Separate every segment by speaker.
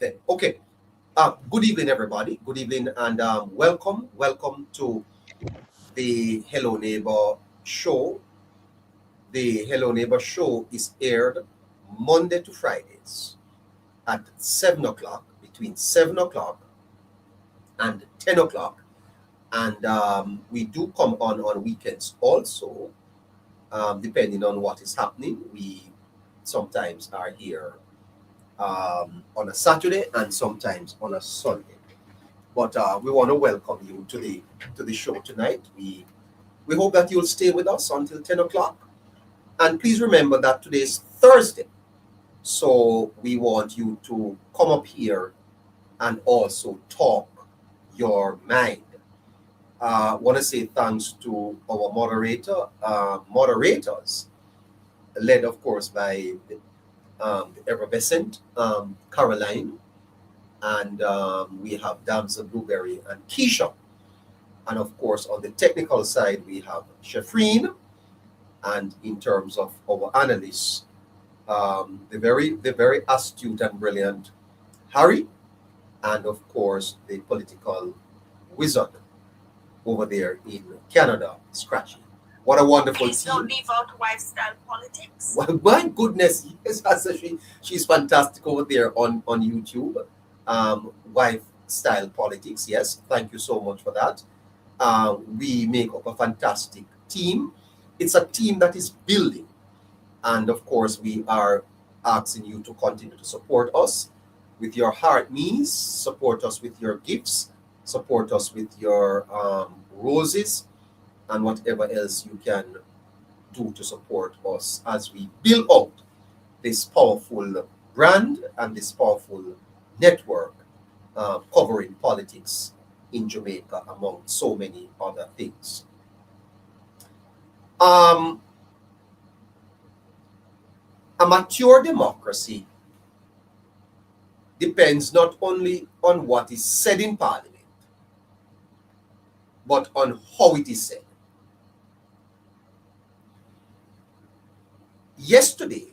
Speaker 1: then. Okay. Good evening, everybody. Good evening, and welcome to the Hello Neighbor show. The Hello Neighbor show is aired Monday to Fridays at 7 o'clock, between 7 o'clock and 10 o'clock. And we do come on weekends also, depending on what is happening. We sometimes are here on a Saturday and sometimes on a Sunday. But we want to welcome you to the show tonight. We hope that you'll stay with us until 10 o'clock. And please remember that today is Thursday. So we want you to come up here and also talk your mind. I want to say thanks to our moderators, led, of course, by the effervescent Caroline, and we have Damsel Blueberry and Keisha. And of course, on the technical side, we have Shafreen. And in terms of our analysts, the very astute and brilliant Harry, and of course, the political wizard over there in Canada, Scratchy. What a wonderful
Speaker 2: Please don't leave out Lifestyle Politics.
Speaker 1: Well, my goodness, yes, she's fantastic over there on YouTube. Wife Style Politics, yes, thank you so much for that. We make up a fantastic team. It's a team that is building, and of course we are asking you to continue to support us with your heart means, support us with your gifts, support us with your roses, and whatever else you can do to support us as we build out this powerful brand and this powerful network covering politics in Jamaica, among so many other things. A mature democracy depends not only on what is said in Parliament, but on how it is said. Yesterday,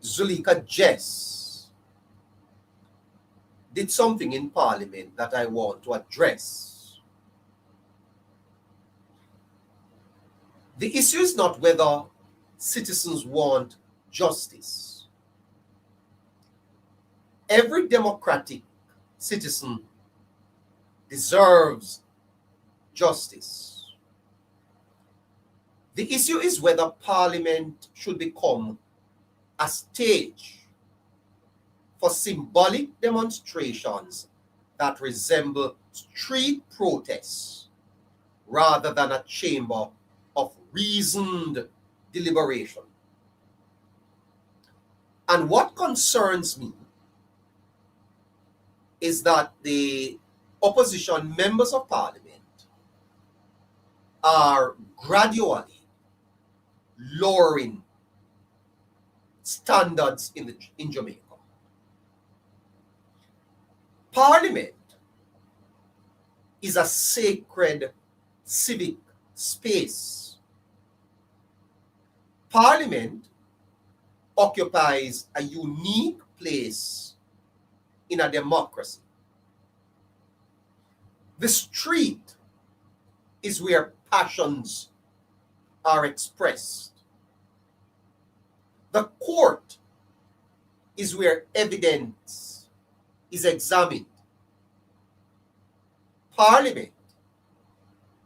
Speaker 1: Zuleka Jess did something in Parliament that I want to address. The issue is not whether citizens want justice. Every democratic citizen deserves justice. The issue is whether Parliament should become a stage for symbolic demonstrations that resemble street protests rather than a chamber of reasoned deliberation. And what concerns me is that the opposition members of Parliament are gradually lowering standards in Jamaica. Parliament is a sacred civic space. Parliament occupies a unique place in a democracy. The street is where passions are expressed. The court is where evidence is examined. Parliament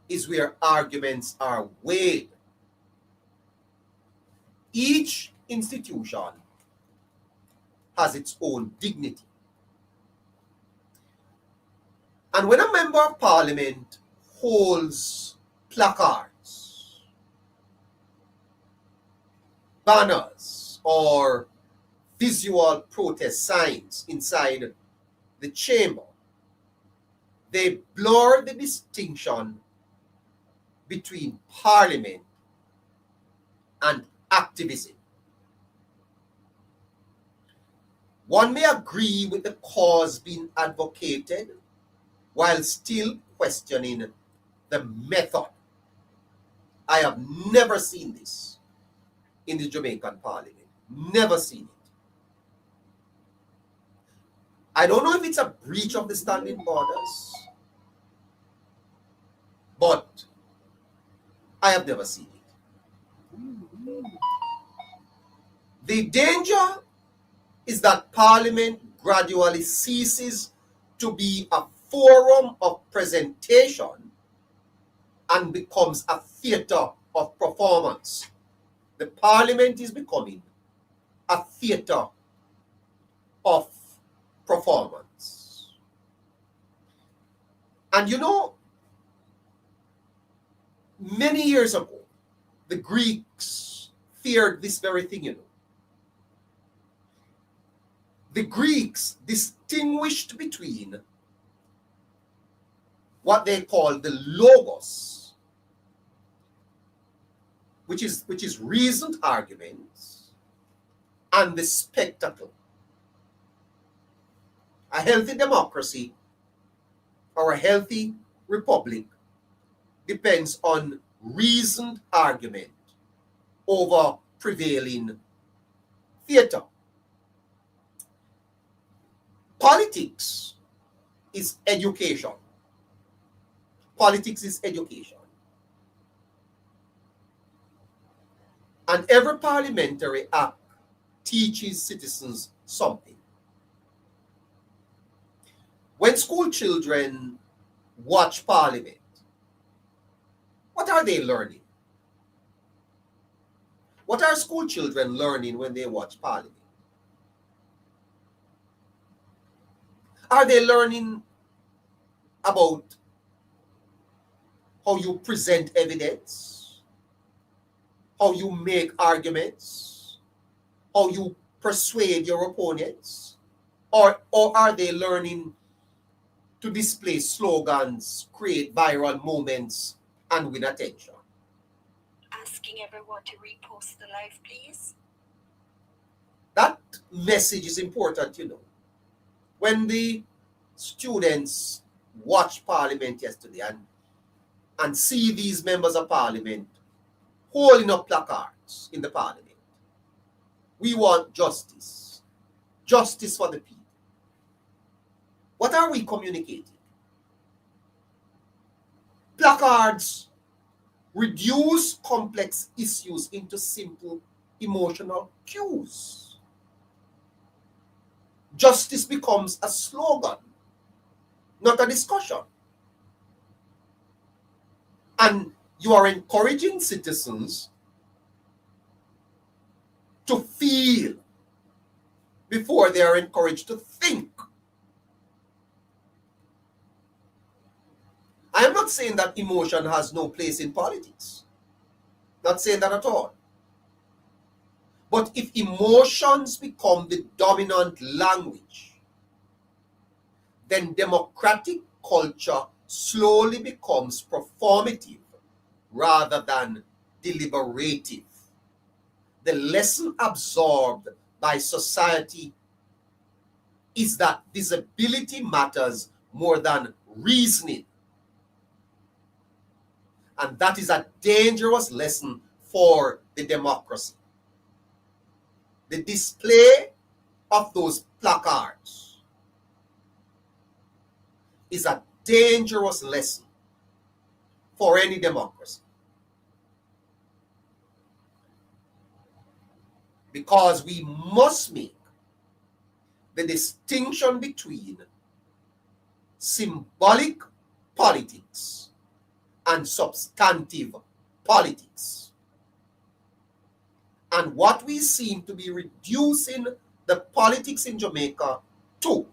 Speaker 1: is where arguments are weighed. Each institution has its own dignity. And when a member of Parliament holds placards, banners, or visual protest signs inside the chamber, they blur the distinction between Parliament and activism. One may agree with the cause being advocated while still questioning the method. I have never seen this in the Jamaican Parliament. Never seen it. I don't know if it's a breach of the standing orders, but I have never seen it. The danger is that Parliament gradually ceases to be a forum of presentation and becomes a theatre of performance. The Parliament is becoming a theatre of performance. And you know, many years ago, the Greeks feared this very thing, you know. The Greeks distinguished between what they call the logos, which is reasoned arguments, and the spectacle. A healthy democracy or a healthy republic depends on reasoned argument over prevailing theater. Politics is education. Politics is education. And every parliamentary act teaches citizens something. When school children watch Parliament, what are they learning? What are school children learning when they watch Parliament? Are they learning about how you present evidence, how you make arguments, how you persuade your opponents? Or are they learning to display slogans, create viral moments, and win attention?
Speaker 2: Asking everyone to repost the live, please.
Speaker 1: That message is important, you know. When the students watched Parliament yesterday and see these members of Parliament holding up placards in the Parliament, we want justice. Justice for the people. What are we communicating? Placards reduce complex issues into simple emotional cues. Justice becomes a slogan, not a discussion. And you are encouraging citizens to feel before they are encouraged to think. I am not saying that emotion has no place in politics. Not saying that at all. But if emotions become the dominant language, then democratic culture slowly becomes performative rather than deliberative. The lesson absorbed by society is that visibility matters more than reasoning. And that is a dangerous lesson for the democracy. The display of those placards is a dangerous lesson for any democracy. Because we must make the distinction between symbolic politics and substantive politics. And what we seem to be reducing the politics in Jamaica to,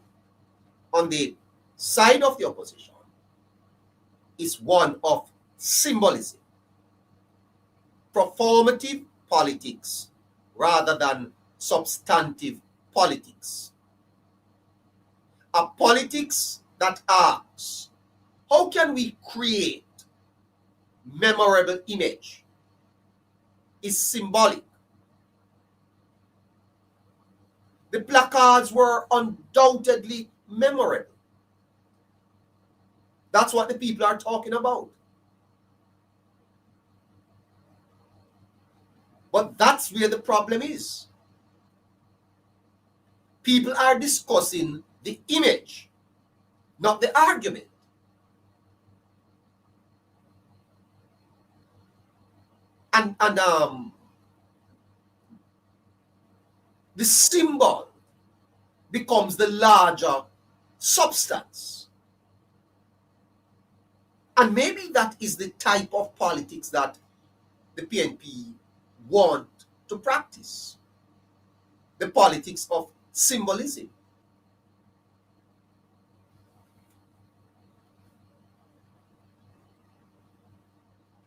Speaker 1: on the side of the opposition, is one of symbolism, performative politics rather than substantive politics. A politics that asks, how can we create memorable image, is symbolic. The placards were undoubtedly memorable. That's what the people are talking about. But that's where the problem is. People are discussing the image, not the argument. And the symbol becomes the larger substance. And maybe that is the type of politics that the PNP want to practice. The politics of symbolism.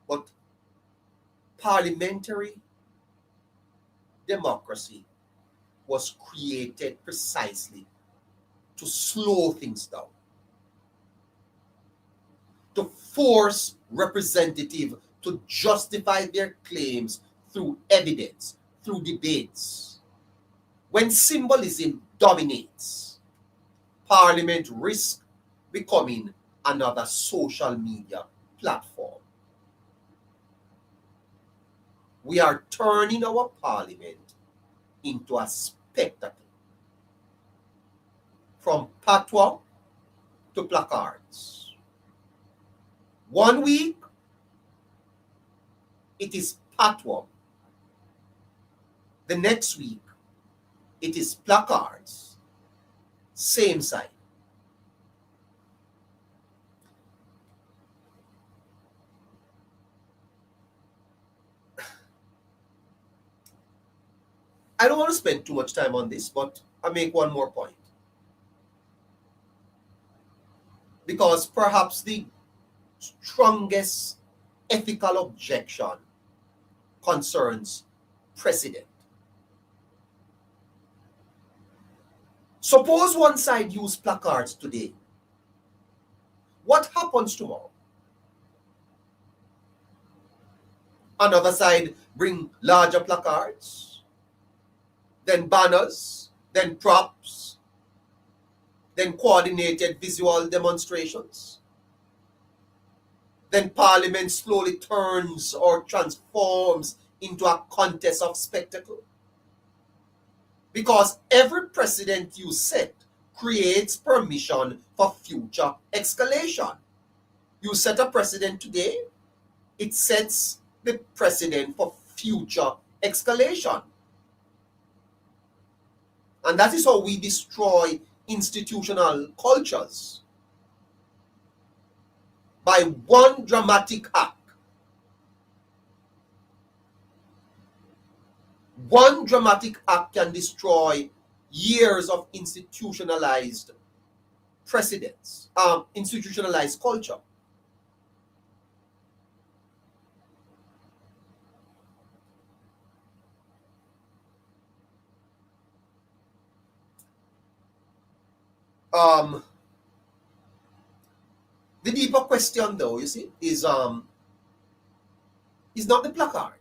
Speaker 1: But parliamentary democracy was created precisely to slow things down, to force representatives to justify their claims through evidence, through debates. When symbolism dominates, Parliament risks becoming another social media platform. We are turning our Parliament into a spectacle. From patois to placards. 1 week, it is patois. The next week, it is placards. Same side. I don't want to spend too much time on this, but I make one more point. Because perhaps the strongest ethical objection concerns precedent. Suppose one side use placards today. What happens tomorrow? Another side bring larger placards, then banners, then props, then coordinated visual demonstrations. Then Parliament slowly turns or transforms into a contest of spectacle. Because every precedent you set creates permission for future escalation. You set a precedent today, it sets the precedent for future escalation. And that is how we destroy institutional cultures. By one dramatic act. One dramatic act can destroy years of institutionalized precedents, institutionalized culture. The deeper question, though, you see, is not the placards.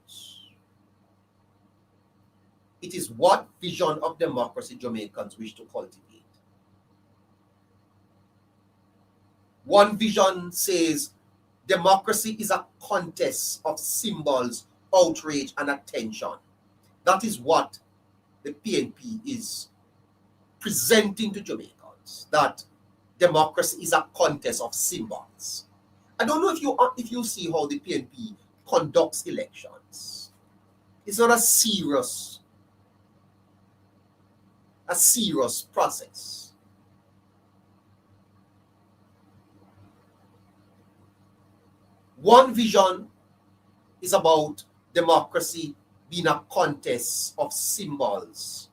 Speaker 1: It is what vision of democracy Jamaicans wish to cultivate. One vision says democracy is a contest of symbols, outrage, and attention. That is what the PNP is presenting to Jamaicans, that democracy is a contest of symbols. I don't know if you see how the PNP conducts elections. It's not a serious process. One vision is about democracy being a contest of symbols,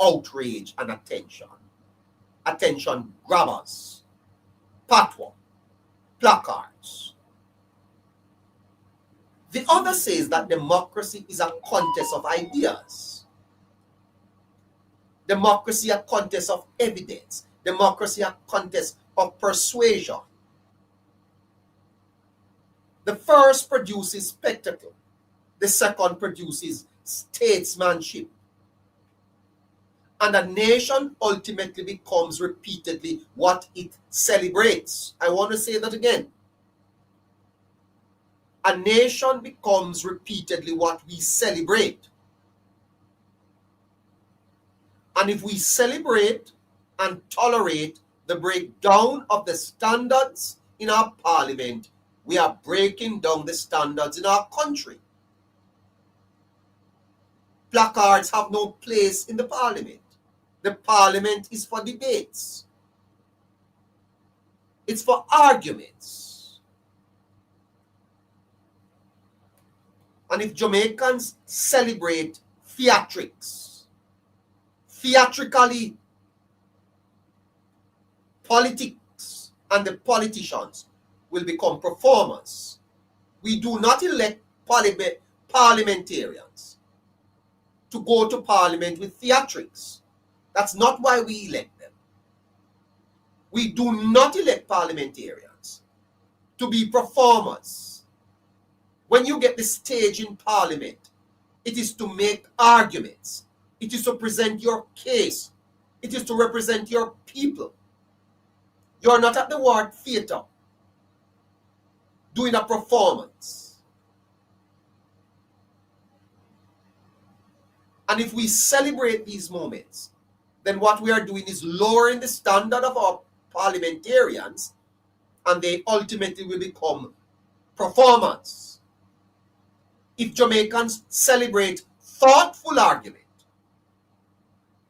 Speaker 1: outrage, and attention. Attention grabbers, patois, placards. The other says that democracy is a contest of ideas. Democracy a contest of evidence. Democracy a contest of persuasion. The first produces spectacle. The second produces statesmanship. And a nation ultimately becomes repeatedly what it celebrates. I want to say that again. A nation becomes repeatedly what we celebrate. And if we celebrate and tolerate the breakdown of the standards in our parliament, we are breaking down the standards in our country. Placards have no place in the parliament. The parliament is for debates. It's for arguments. And if Jamaicans celebrate theatrically, politics and the politicians will become performers. We do not elect parliamentarians to go to parliament with theatrics. That's not why we elect them. We do not elect parliamentarians to be performers. When you get the stage in parliament, it is to make arguments. It is to present your case. It is to represent your people. You're not at the ward theatre doing a performance. And if we celebrate these moments, then what we are doing is lowering the standard of our parliamentarians, and they ultimately will become performers. If Jamaicans celebrate thoughtful argument,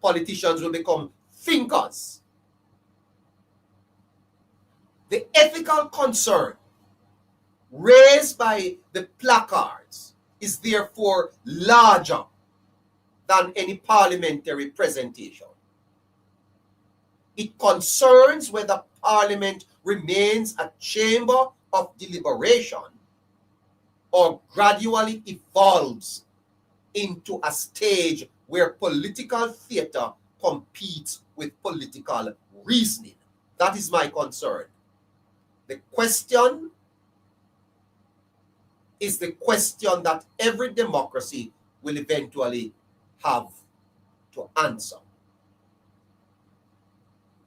Speaker 1: politicians will become thinkers. The ethical concern raised by the placards is therefore larger than any parliamentary presentation. It concerns whether Parliament remains a chamber of deliberation or gradually evolves into a stage where political theatre competes with political reasoning. That is my concern. The question is the question that every democracy will eventually have to answer.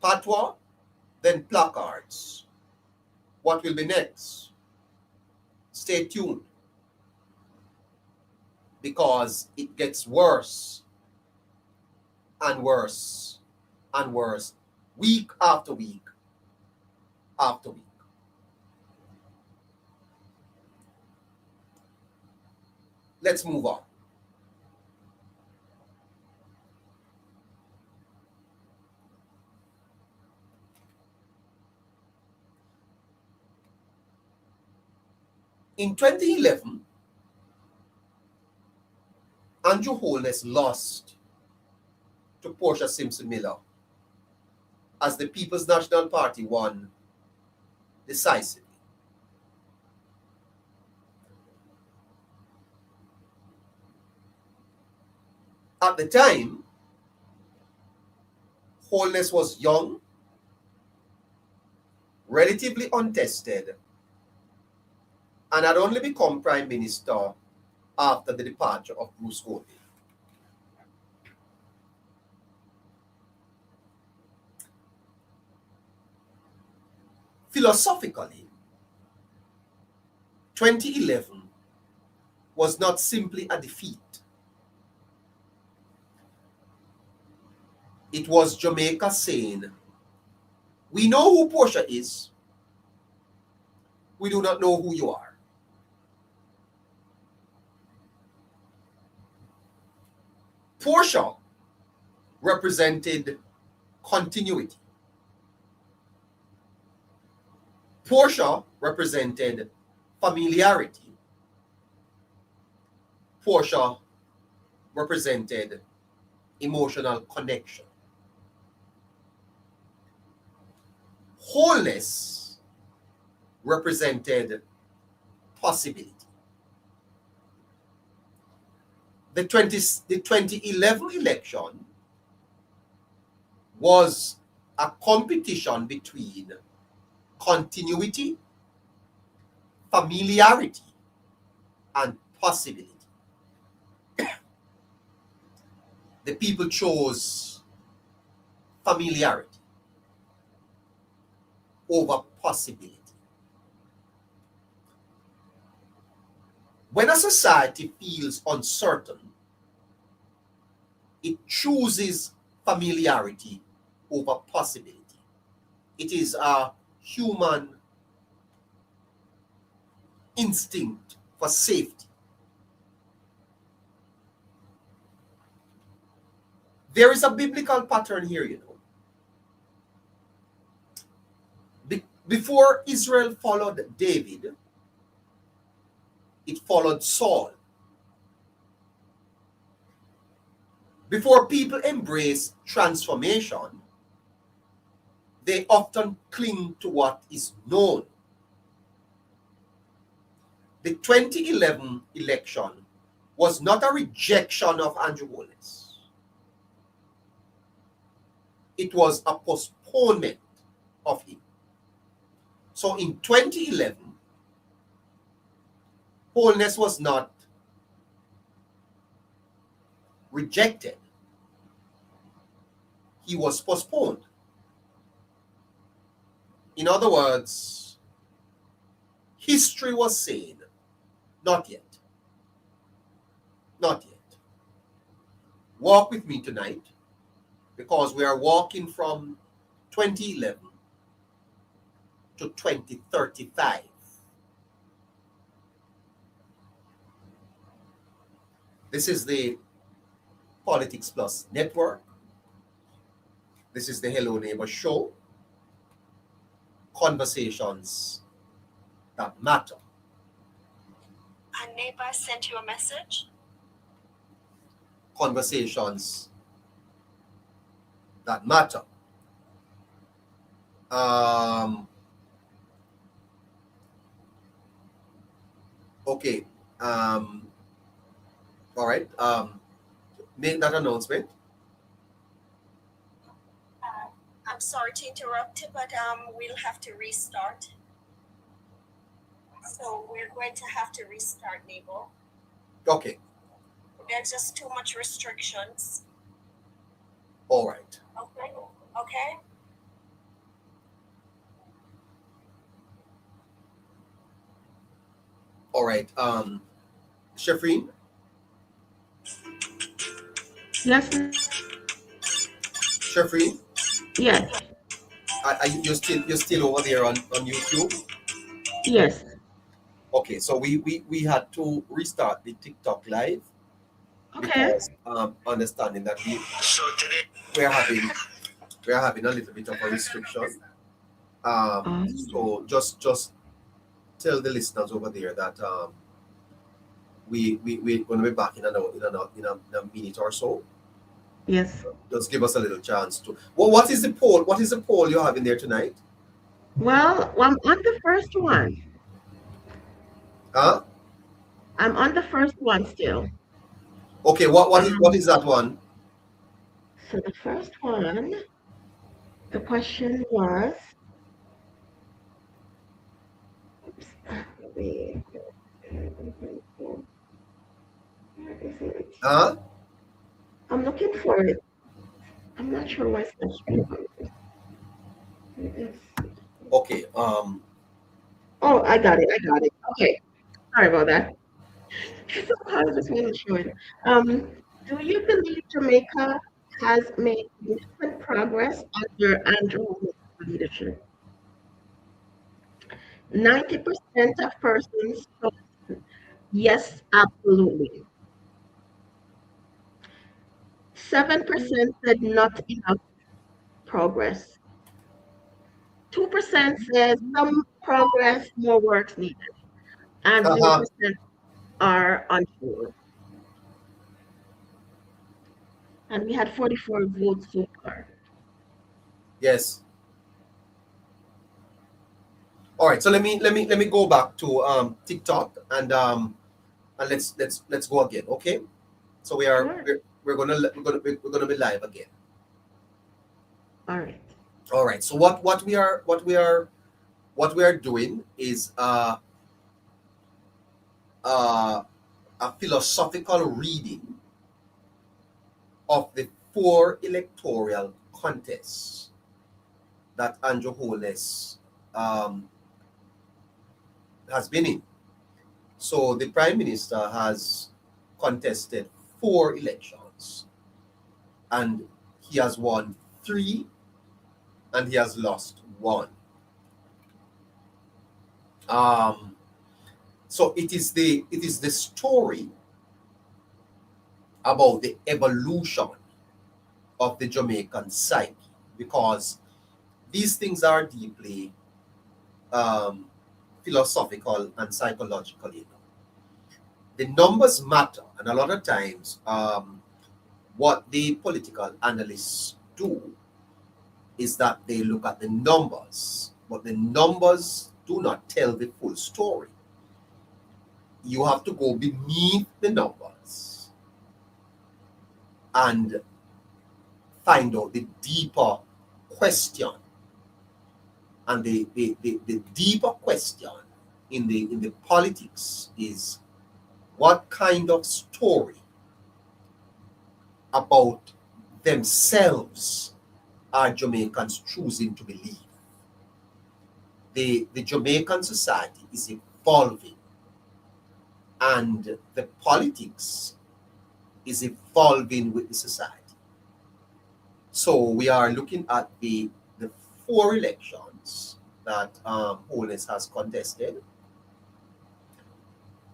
Speaker 1: Patois, then placards. What will be next? Stay tuned, because it gets worse and worse and worse, week after week after week. Let's move on. In 2011, Andrew Holness lost to Portia Simpson Miller as the People's National Party won decisively. At the time, Holness was young, relatively untested, and had only become Prime Minister after the departure of Bruce Golding. Philosophically, 2011 was not simply a defeat. It was Jamaica saying, we know who Portia is, we do not know who you are. Portia represented continuity. Portia represented familiarity. Portia represented emotional connection. Wholeness represented possibility. The 2011 election was a competition between continuity, familiarity, and possibility. The people chose familiarity over possibility. When a society feels uncertain, it chooses familiarity over possibility. It is a human instinct for safety. There is a biblical pattern here, you know. Before Israel followed David, it followed Saul. Before people embrace transformation, they often cling to what is known. The 2011 election was not a rejection of Andrew Holness. It was a postponement of him. So in 2011, Holness was not rejected. He was postponed. In other words, history was saying, not yet. Not yet. Walk with me tonight, because we are walking from 2011 to 2035. This is the Politics Plus Network. This is the Hello Neighbor Show. Conversations that matter.
Speaker 2: A neighbor sent you a message?
Speaker 1: Conversations that matter. Okay. All right. Make that announcement.
Speaker 2: I'm sorry to interrupt you, but we'll have to restart. So we're going to have to restart, neighbor.
Speaker 1: Okay.
Speaker 2: There's just too much restrictions.
Speaker 1: All right.
Speaker 2: Okay. Okay.
Speaker 1: All right. Shefreen?
Speaker 3: Yes.
Speaker 1: Shefreen?
Speaker 3: Yes.
Speaker 1: You're still over there on YouTube?
Speaker 3: Yes.
Speaker 1: Okay, so we had to restart the TikTok live
Speaker 3: Okay.
Speaker 1: because understanding that we're having a little bit of a restriction. So just tell the listeners over there that we're going to be back in a minute or so.
Speaker 3: Yes.
Speaker 1: Just give us a little chance to. Well, what is the poll? What is the poll you're having there tonight?
Speaker 3: Well, I'm on the first one.
Speaker 1: Huh?
Speaker 3: I'm on the first one still.
Speaker 1: Okay, what is that one?
Speaker 3: So the first one, the question was, where is it?
Speaker 1: Huh?
Speaker 3: I'm looking for it. I'm not sure why it's not showing up.
Speaker 1: Okay.
Speaker 3: Oh, I got it. Okay. Sorry about that. Sometimes this wasn't showing. Do you believe Jamaica has made significant progress under Andrew Holness' leadership? 90% of persons told yes, absolutely. 7% said not enough progress. 2% says some progress, more work's needed. And 0% are unsure. And we had 44 votes so far.
Speaker 1: Yes. All right. So let me go back to TikTok and let's go again. Okay. So
Speaker 3: Sure.
Speaker 1: we're gonna be live again.
Speaker 3: All right.
Speaker 1: All right. So what we are doing is a philosophical reading of the 4 electoral contests that Andrew Holness has been in. So the Prime Minister has contested 4 elections, and he has won 3 and he has lost 1. So it is the story about the evolution of the Jamaican psyche, because these things are deeply philosophical and psychological. The numbers matter, and a lot of times what the political analysts do is that they look at the numbers, but the numbers do not tell the full story. You have to go beneath the numbers and find out the deeper question. And the deeper question in the politics is, what kind of story about themselves are Jamaicans choosing to believe? The Jamaican society is evolving, and the politics is evolving with the society. So we are looking at the 4 elections that Holness has contested,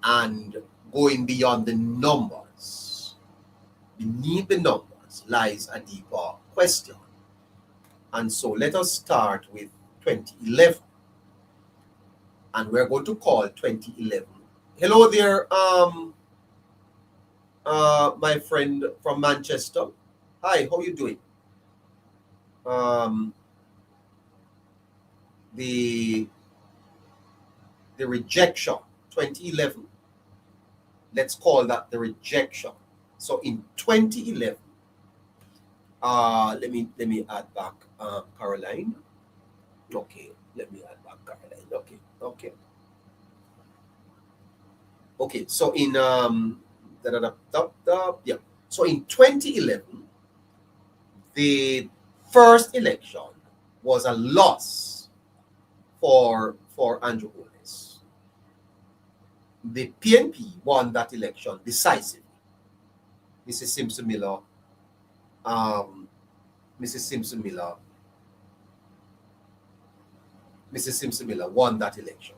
Speaker 1: and going beyond the numbers. Beneath the numbers lies a deeper question. And so let us start with 2011. And we're going to call 2011. Hello there, my friend from Manchester. Hi, how you doing? The rejection, 2011. Let's call that the rejection. So in 2011, let me add back Caroline. Okay, let me add back Caroline. Okay. So in So in 2011, the first election was a loss for Andrew Holness. The PNP won that election decisively. Mrs. Simpson Miller won that election.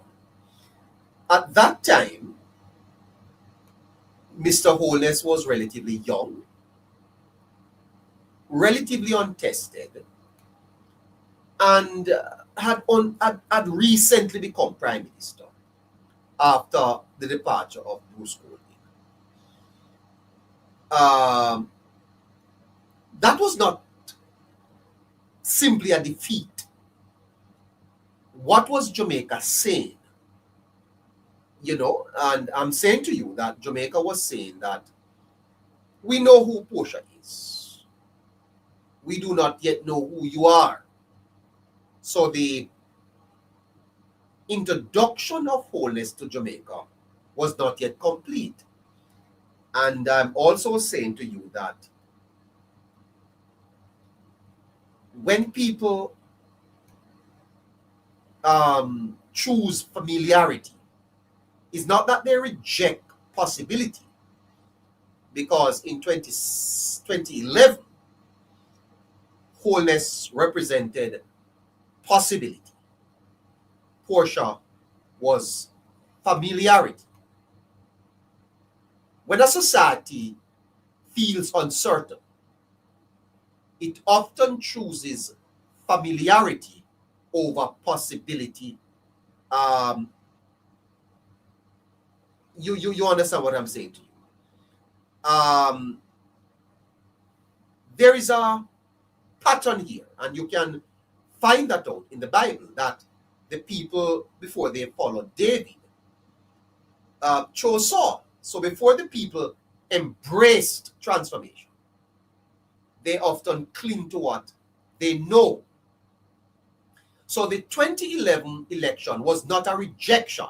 Speaker 1: At that time, Mr. Holness was relatively young, relatively untested, and had recently become Prime Minister after the departure of Bruce Golding. That was not simply a defeat. What was Jamaica saying? And I'm saying to you that Jamaica was saying that we know who Portia is. We do not yet know who you are. So the introduction of Holness to Jamaica was not yet complete. And I'm also saying to you that when people choose familiarity, it's not that they reject possibility, because in 2011, Holness represented possibility. Portia was familiarity. When a society feels uncertain, it often chooses familiarity over possibility. You understand what I'm saying to you? There is a pattern here, and you can find that out in the Bible, that the people, before they followed David, chose Saul. So before the people embraced transformation, they often cling to what they know. So the 2011 election was not a rejection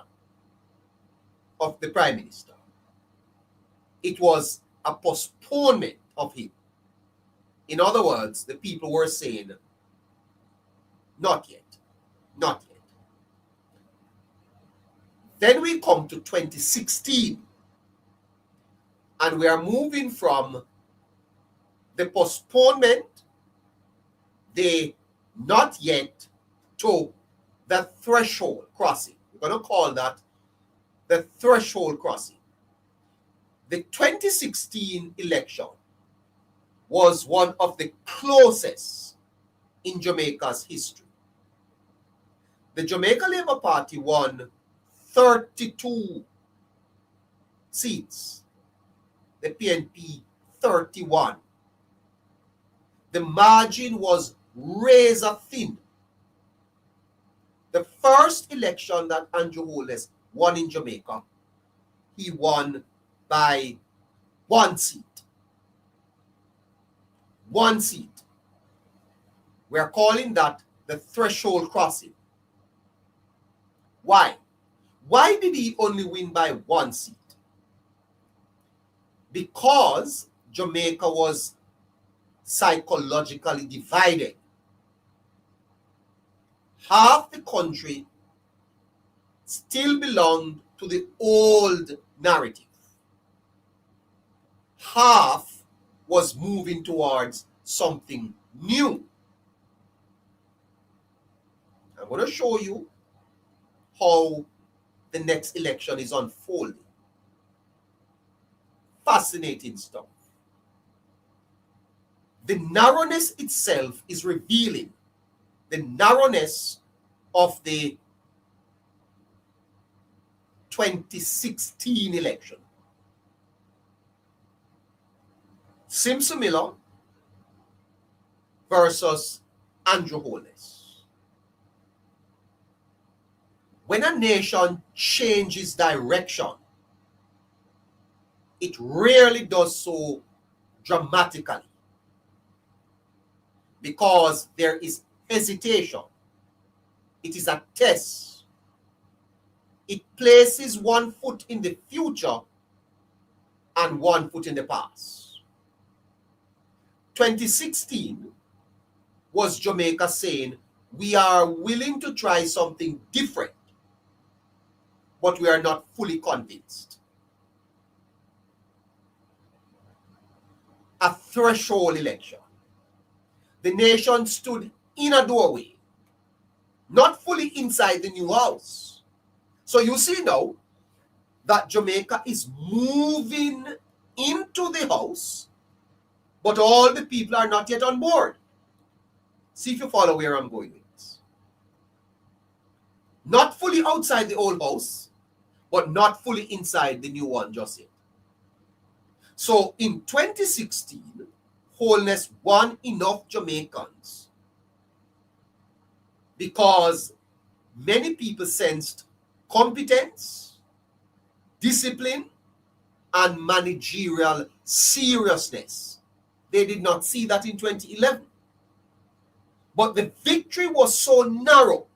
Speaker 1: of the Prime Minister. It was a postponement of him. In other words, the people were saying, not yet, not yet. Then we come to 2016, and we are moving from the postponement they not yet to the threshold crossing. We're going to call that the threshold crossing. The 2016 election was one of the closest in Jamaica's history. The Jamaica Labour Party won 32 seats, the PNP 31. The margin was razor thin. The first election that Andrew Holness won in Jamaica, he won by 1 seat. 1 seat. We're calling that the threshold crossing. Why? Why did he only win by 1 seat? Because Jamaica was psychologically divided. Half the country still belonged to the old narrative. Half was moving towards something new. I'm going to show you how the next election is unfolding. Fascinating stuff. The narrowness itself is revealing the narrowness of the 2016 election. Simpson Miller versus Andrew Holness. When a nation changes direction, it rarely does so dramatically because there is hesitation. It is a test. It places 1 foot in the future and 1 foot in the past. 2016 was Jamaica saying, we are willing to try something different, but we are not fully convinced. A threshold election. The nation stood in a doorway, not fully inside the new house. So you see now that Jamaica is moving into the house, but all the people are not yet on board. See if you follow where I'm going with this. Not fully outside the old house, but not fully inside the new one just yet. So in 2016, Holness won enough Jamaicans because many people sensed competence, discipline, and managerial seriousness. They did not see that in 2011. But the victory was so narrow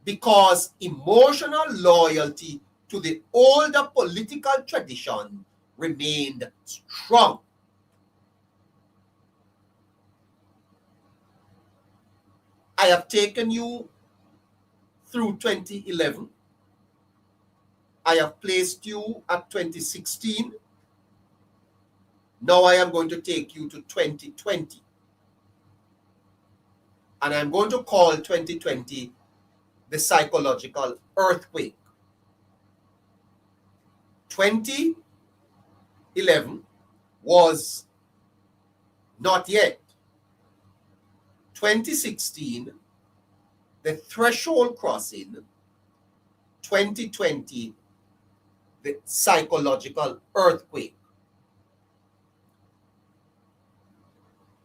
Speaker 1: because emotional loyalty to the older political tradition remained strong. I have taken you through 2011. I have placed you at 2016. Now I am going to take you to 2020. And I'm going to call 2020 the psychological earthquake. 2011 was not yet. 2016, the threshold crossing. 2020, the psychological earthquake.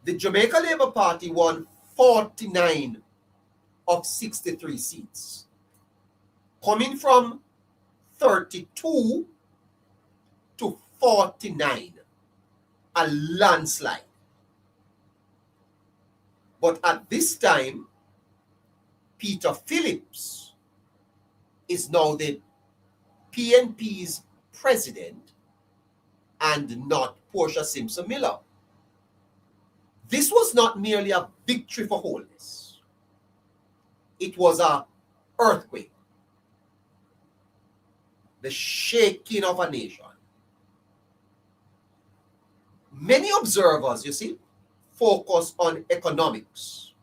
Speaker 1: The Jamaica Labour Party won 49 of 63 seats, coming from 32 to 49, a landslide. But at this time, Peter Phillips is now the PNP's president and not Portia Simpson Miller. This was not merely a victory for Holness. It was an earthquake, the shaking of a nation. Many observers, you see, focus on economics,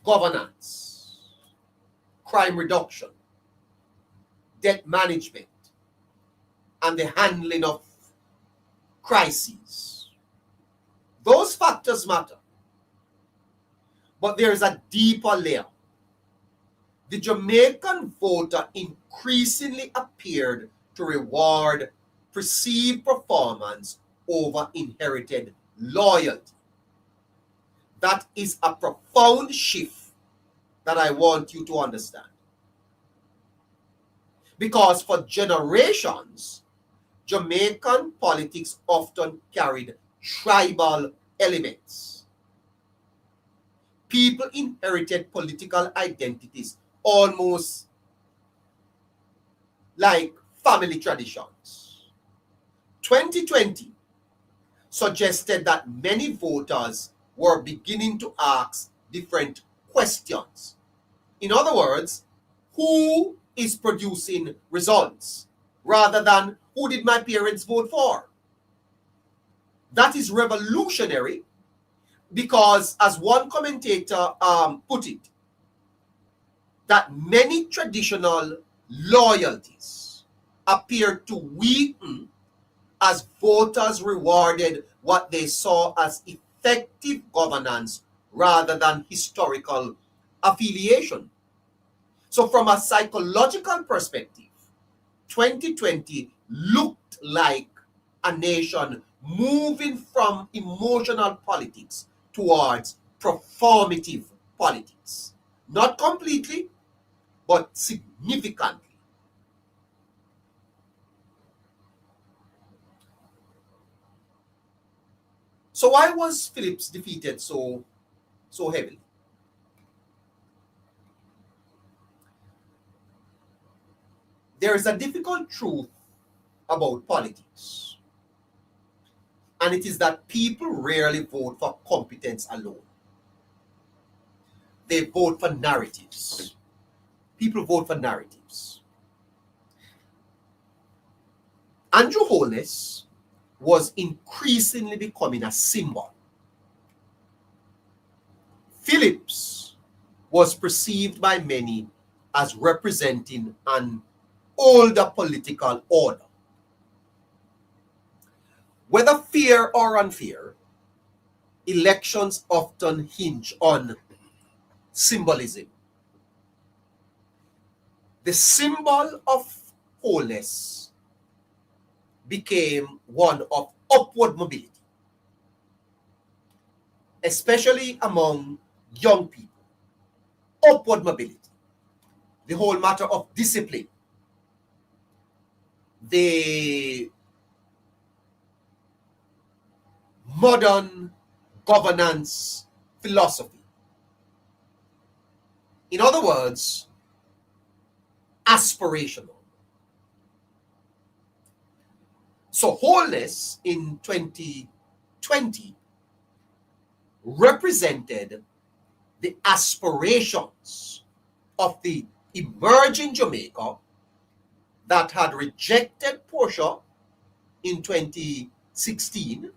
Speaker 1: governance, crime reduction, debt management, and the handling of crises. Those factors matter. But there is a deeper layer. The Jamaican voter increasingly appeared to reward perceived performance over inherited loyalty. That is a profound shift that I want you to understand. Because for generations, Jamaican politics often carried tribal elements. People inherited political identities almost like family traditions. 2020 suggested that many voters were beginning to ask different questions. In other words, who is producing results rather than who did my parents vote for? That is revolutionary because, as one commentator put it, that many traditional loyalties appeared to weaken as voters rewarded what they saw as effective governance rather than historical affiliation. So from a psychological perspective, 2020 looked like a nation moving from emotional politics towards performative politics. Not completely, but significantly. So why was Phillips defeated so heavily? There is a difficult truth about politics, and it is that people rarely vote for competence alone. They vote for narratives. People vote for narratives. Andrew Holness was increasingly becoming a symbol. Phillips was perceived by many as representing an older political order. Whether fair or unfair, elections often hinge on symbolism. The symbol of wholeness became one of upward mobility, especially among young people. Upward mobility, the whole matter of discipline, the modern governance philosophy. In other words, aspirational. So wholeness in 2020 represented the aspirations of the emerging Jamaica that had rejected Portia in 2016,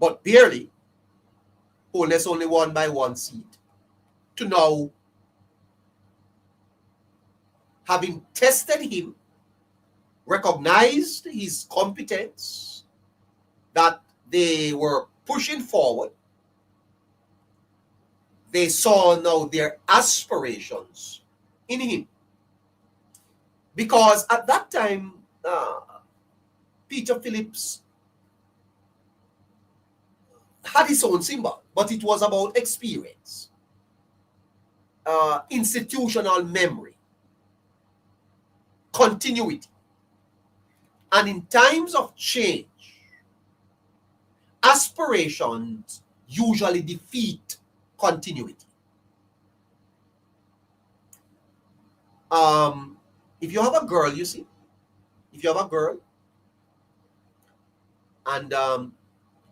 Speaker 1: but barely. Holness only won by one seat, to now, having tested him, recognized his competence, that they were pushing forward. They saw now their aspirations in him. Because at that time, Peter Phillips had his own symbol, but it was about experience, institutional memory, continuity. And in times of change, aspirations usually defeat continuity. If you have a girl, you see, if you have a girl and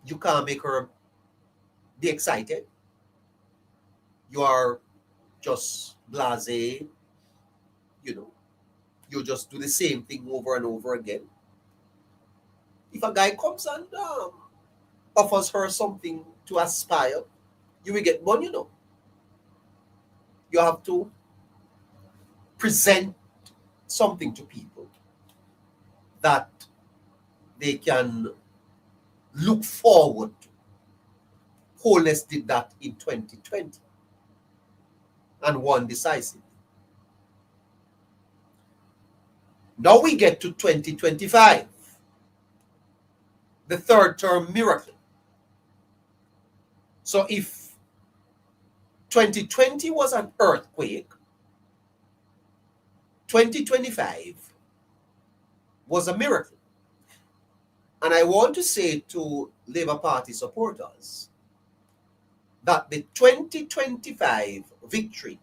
Speaker 1: you can't make her be excited, you are just blasé, you just do the same thing over and over again. If a guy comes and offers her something to aspire, you will get one, You have to present something to people that they can look forward to. Holness did that in 2020 and won decisively. Now we get to 2025, the third term miracle. So if 2020 was an earthquake, 2025 was a miracle. And I want to say to Labour Party supporters that the 2025 victory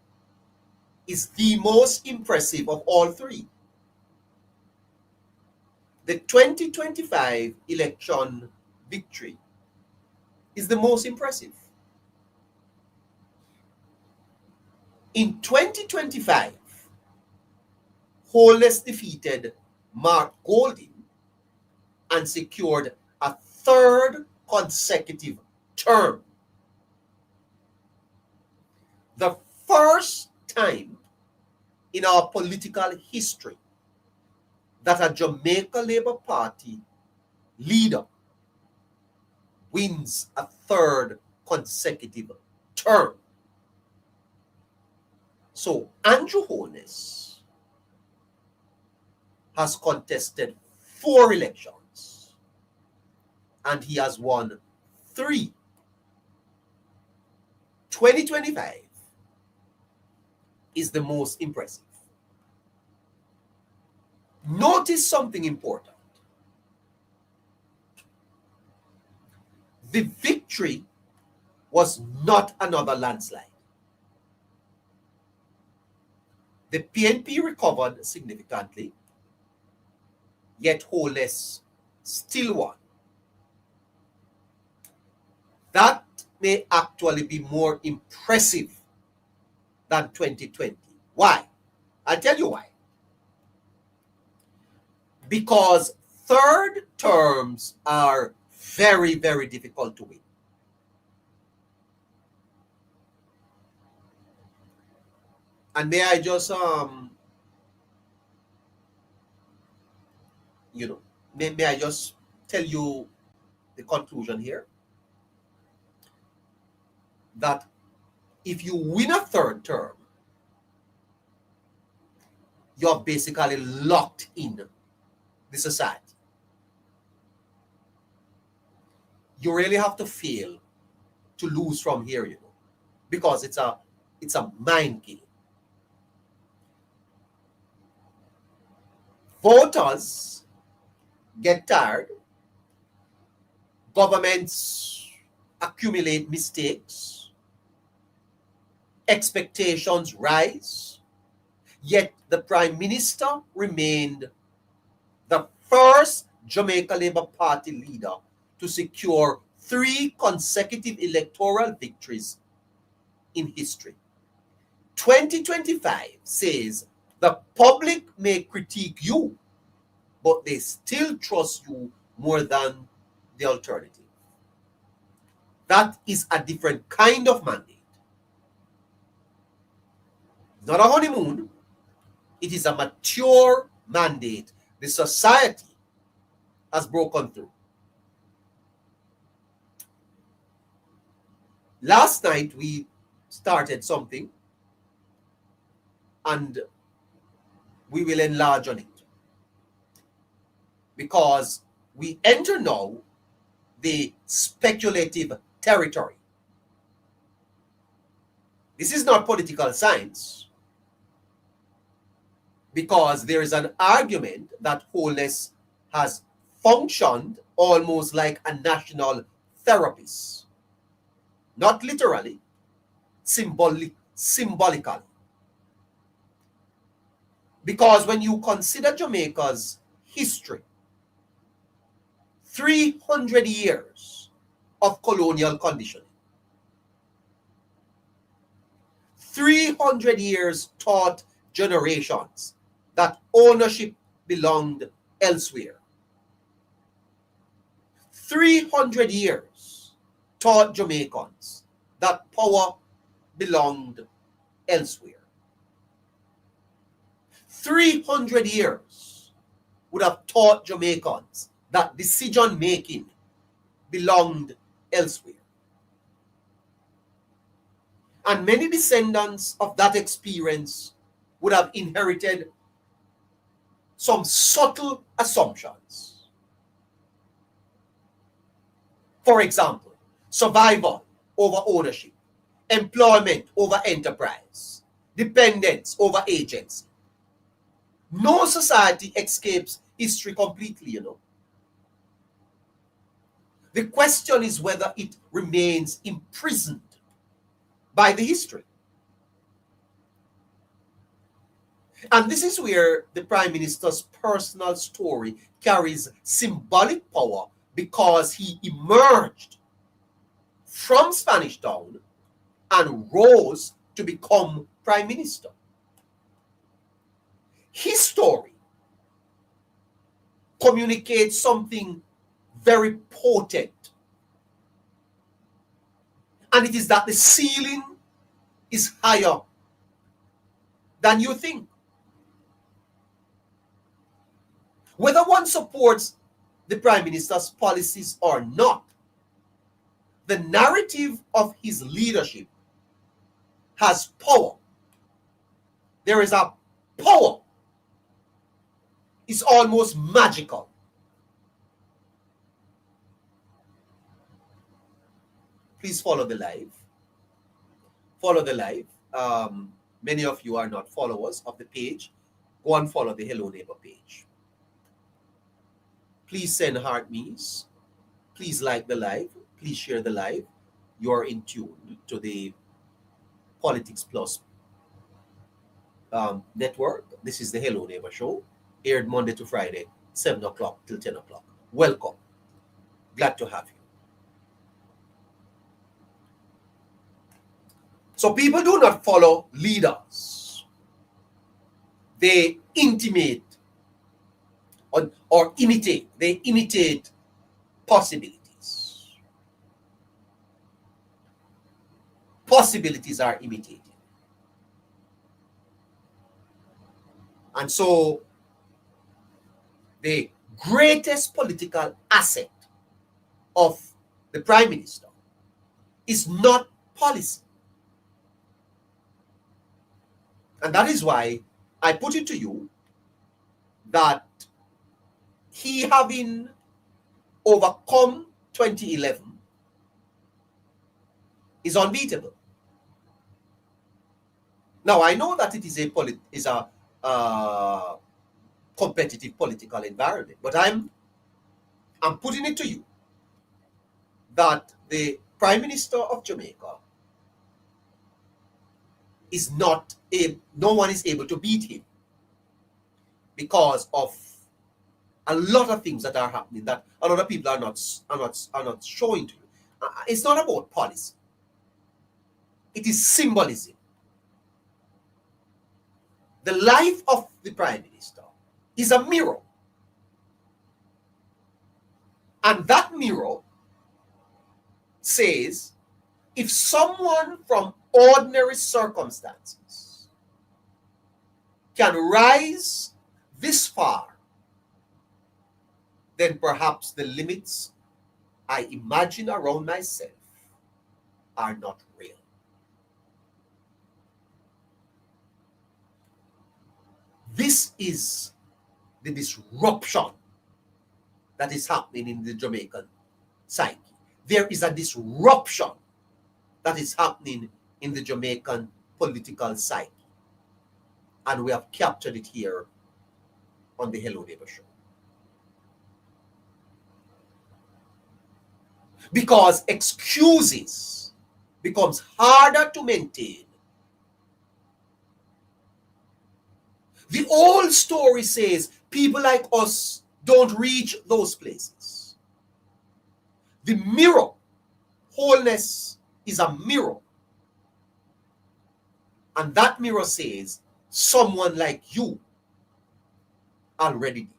Speaker 1: is the most impressive of all three. The 2025 election victory is the most impressive. In 2025, Holness defeated Mark Golding and secured a third consecutive term. The first time in our political history that a Jamaica Labour Party leader wins a third consecutive term. So Andrew Holness has contested 4 elections and he has won 3. 2025 is the most impressive. Notice something important. The victory was not another landslide. The PNP recovered significantly, yet Holness still won. That may actually be more impressive than 2020. Why? I'll tell you why. Because third terms are very, very difficult to win. And may I just, may I just tell you the conclusion here? That if you win a third term, you're basically locked in the society. You really have to fail to lose from here, because it's a mind game. Voters get tired. Governments accumulate mistakes. Expectations rise. Yet the Prime Minister remained the first Jamaica Labour Party leader to secure 3 consecutive electoral victories in history. 2025 says the public may critique you, but they still trust you more than the alternative. That is a different kind of mandate. Not a honeymoon. It is a mature mandate. The society has broken through. Last night we started something and we will enlarge on it, because we enter now the speculative territory. This is not political science, because there is an argument that Holness has functioned almost like a national therapist. Not literally, symbolically. Because when you consider Jamaica's history, 300 years of colonial conditioning, 300 years taught generations that ownership belonged elsewhere. 300 years taught Jamaicans that power belonged elsewhere. 300 years would have taught Jamaicans that decision making belonged elsewhere. And many descendants of that experience would have inherited some subtle assumptions. For example, survival over ownership, employment over enterprise, dependence over agency. No society escapes history completely, you know. The question is whether it remains imprisoned by the history. And this is where the Prime Minister's personal story carries symbolic power, because he emerged from Spanish Town and rose to become Prime Minister. His story communicates something very potent. And it is that the ceiling is higher than you think. Whether one supports the Prime Minister's policies or not, the narrative of his leadership has power. There is a power. It's almost magical. Please follow the live. Follow the live. Many of you are not followers of the page. Go and follow the Hello Neighbor page. Please send heart me's. Please like the live. Please share the live. You are in tune to the Politics Plus network. This is the Hello Neighbor show, aired Monday to Friday, 7 o'clock till 10 o'clock. Welcome. Glad to have you. So people do not follow leaders. They intimate or imitate. They imitate possibilities. Possibilities are imitated. And so the greatest political asset of the Prime Minister is not policy. And that is why I put it to you that he, having overcome 2011, is unbeatable. Now, I know that it is a competitive political environment, but I'm putting it to you that the Prime Minister of Jamaica is not no one is able to beat him, because of a lot of things that are happening that a lot of people are not showing to you. It's not about policy. It is symbolism. The life of the Prime Minister is a mirror. And that mirror says, if someone from ordinary circumstances can rise this far, then perhaps the limits I imagine around myself are not real. This is the disruption that is happening in the Jamaican psyche. There is a disruption that is happening in the Jamaican political psyche. And we have captured it here on the Hello Neighbor show. Because excuses becomes harder to maintain. The old story says people like us don't reach those places. The mirror, wholeness is a mirror. And that mirror says someone like you already did.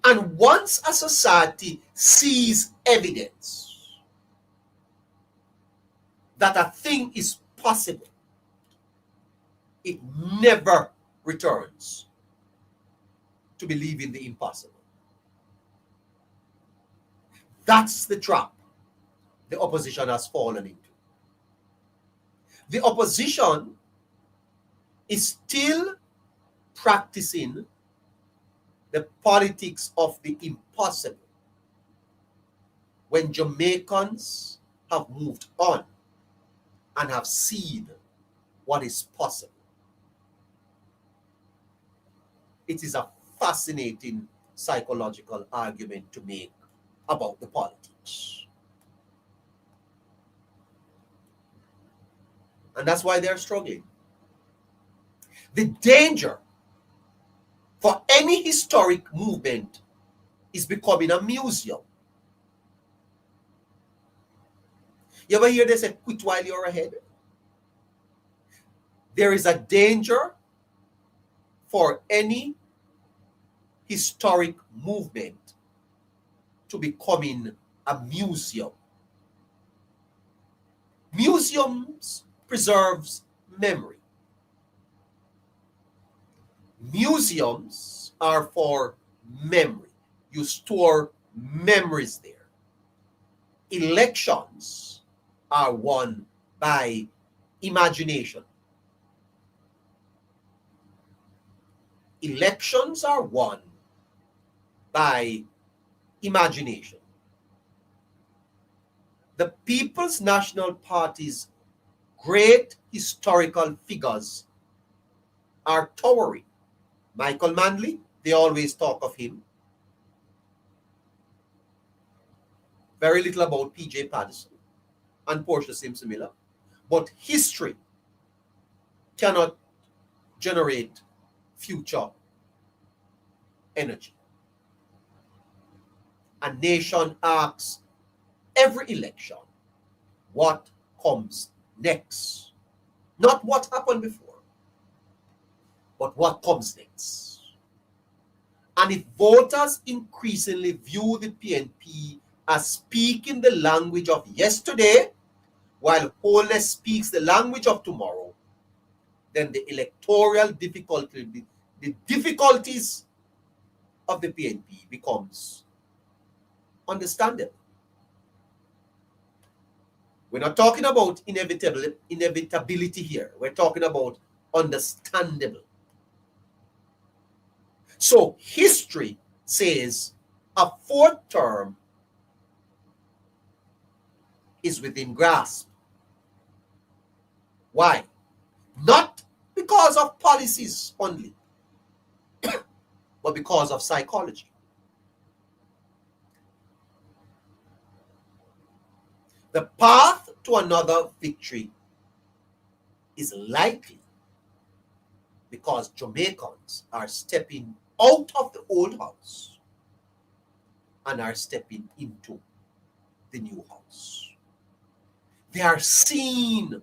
Speaker 1: And once a society sees evidence that a thing is possible, it never returns to believing the impossible. That's the trap the opposition has fallen into. The opposition is still practicing the politics of the impossible when Jamaicans have moved on and have seen what is possible. It is a fascinating psychological argument to make about the politics. And that's why they're struggling. The danger for any historic movement is becoming a museum. You ever hear they say, quit while you're ahead? There is a danger for any historic movement to becoming a museum. Museums preserves memory. Museums are for memory. You store memories there. Elections are won by imagination. Elections are won by imagination. The People's National Party's great historical figures are towering. Michael Manley, they always talk of him. Very little about P.J. Patterson and Portia Simpson Miller. But history cannot generate future energy. A nation asks every election what comes next. Not what happened before, but what comes next. And if voters increasingly view the PNP as speaking the language of yesterday, while Holness speaks the language of tomorrow, then the electoral difficulty, the difficulties of the PNP becomes understandable. We're not talking about inevitability here. We're talking about understandable. So history says a fourth term is within grasp. Why? Not because of policies only, but because of psychology. The path to another victory is likely because Jamaicans are stepping out of the old house and are stepping into the new house. They are seeing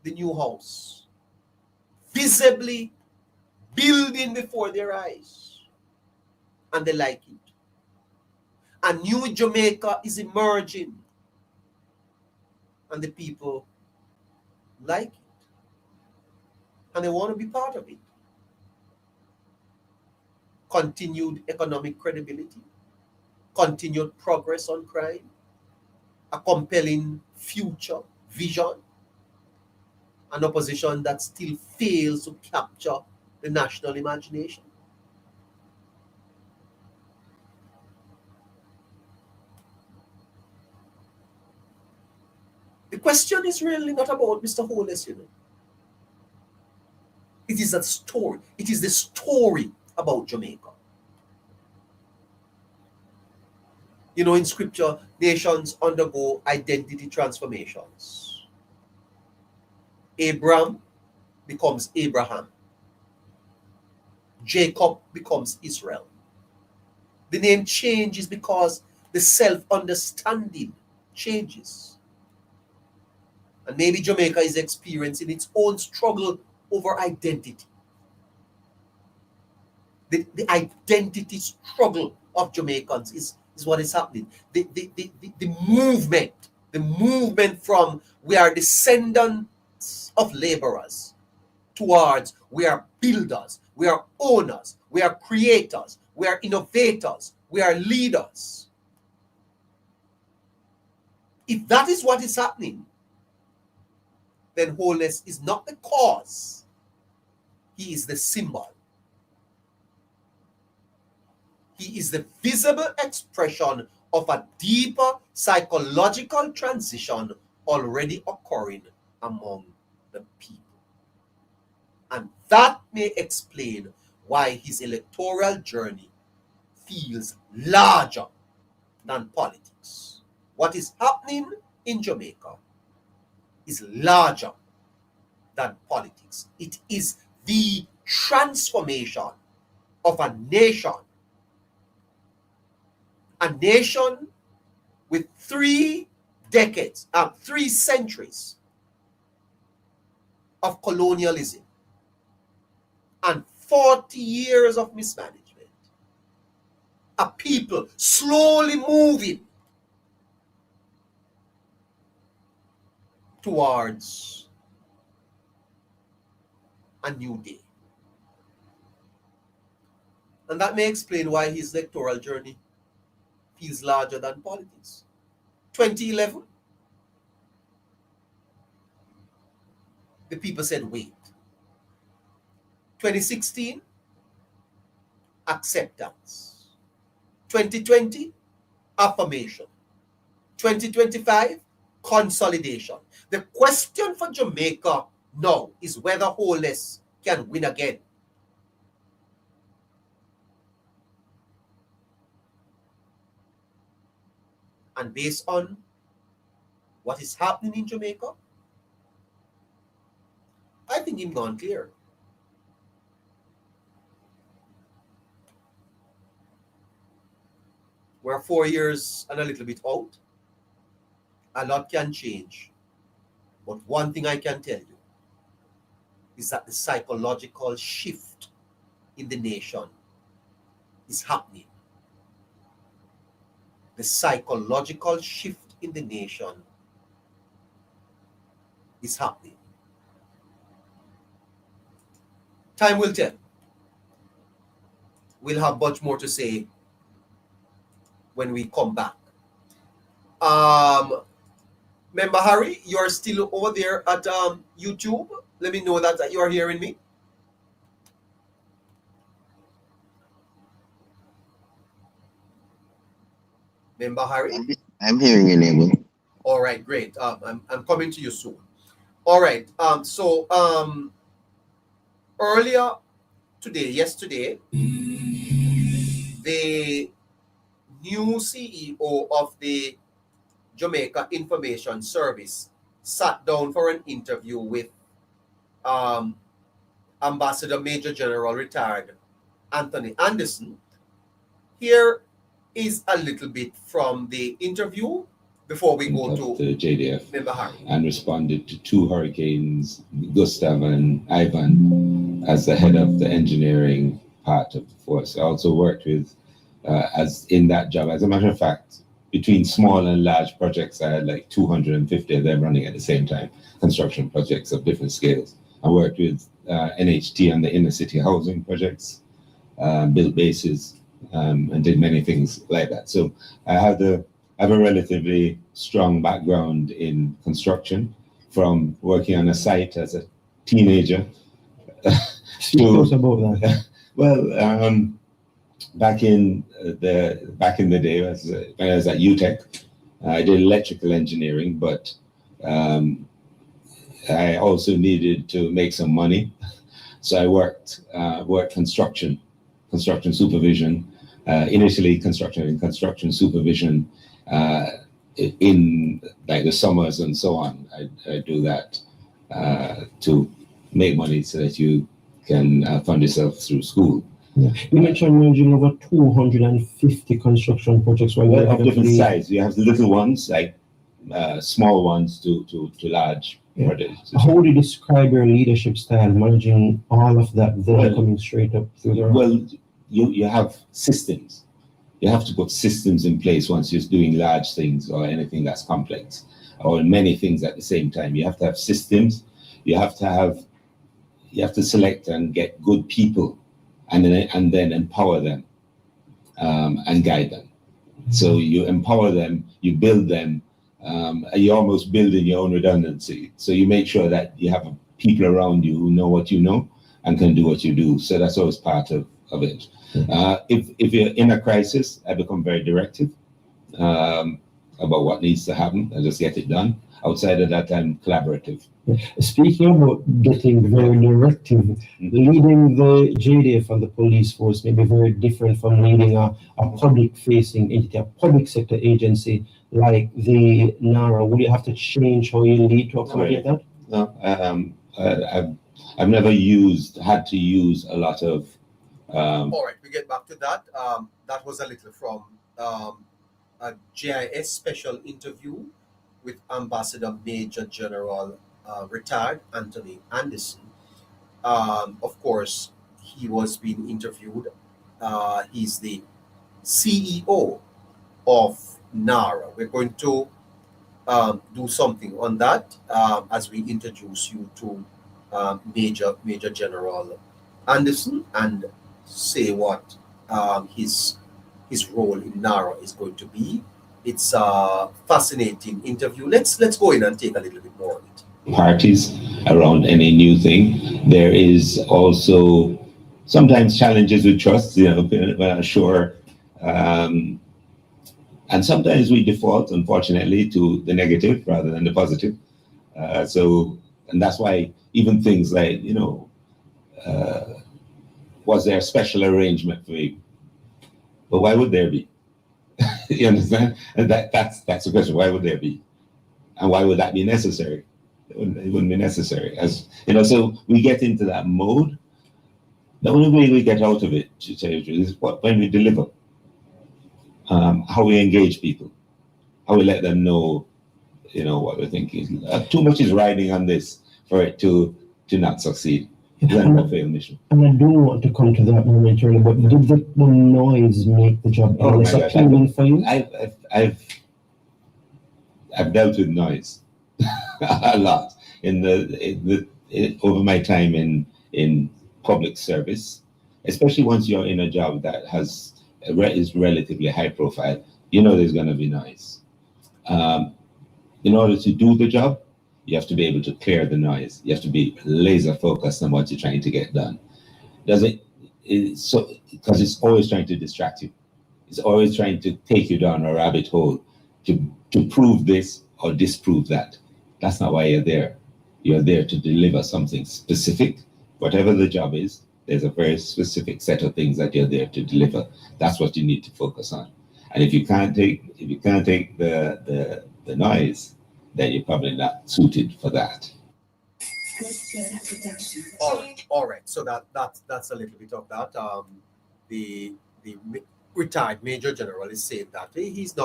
Speaker 1: the new house visibly building before their eyes, and they like it. A new Jamaica is emerging, and the people like it, and they want to be part of it. Continued economic credibility, continued progress on crime, a compelling future vision, an opposition that still fails to capture the national imagination. The question is really not about Mr. Holness, It is a story. It is the story about Jamaica. In scripture, nations undergo identity transformations. Abram becomes Abraham. Jacob becomes Israel. The name changes because the self-understanding changes. And maybe Jamaica is experiencing its own struggle over identity. The identity struggle of Jamaicans is what is happening. The movement from we are descendants of laborers towards we are builders, we are owners, we are creators, we are innovators, we are leaders. If that is what is happening, then Holness is not the cause. He is the symbol. He is the visible expression of a deeper psychological transition already occurring among the people. And that may explain why his electoral journey feels larger than politics. What is happening in Jamaica is larger than politics. It is the transformation of a nation with 3 decades, 3 centuries of colonialism and 40 years of mismanagement. A people slowly moving towards a new day. And that may explain why his electoral journey feels larger than politics. 2011, the people said wait. 2016, acceptance. 2020, affirmation. 2025, consolidation. The question for Jamaica now is whether Holness can win again. And based on what is happening in Jamaica, I think him gone clear. We're 4 years and a little bit out. A lot can change. But one thing I can tell you is that the psychological shift in the nation is happening. The psychological shift in the nation is happening. Time will tell. We'll have much more to say when we come back. Member Harry, you're still over there at YouTube. Let me know that you are hearing me. Member Harry?
Speaker 4: I'm hearing you, Neighbour.
Speaker 1: All right, great. I'm coming to you soon. All right. Earlier today, yesterday, the new CEO of the Jamaica Information Service sat down for an interview with Ambassador Major General retired Anthony Anderson. Here is a little bit from the interview before we go to
Speaker 5: the JDF
Speaker 1: Member Harry.
Speaker 5: And responded to 2 hurricanes, Gustav and Ivan, as the head of the engineering part of the force. I also worked with, as in that job, as a matter of fact, between small and large projects, I had like 250 of them running at the same time, construction projects of different scales. I worked with NHT on the inner city housing projects, built bases, and did many things like that. So I have a relatively strong background in construction, from working on a site as a teenager.
Speaker 6: Speak to us about that.
Speaker 5: Well, back in the day, when I was at UTech, I did electrical engineering, but I also needed to make some money, so I worked construction supervision, initially construction supervision in like the summers and so on. I do that to make money so that you can fund yourself through school.
Speaker 6: Yeah. You mentioned managing over 250 construction projects.
Speaker 5: Well, of different size. You have the little ones, like small ones to large projects.
Speaker 6: How would you describe your leadership style, managing all of that, then coming straight up through the...
Speaker 5: Well, you have systems. You have to put systems in place once you're doing large things or anything that's complex or many things at the same time. You have to have systems. You have to select and get good people and then empower them and guide them. So you empower them, you build them, you almost build in your own redundancy. So you make sure that you have people around you who know what you know and can do what you do. So that's always part of it. If you're in a crisis, I become very directive about what needs to happen and just get it done. Outside of that, I'm collaborative.
Speaker 6: Speaking about getting very directive, leading the JDF and the police force may be very different from leading a public-facing entity, a public sector agency like the NARA. Will you have to change how you lead to accommodate that?
Speaker 5: No, I've never had to use a lot of.
Speaker 1: All right, we get back to that. That was a little from a GIS special interview with Ambassador Major General retired Anthony Anderson. Of course, he was being interviewed. He's the CEO of NARA. We're going to do something on that as we introduce you to Major General Anderson and say what his role in NARA is going to be. It's a fascinating interview. Let's go in and take a little bit more on it.
Speaker 5: Parties around any new thing. There is also sometimes challenges with trust, we're not sure. And sometimes we default, unfortunately, to the negative rather than the positive. And that's why even things like, was there a special arrangement for me? But why would there be? You understand? And that's the question. Why would there be? And why would that be necessary? It wouldn't be necessary. So we get into that mode. The only way we get out of it, to tell you the truth, is when we deliver. How we engage people, how we let them know, what we're thinking. Too much is riding on this for it to not succeed. Then a failed mission.
Speaker 6: And I do want to come to that momentarily, but did the noise make the job less appealing for you?
Speaker 5: I've dealt with noise a lot over my time in public service, especially once you're in a job that is relatively high profile. There's going to be noise. In order to do the job, you have to be able to clear the noise. You have to be laser focused on what you're trying to get done. Because it's always trying to distract you. It's always trying to take you down a rabbit hole to prove this or disprove that. That's not why you're there. You're there to deliver something specific. Whatever the job is, there's a very specific set of things that you're there to deliver. That's what you need to focus on. And if you can't take the noise, then you're probably not suited for that.
Speaker 1: All right. So that's a little bit of that. The retired Major General is saying that he's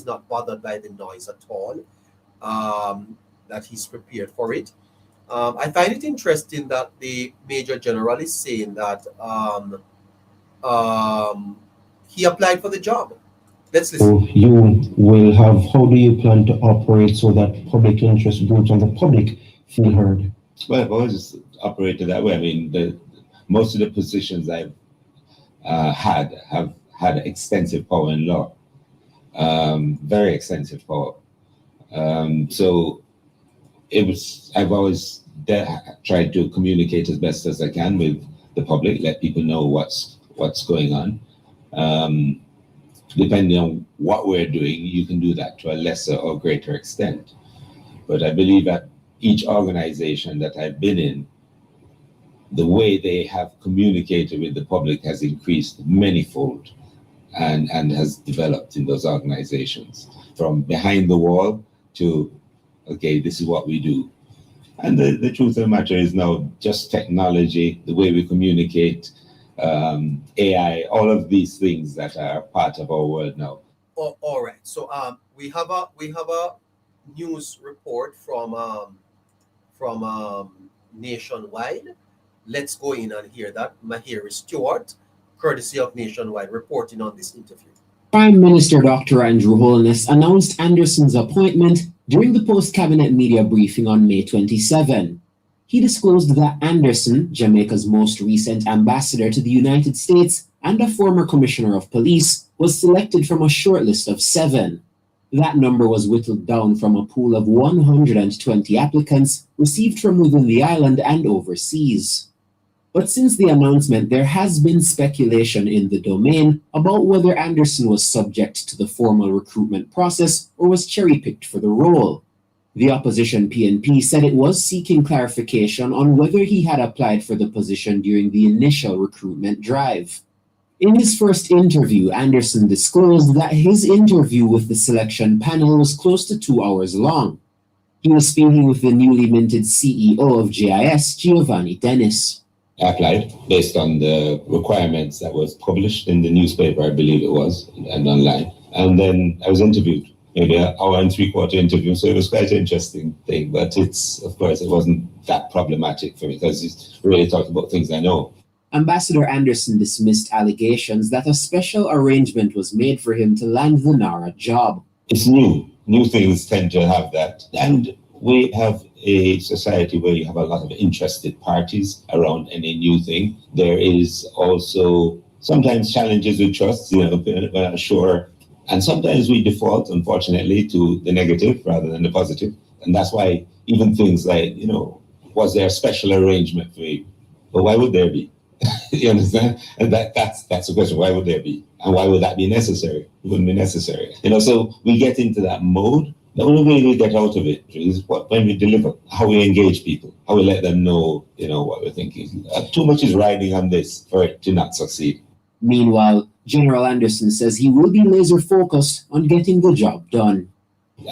Speaker 1: not bothered by the noise at all. That he's prepared for it. I find it interesting that the Major General is saying that he applied for the job. Let's listen.
Speaker 6: So you will have, how do you plan to operate so that public interest groups and the public feel heard?
Speaker 5: Well, I've always operated that way. I mean, most of the positions I've have had extensive power in law, very extensive power. So I've always tried to communicate as best as I can with the public, let people know what's going on. Depending on what we're doing, you can do that to a lesser or greater extent. But I believe that each organization that I've been in, the way they have communicated with the public has increased manyfold and has developed in those organizations, from behind the wall to, okay, this is what we do. And the truth of the matter is now just technology, the way we communicate, AI, all of these things that are part of our world now.
Speaker 1: All right. So we have a news report from Nationwide. Let's go in and hear that. Mahiri Stewart, courtesy of Nationwide, reporting on this interview.
Speaker 4: Prime Minister Dr. Andrew Holness announced Anderson's appointment during the post-cabinet media briefing on May 27. He disclosed that Anderson, Jamaica's most recent ambassador to the United States and a former commissioner of police, was selected from a shortlist of 7. That number was whittled down from a pool of 120 applicants received from within the island and overseas. But since the announcement, there has been speculation in the domain about whether Anderson was subject to the formal recruitment process or was cherry-picked for the role. The opposition PNP said it was seeking clarification on whether he had applied for the position during the initial recruitment drive. In his first interview, Anderson disclosed that his interview with the selection panel was close to 2 hours long. He was speaking with the newly minted CEO of GIS, Giovanni Dennis.
Speaker 5: I applied based on the requirements that was published in the newspaper, I believe it was, and online. And then I was interviewed, maybe an hour and 3/4 interview. So it was quite an interesting thing. But of course, it wasn't that problematic for me because it's really talking about things I know.
Speaker 4: Ambassador Anderson dismissed allegations that a special arrangement was made for him to land the NARA job.
Speaker 5: It's new. New things tend to have that. And we have a society where you have a lot of interested parties around any new thing. There is also sometimes challenges with trust, we're not sure. And sometimes we default, unfortunately, to the negative rather than the positive. And that's why even things like, was there a special arrangement for you? But why would there be? You understand? And that's the question. Why would there be? And why would that be necessary? It wouldn't be necessary. So we get into that mode. The only way we get out of it is when we deliver, how we engage people, how we let them know, what we're thinking. Too much is riding on this for it to not succeed.
Speaker 4: Meanwhile, General Anderson says he will be laser focused on getting the job done.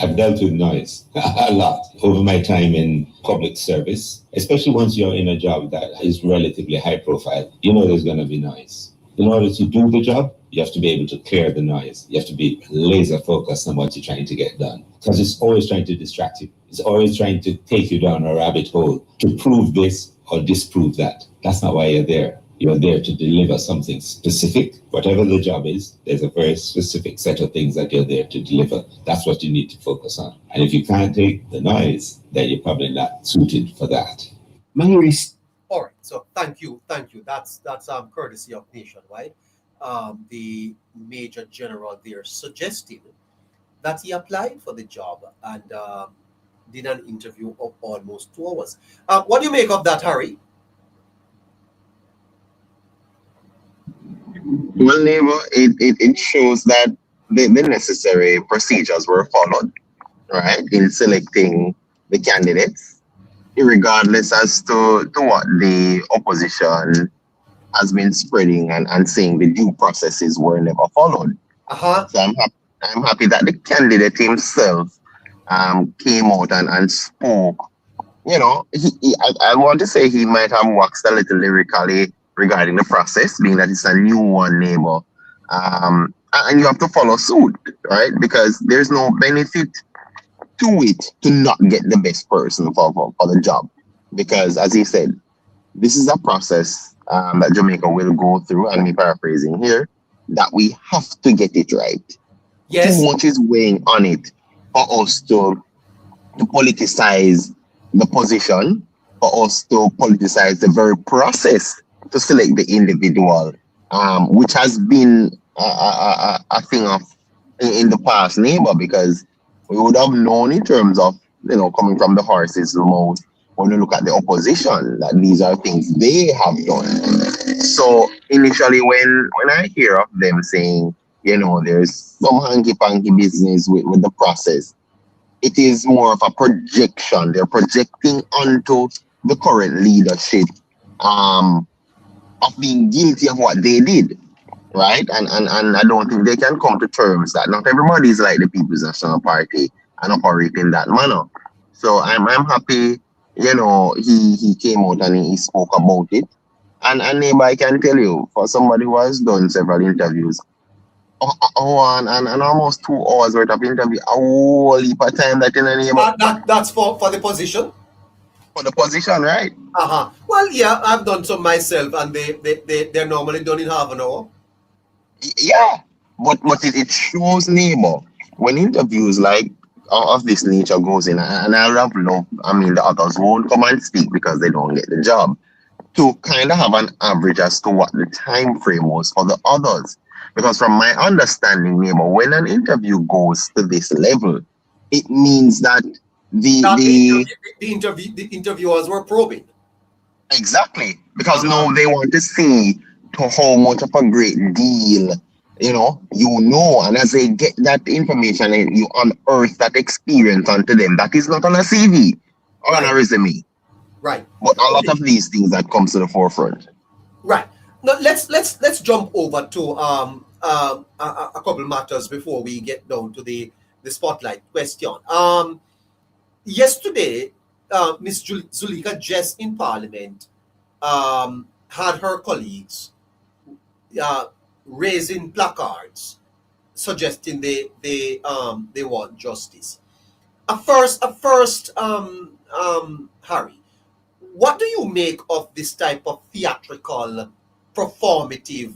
Speaker 5: I've dealt with noise a lot over my time in public service, especially once you're in a job that is relatively high profile. There's going to be noise. In order to do the job, you have to be able to clear the noise. You have to be laser focused on what you're trying to get done. Because it's always trying to distract you. It's always trying to take you down a rabbit hole to prove this or disprove that. That's not why you're there. You're there to deliver something specific. Whatever the job is, there's a very specific set of things that you're there to deliver. That's what you need to focus on. And if you can't take the noise, then you're probably not suited for that.
Speaker 4: Mahiris.
Speaker 1: All right, so thank you. That's courtesy of Nationwide. The Major General there suggesting that he applied for the job and did an interview of almost 2 hours. What do you make of that, Harry?
Speaker 7: Well, Neighbour, it shows that the necessary procedures were followed, right, in selecting the candidates, regardless as to what the opposition has been spreading and saying the due processes were never followed. So I'm happy that the candidate himself came out and spoke. I want to say he might have waxed a little lyrically regarding the process, being that it's a new one, Neighbour. And you have to follow suit, right? Because there's no benefit to it to not get the best person for the job. Because, as he said, this is a process that Jamaica will go through, and me paraphrasing here, that we have to get it right.
Speaker 1: Yes.
Speaker 7: Too much is weighing on it for us to politicize the position, for us to politicize the very process to select the individual, which has been a thing of in the past, Neighbour, because we would have known in terms of, coming from the horse's mouth, when we look at the opposition, that these are things they have done. So initially when I hear of them saying, there's some hanky-panky business with the process, it is more of a projection. They're projecting onto the current leadership of being guilty of what they did, right? And I don't think they can come to terms that not everybody is like the People's National Party and operate in that manner. So I'm happy, he came out and he spoke about it. And Neighbour, I can tell you, for somebody who has done several interviews, and almost 2 hours worth of interview, a whole heap of time that in a Neighbour.
Speaker 1: That's for the position?
Speaker 7: For the position, right?
Speaker 1: Well, yeah, I've done some myself, and they're normally done in half an hour.
Speaker 7: Yeah. But it shows Neighbour when interviews like of this nature goes in, and I love no, I mean the others won't come and speak because they don't get the job. To kind of have an average as to what the time frame was for the others. Because from my understanding, Neighbour, when an interview goes to this level, it means that the
Speaker 1: interviewers were probing.
Speaker 7: exactly, because now they want to see to how much of a great deal and as they get that information and you unearth that experience onto them, that is not on a CV or on a resume.
Speaker 1: Right.
Speaker 7: But a lot of these things that comes to the forefront.
Speaker 1: Right. Now let's jump over to a couple matters before we get down to the spotlight question. Yesterday, Miss Zuleka Jess in Parliament had her colleagues raising placards suggesting they want justice. First, Harry, what do you make of this type of theatrical, performative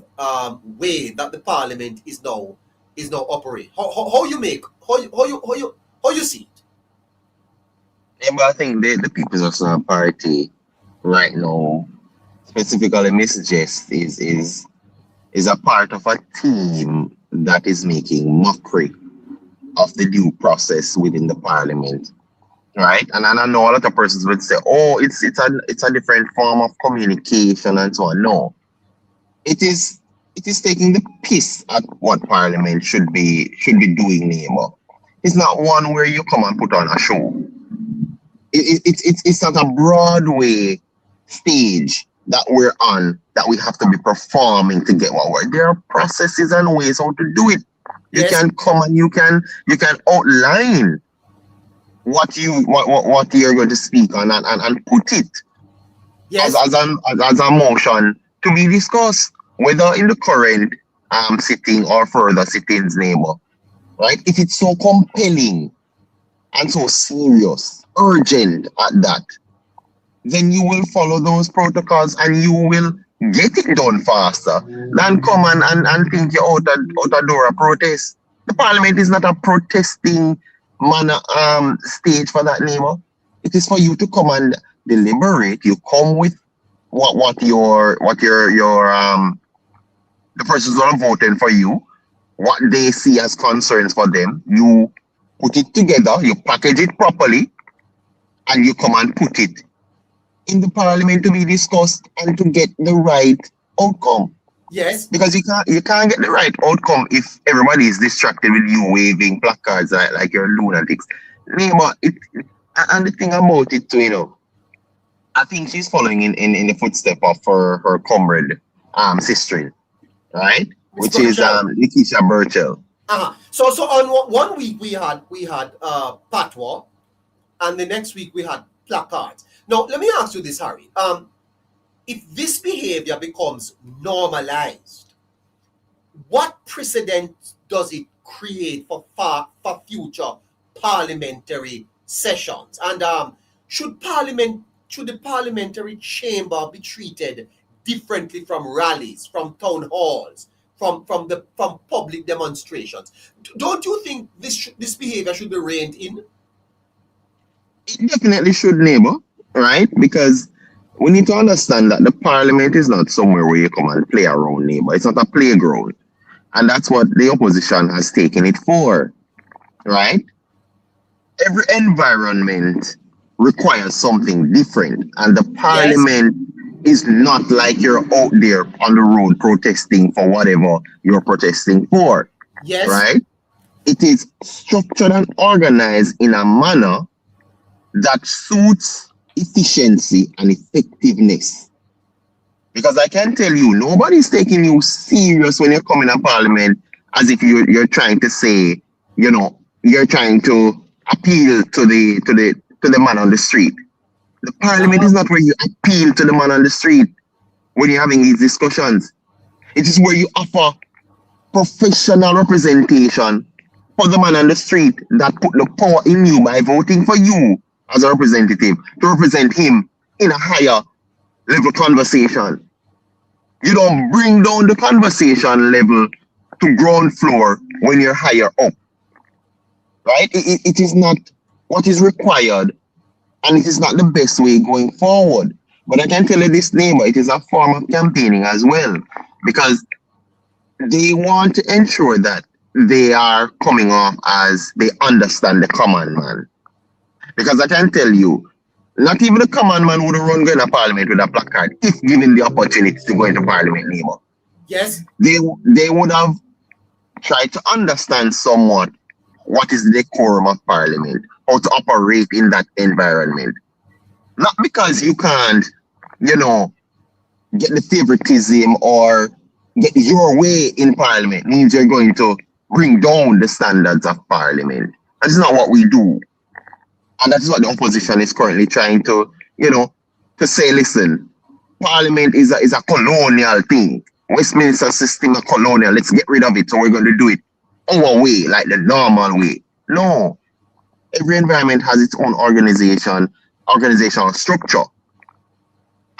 Speaker 1: way that the Parliament is now operating? How you see it?
Speaker 7: Yeah, but I think the People's National Party right now, specifically Miss Jess, is a part of a team that is making mockery of the due process within the Parliament, right? And I know a lot of persons would say, "Oh, it's a different form of communication and so on." No, it is taking the piss at what Parliament should be doing, Neighbour. It's not one where you come and put on a show. It's not a Broadway stage that we're on, that we have to be performing to get what we're. There are processes and ways how to do it. You can come and you can outline what you're going to speak on and put it as a motion to be discussed, whether in the current sitting or further sittings, Neighbour. Right? If it's so compelling and so serious, urgent at that, then you will follow those protocols and you will get it done faster than come and think you're out a door a protest. The Parliament is not a protesting stage for that, Neighbour. It is for you to come and deliberate. You come with what the persons who are voting for you, what they see as concerns for them. You put it together, you package it properly, and you come and put it in the Parliament to be discussed and to get the right outcome.
Speaker 1: Yes.
Speaker 7: Because you can't get the right outcome if everybody is distracted with you waving placards like you're lunatics. Neighbour, and the thing about it too, I think she's following in the footstep of her comrade, sister, right? Which is Nikisha Burchell.
Speaker 1: So on one week we had patois, and the next week we had placards. Now let me ask you this, Harry. If this behavior becomes normalized, what precedent does it create for future parliamentary sessions? And should the parliamentary chamber be treated differently from rallies, from town halls, from public demonstrations? Don't you think this behavior should be reined in?
Speaker 7: It definitely should, Neighbour, right? Because we need to understand that the Parliament is not somewhere where you come and play around, Neighbour. It's not a playground. And that's what the opposition has taken it for, right? Every environment requires something different. And the Parliament is not like you're out there on the road protesting for whatever you're protesting for, right? It is structured and organized in a manner that suits efficiency and effectiveness. Because I can tell you, nobody's taking you serious when you come in a Parliament as if you're trying to say, you're trying to appeal to the man on the street. The Parliament is not where you appeal to the man on the street when you're having these discussions. It is where you offer professional representation for the man on the street that put the power in you by voting for you as a representative to represent him in a higher level conversation. You don't bring down the conversation level to ground floor when you're higher up, right? It is not what is required, and it is not the best way going forward. But I can tell you this, neighbor, it is a form of campaigning as well, because they want to ensure that they are coming off as they understand the common man. Because I can tell you, not even the common man would run going to parliament with a placard if given the opportunity to go into parliament, neighbor.
Speaker 1: Yes.
Speaker 7: They would have tried to understand somewhat what is the decorum of parliament, how to operate in that environment. Not because you can't, you know, get the favoritism or get your way in parliament means you're going to bring down the standards of parliament. That's not what we do. And that's what the opposition is currently trying to, you know, to say, listen, parliament is a colonial thing. Westminster system is colonial. Let's get rid of it. So we're going to do it our way, like the normal way. No. Every environment has its own organizational structure.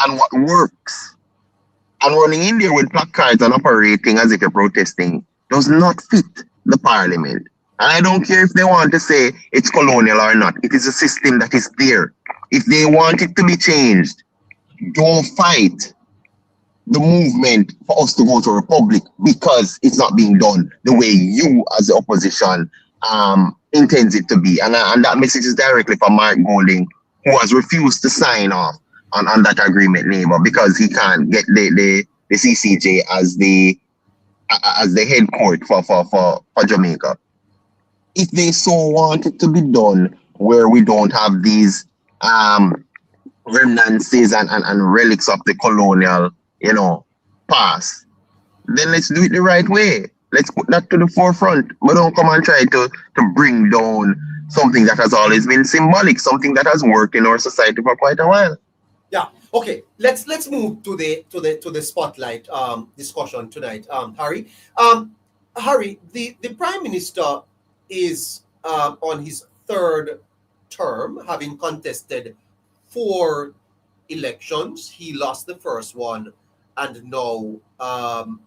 Speaker 7: And what works. And running in there with placards and operating as if you're protesting does not fit the parliament. And I don't care if they want to say it's colonial or not. It is a system that is there. If they want it to be changed, don't fight the movement for us to go to a republic because it's not being done the way you as the opposition intends it to be. And that message is directly from Mark Golding, who has refused to sign off on that agreement, neighbor, because he can't get the CCJ as the head court for Jamaica. If they so want it to be done where we don't have these remnants and relics of the colonial, you know, past, then let's do it the right way. Let's put that to the forefront. But don't come and try to bring down something that has always been symbolic, something that has worked in our society for quite a while.
Speaker 1: Yeah. Okay. Let's move to the spotlight discussion tonight, Harry. Harry, the Prime Minister is on his third term, having contested 4 elections. He lost the first one, and now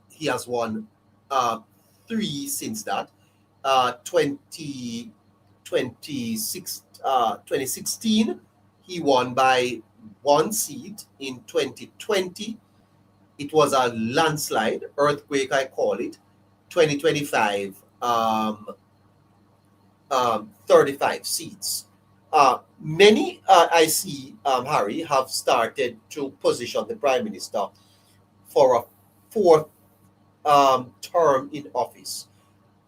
Speaker 1: he has won 3 since that. 2016, he won by 1 seat. In 2020, it was a landslide, earthquake, I call it. 2025, 35 seats. Many, I see, Harry, have started to position the Prime Minister for a 4th term in office.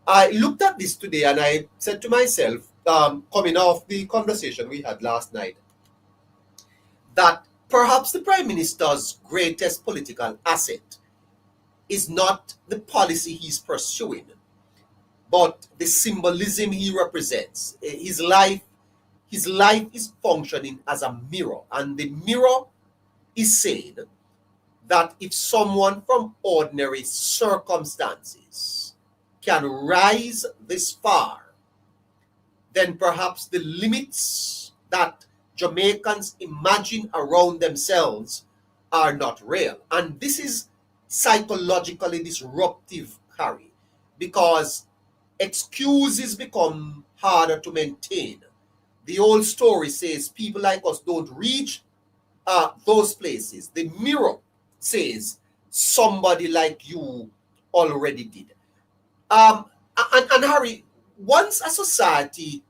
Speaker 1: I looked at this today and I said to myself, coming off the conversation we had last night, that perhaps the Prime Minister's greatest political asset is not the policy he's pursuing, but the symbolism he represents. His life is functioning as a mirror, and the mirror is saying that if someone from ordinary circumstances can rise this far, then perhaps the limits that Jamaicans imagine around themselves are not real. And this is psychologically disruptive, Harry, because excuses become harder to maintain. The old story says people like us don't reach those places. The mirror says somebody like you already did. And Harry, once a society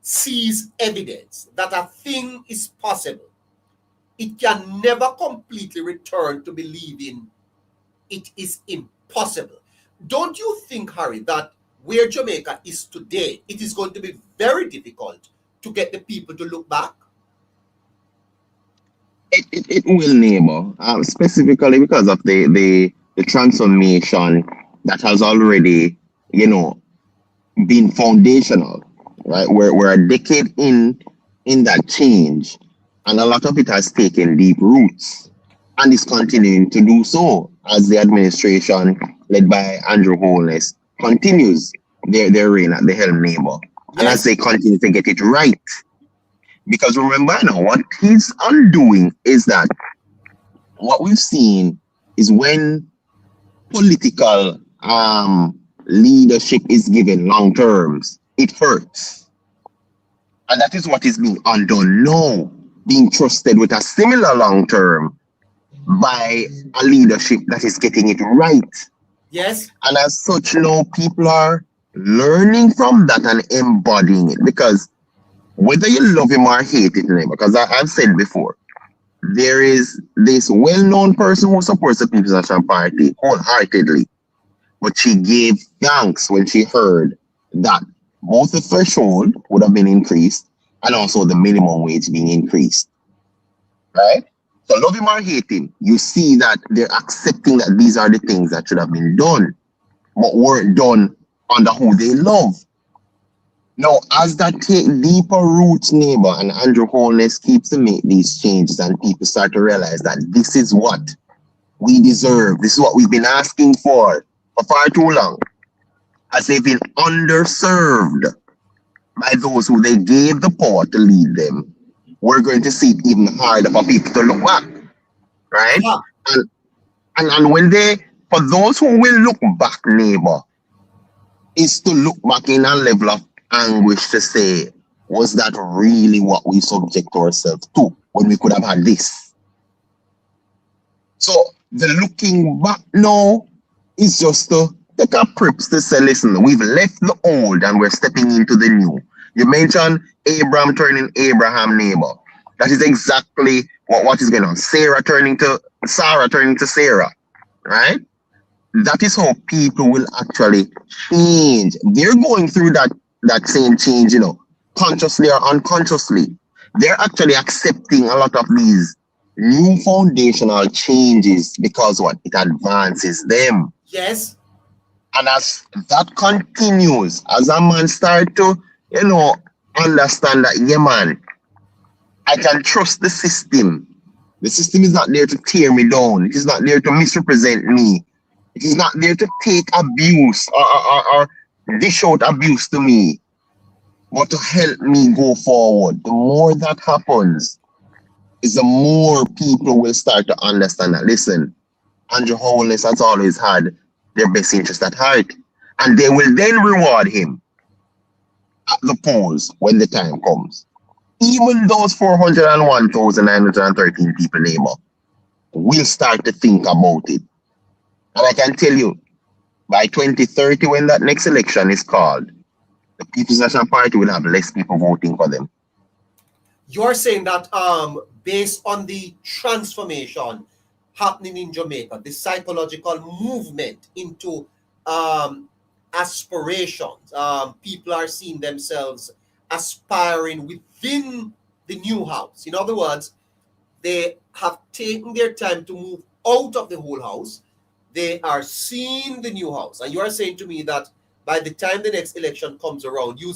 Speaker 1: sees evidence that a thing is possible, it can never completely return to believing it is impossible. Don't you think, Harry, that where Jamaica is today, it is going to be very difficult to get the people to look back?
Speaker 7: It will, neighbor, specifically because of the transformation that has already, you know, been foundational, right? We're a decade in that change, and a lot of it has taken deep roots and is continuing to do so as the administration led by Andrew Holness continues their reign at the helm, neighbor. And as they continue to get it right. Because remember now, what he's undoing is that what we've seen is when political leadership is given long terms, it hurts. And that is what is being undone now, being trusted with a similar long term by a leadership that is getting it right.
Speaker 1: Yes.
Speaker 7: And as such, now people are learning from that and embodying it. Because whether you love him or hate it, because I've said before, there is this well-known person who supports the People's National Party wholeheartedly, but she gave thanks when she heard that both the threshold would have been increased and also the minimum wage being increased. Right? So love him or hate him, you see that they're accepting that these are the things that should have been done, but weren't done under who they love. Now, as that take deeper roots, Neighbour, and Andrew Holness keeps to make these changes and people start to realize that this is what we deserve. This is what we've been asking for far too long. As they've been underserved by those who they gave the power to lead them, we're going to see it even harder for people to look back. Right?
Speaker 1: Yeah.
Speaker 7: And when for those who will look back, Neighbour, is to look back in a level of anguish to say, was that really what we subject ourselves to when we could have had this? So the looking back now is just to take a preps to say, listen, we've left the old and we're stepping into the new. You mentioned Abraham turning Abraham, Neighbour. That is exactly what is going on. Sarah turning to Sarah, right? That is how people will actually change. They're going through that same change, consciously or unconsciously. They're actually accepting a lot of these new foundational changes because what? It advances them.
Speaker 1: Yes.
Speaker 7: And as that continues, as a man start to, understand that, yeah, man, I can trust the system. The system is not there to tear me down. It is not there to misrepresent me. It is not there to take abuse or dish out abuse to me, but to help me go forward. The more that happens, is the more people will start to understand that, listen, Andrew Holness has always had their best interest at heart. And they will then reward him at the polls when the time comes. Even those 401,913 people, Neighbour, will start to think about it. And I can tell you, by 2030, when that next election is called, the People's National Party will have less people voting for them.
Speaker 1: You're saying that based on the transformation happening in Jamaica, the psychological movement into aspirations, people are seeing themselves aspiring within the new house. In other words, they have taken their time to move out of the whole house. They are seeing the new house. And you are saying to me that by the time the next election comes around, you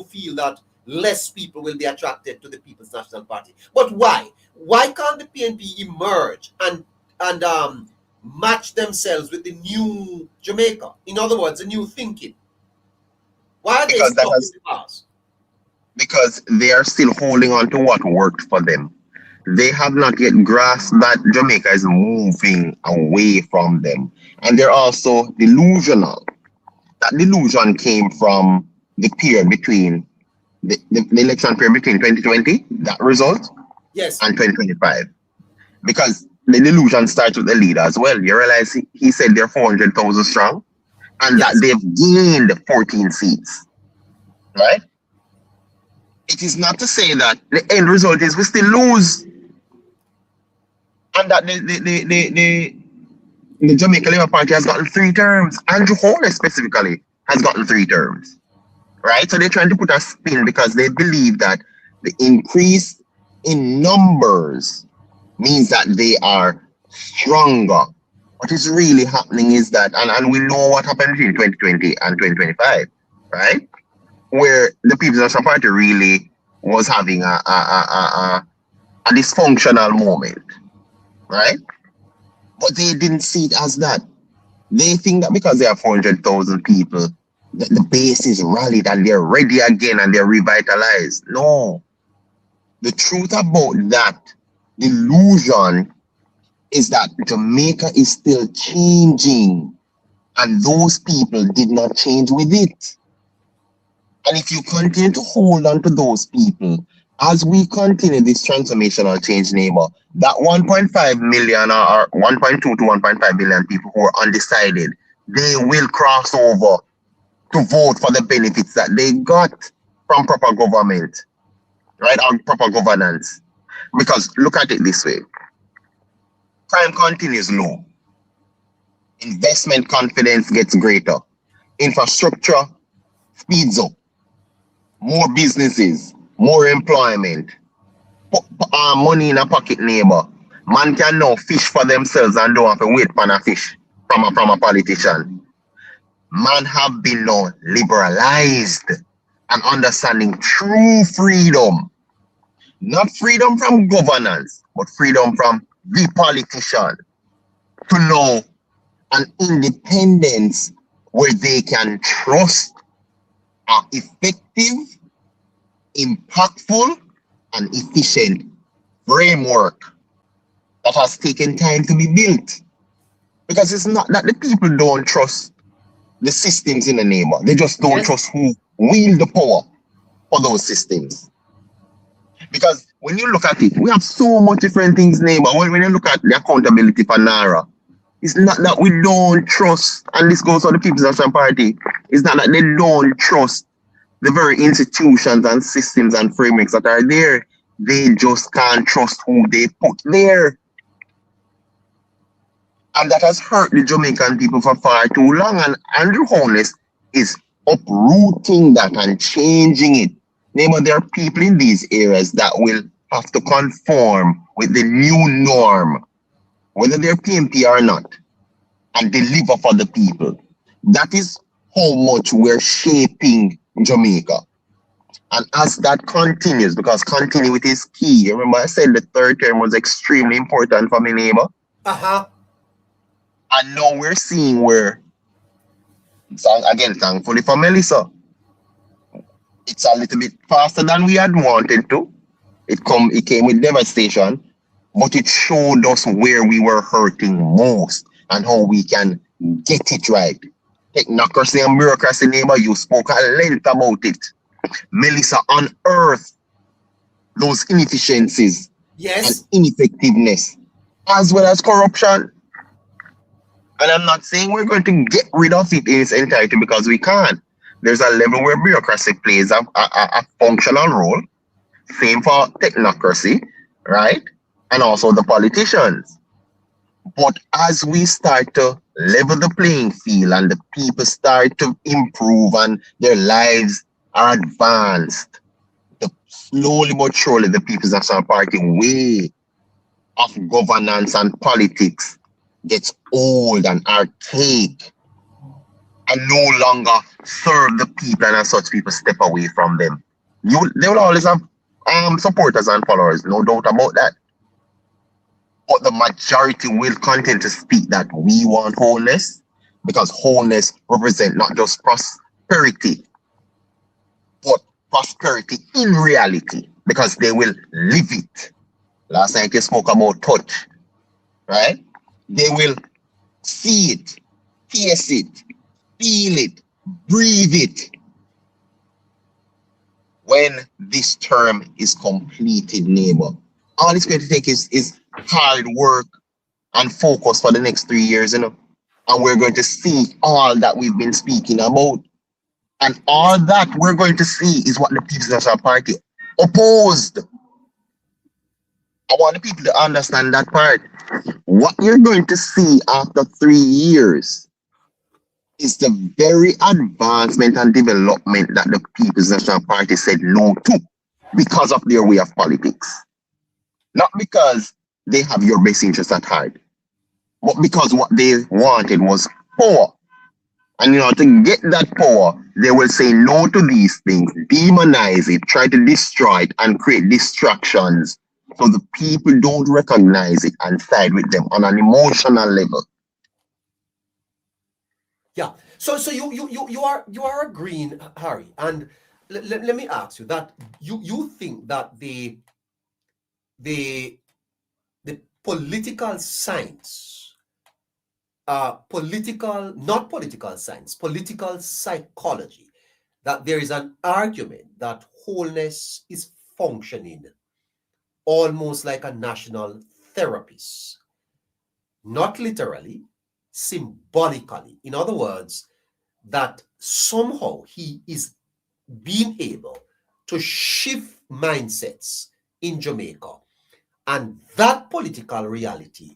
Speaker 1: feel that less people will be attracted to the People's National Party. But why? Why can't the PNP emerge and match themselves with the new Jamaica? In other words, the new thinking. Why are they stuck in the past?
Speaker 7: Because they are still holding on to what worked for them. They have not yet grasped that Jamaica is moving away from them. And they're also delusional. That delusion came from the period between the election period between 2020, that result,
Speaker 1: yes,
Speaker 7: and 2025. Because the delusion starts with the leader as well. You realize he said they're 400,000 strong and
Speaker 1: yes,
Speaker 7: that they've gained 14 seats. Right? It is not to say that the end result is we still lose. And that the Jamaica Labour Party has gotten 3 terms. Andrew Holness specifically has gotten 3 terms. Right? So they're trying to put a spin because they believe that the increase in numbers means that they are stronger. What is really happening is that, and we know what happened between 2020 and 2025, right? Where the People's National Party really was having a dysfunctional moment, right? But they didn't see it as that. They think that because they have 400,000 people, that the base is rallied and they're ready again and they're revitalized. No. The truth about that delusion is that Jamaica is still changing. And those people did not change with it. And if you continue to hold on to those people, as we continue this transformational change, neighbor, that 1.5 million or 1.2 to 1.5 billion people who are undecided, they will cross over to vote for the benefits that they got from proper government, right? Or proper governance. Because look at it this way. Crime continues low. Investment confidence gets greater. Infrastructure speeds up. More businesses, more employment, money in a pocket, neighbor. Man can now fish for themselves and don't have to wait for a fish from a politician. Man have been now liberalized and understanding true freedom. Not freedom from governance, but freedom from the politician. To know an independence where they can trust are effective, impactful, and efficient framework that has taken time to be built. Because it's not that the people don't trust the systems in the neighbor. They just don't trust who wield the power for those systems. Because when you look at it, we have so much different things, neighbor. When you look at the accountability for NARA, it's not that we don't trust, and this goes for the People's National Party, it's not that they don't trust the very institutions and systems and frameworks that are there. They just can't trust who they put there. And that has hurt the Jamaican people for far too long. And Andrew Holness is uprooting that and changing it. Neighbor, there are people in these areas that will have to conform with the new norm, whether they're PMP or not, and deliver for the people. That is how much we're shaping Jamaica. And as that continues, because continuity is key. Remember I said the third term was extremely important for me, neighbor? And now we're seeing where, again, thankfully for Melissa, it's a little bit faster than we had wanted to. It came with devastation, but it showed us where we were hurting most and how we can get it right. Technocracy and bureaucracy, neighbor, you spoke at length about it. Melissa unearthed those inefficiencies and ineffectiveness, as well as corruption. And I'm not saying we're going to get rid of it in its entirety, because we can't. There's a level where bureaucracy plays a functional role. Same for technocracy, right? And also the politicians. But as we start to level the playing field and the people start to improve and their lives are advanced, slowly but surely the People's National Party way of governance and politics gets old and archaic and no longer serve the people, and as such people step away from them. They will always have supporters and followers, no doubt about that. But the majority will continue to speak that we want wholeness, because wholeness represents not just prosperity, but prosperity in reality, because they will live it. Last night you spoke about touch, right? They will see it, taste it, feel it, breathe it. When this term is completed, neighbor, all it's going to take is hard work and focus for the next 3 years, and we're going to see all that we've been speaking about. And all that we're going to see is what the People's National Party opposed. I want the people to understand that part. What you're going to see after 3 years is the very advancement and development that the People's National Party said no to because of their way of politics. Not because they have your best interest at heart, but because what they wanted was power. And to get that power, they will say no to these things, demonize it, try to destroy it, and create distractions so the people don't recognize it and side with them on an emotional level.
Speaker 1: Yeah. So you are agreeing, Harry, and let me ask you that you think that the political science not political science, political psychology, that there is an argument that Holness is functioning almost like a national therapist, not literally, symbolically. In other words, that somehow he is being able to shift mindsets in Jamaica. And that political reality,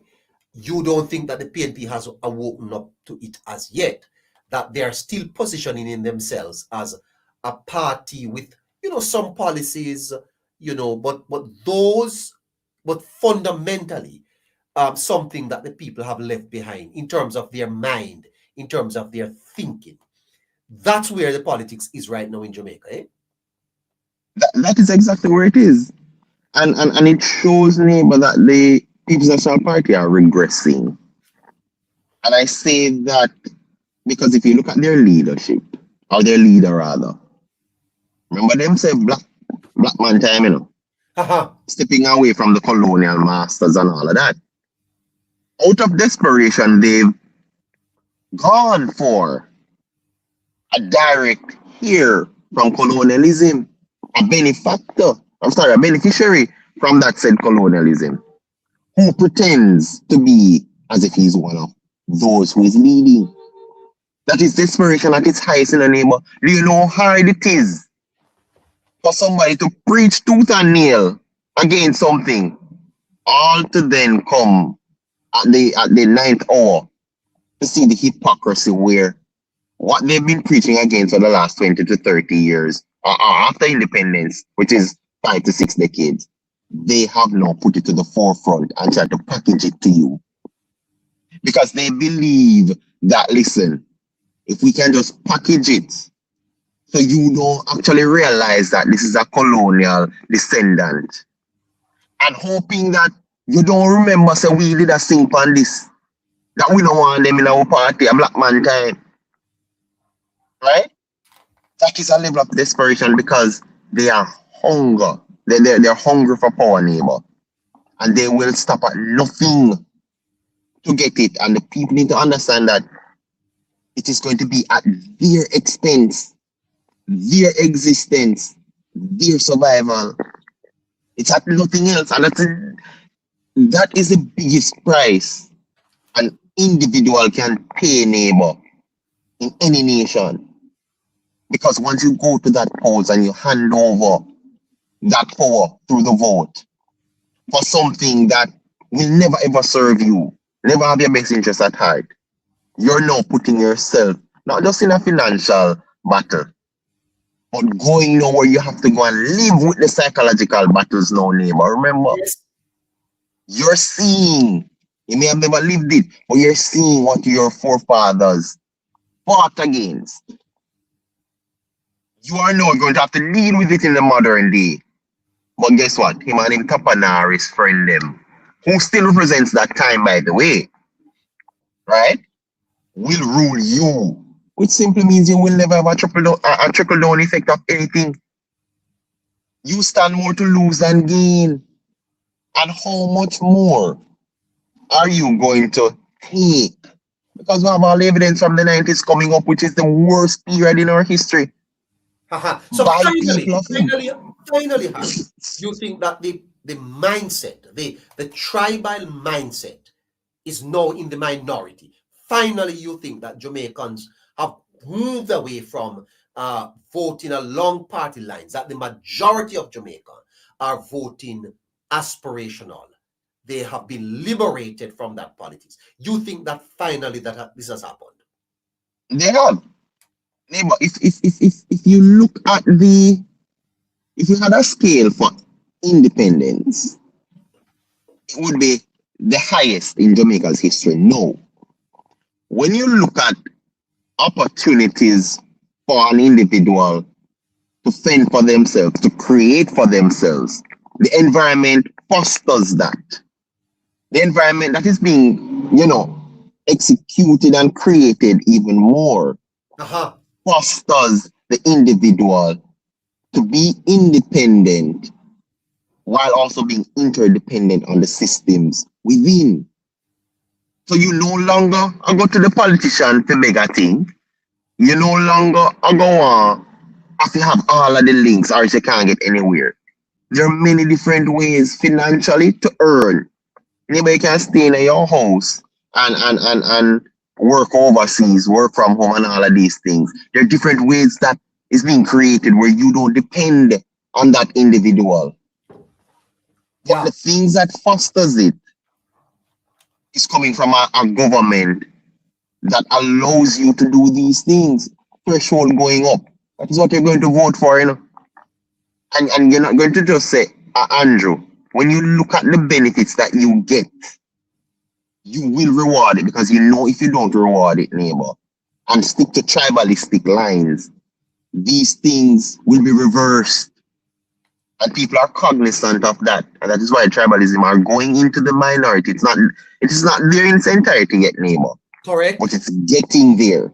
Speaker 1: you don't think that the PNP has awoken up to it as yet, that they are still positioning in themselves as a party with, some policies, but fundamentally, something that the people have left behind in terms of their mind, in terms of their thinking. That's where the politics is right now in Jamaica, eh?
Speaker 7: That is exactly where it is. And it shows, Neighbour, that the People's National Party are regressing. And I say that because if you look at their leadership, or their leader rather, remember them say black man time, stepping away from the colonial masters and all of that. Out of desperation, they've gone for a direct heir from colonialism, a beneficiary from that said colonialism, who pretends to be as if he's one of those who is leading. That is desperation at its highest, in the neighbor. Do you know how hard it is for somebody to preach tooth and nail against something, all to then come at the ninth hour to see the hypocrisy where what they've been preaching against for the last 20 to 30 years, or after independence, which is 5 to 6 decades, they have now put it to the forefront and tried to package it to you. Because they believe that, listen, if we can just package it so you don't actually realize that this is a colonial descendant, and hoping that you don't remember, so we did a sing on this, that we don't want them in our party, a black man time. Right? That is a level of desperation because they are hunger. They're hungry for power, neighbor. And they will stop at nothing to get it. And the people need to understand that it is going to be at their expense, their existence, their survival. It's at nothing else. And that is the biggest price an individual can pay, neighbor, in any nation. Because once you go to that polls and you hand over that power through the vote for something that will never ever serve you, never have your best interest at heart, you're now putting yourself not just in a financial battle, but going now where you have to go and live with the psychological battles now, neighbor. Remember, you're seeing, you may have never lived it, but you're seeing what your forefathers fought against. You are now going to have to deal with it in the modern day. But guess what? Him and him Tapanaris friend them, who still represents that time, by the way, right? Will rule you, which simply means you will never have a trickle down effect of anything. You stand more to lose than gain. And how much more are you going to take? Because we have all evidence from the 90s coming up, which is the worst period in our history.
Speaker 1: So finally, you think that the mindset, the tribal mindset is now in the minority. Finally, you think that Jamaicans have moved away from voting along party lines, that the majority of Jamaicans are voting aspirational. They have been liberated from that politics. You think that finally this has happened?
Speaker 7: They have. Neighbor, if you look at if you had a scale for independence, it would be the highest in Jamaica's history. No. When you look at opportunities for an individual to fend for themselves, to create for themselves, the environment fosters that. The environment that is being, executed and created even more. Fosters the individual to be independent while also being interdependent on the systems within. So you no longer I go to the politician to make a thing. You no longer I go on have to have all of the links or else you can't get anywhere. There are many different ways financially to earn. Anybody can stay in your house and work overseas, work from home and all of these things. There are different ways that is being created where you don't depend on that individual. But
Speaker 1: Yeah.
Speaker 7: the things that fosters it is coming from a government that allows you to do these things. Threshold going up. That is what you're going to vote for, you know. And you're not going to just say, Andrew, when you look at the benefits that you get, you will reward it because you know if you don't reward it, neighbor, and stick to tribalistic lines, these things will be reversed. And people are cognizant of that. And that is why tribalism are going into the minority. It is not there in its entirety yet, neighbor.
Speaker 1: Correct.
Speaker 7: But it's getting there.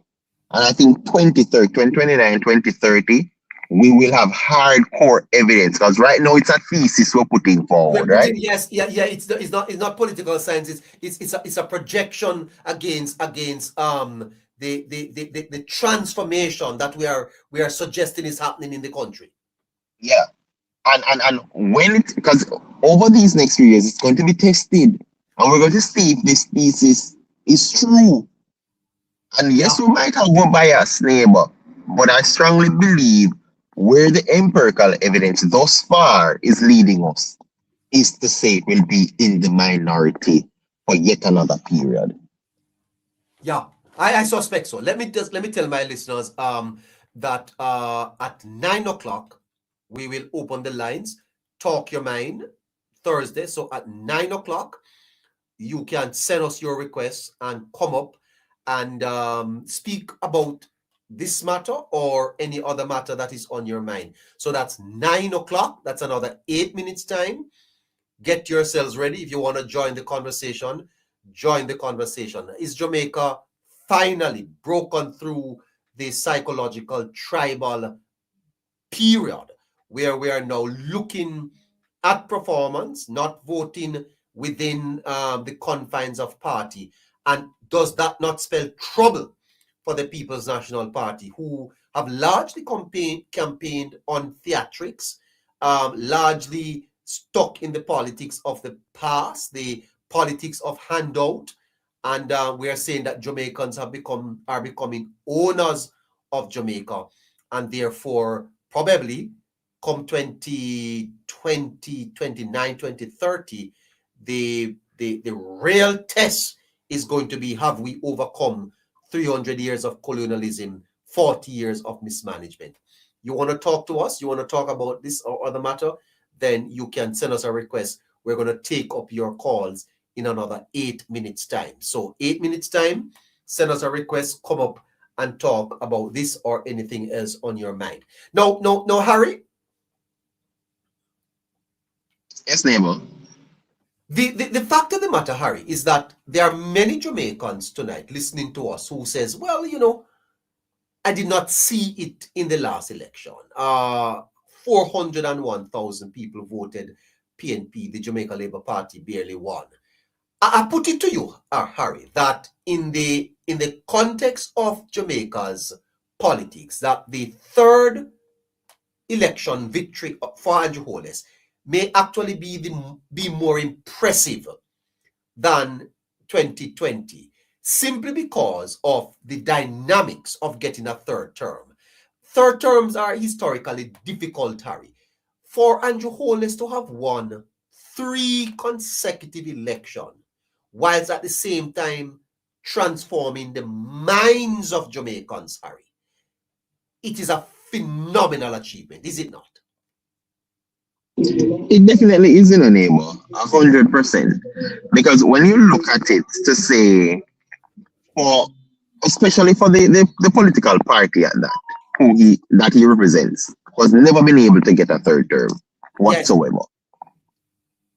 Speaker 7: And I think 2029, 2030, we will have hardcore evidence. Because right now it's a thesis we're putting forward, right?
Speaker 1: Yes, yeah. It's not political science. It's a projection against the transformation that we are suggesting is happening in the country.
Speaker 7: Yeah. And when it, because over these next few years, it's going to be tested. And we're going to see if this thesis is true. And yes, we might have one bias, neighbor, but I strongly believe where the empirical evidence thus far is leading us is to say it will be in the minority for yet another period.
Speaker 1: Yeah, I suspect so. Let me tell my listeners that at 9 o'clock we will open the lines. Talk Your Mind Thursday. So at 9 o'clock you can send us your requests and come up and speak about this matter or any other matter that is on your mind. So that's 9 o'clock. That's another 8 minutes time. Get yourselves ready. If you want to join the conversation, join the conversation. Is Jamaica finally broken through the psychological tribal period where we are now looking at performance, not voting within the confines of party? And does that not spell trouble for the People's National Party, who have largely campaigned on theatrics, largely stuck in the politics of the past, the politics of handout, and we are saying that Jamaicans are becoming owners of Jamaica, and therefore probably come 2020, 29, 2030, the real test is going to be, have we overcome 300 years of colonialism, 40 years of mismanagement? You want to talk to us? You want to talk about this or other matter? Then you can send us a request. We're going to take up your calls in another 8 minutes time. So 8 minutes time, send us a request, come up and talk about this or anything else on your mind. No, Harry?
Speaker 7: Yes, neighbor.
Speaker 1: The fact of the matter, Harry, is that there are many Jamaicans tonight listening to us who says, well, I did not see it in the last election. 401,000 people voted PNP, the Jamaica Labour Party barely won. I put it to you, Harry, that in the context of Jamaica's politics, that the third election victory for Andrew Holness may actually be more impressive than 2020, simply because of the dynamics of getting a third term. Third terms are historically difficult, Harry. For Andrew Holness to have won 3 consecutive elections, whilst at the same time transforming the minds of Jamaicans, Harry, it is a phenomenal achievement, is it not?
Speaker 7: It definitely is in a neighbor, 100%. Because when you look at it to say, especially for the political party at that, that he represents, was never been able to get a third term whatsoever.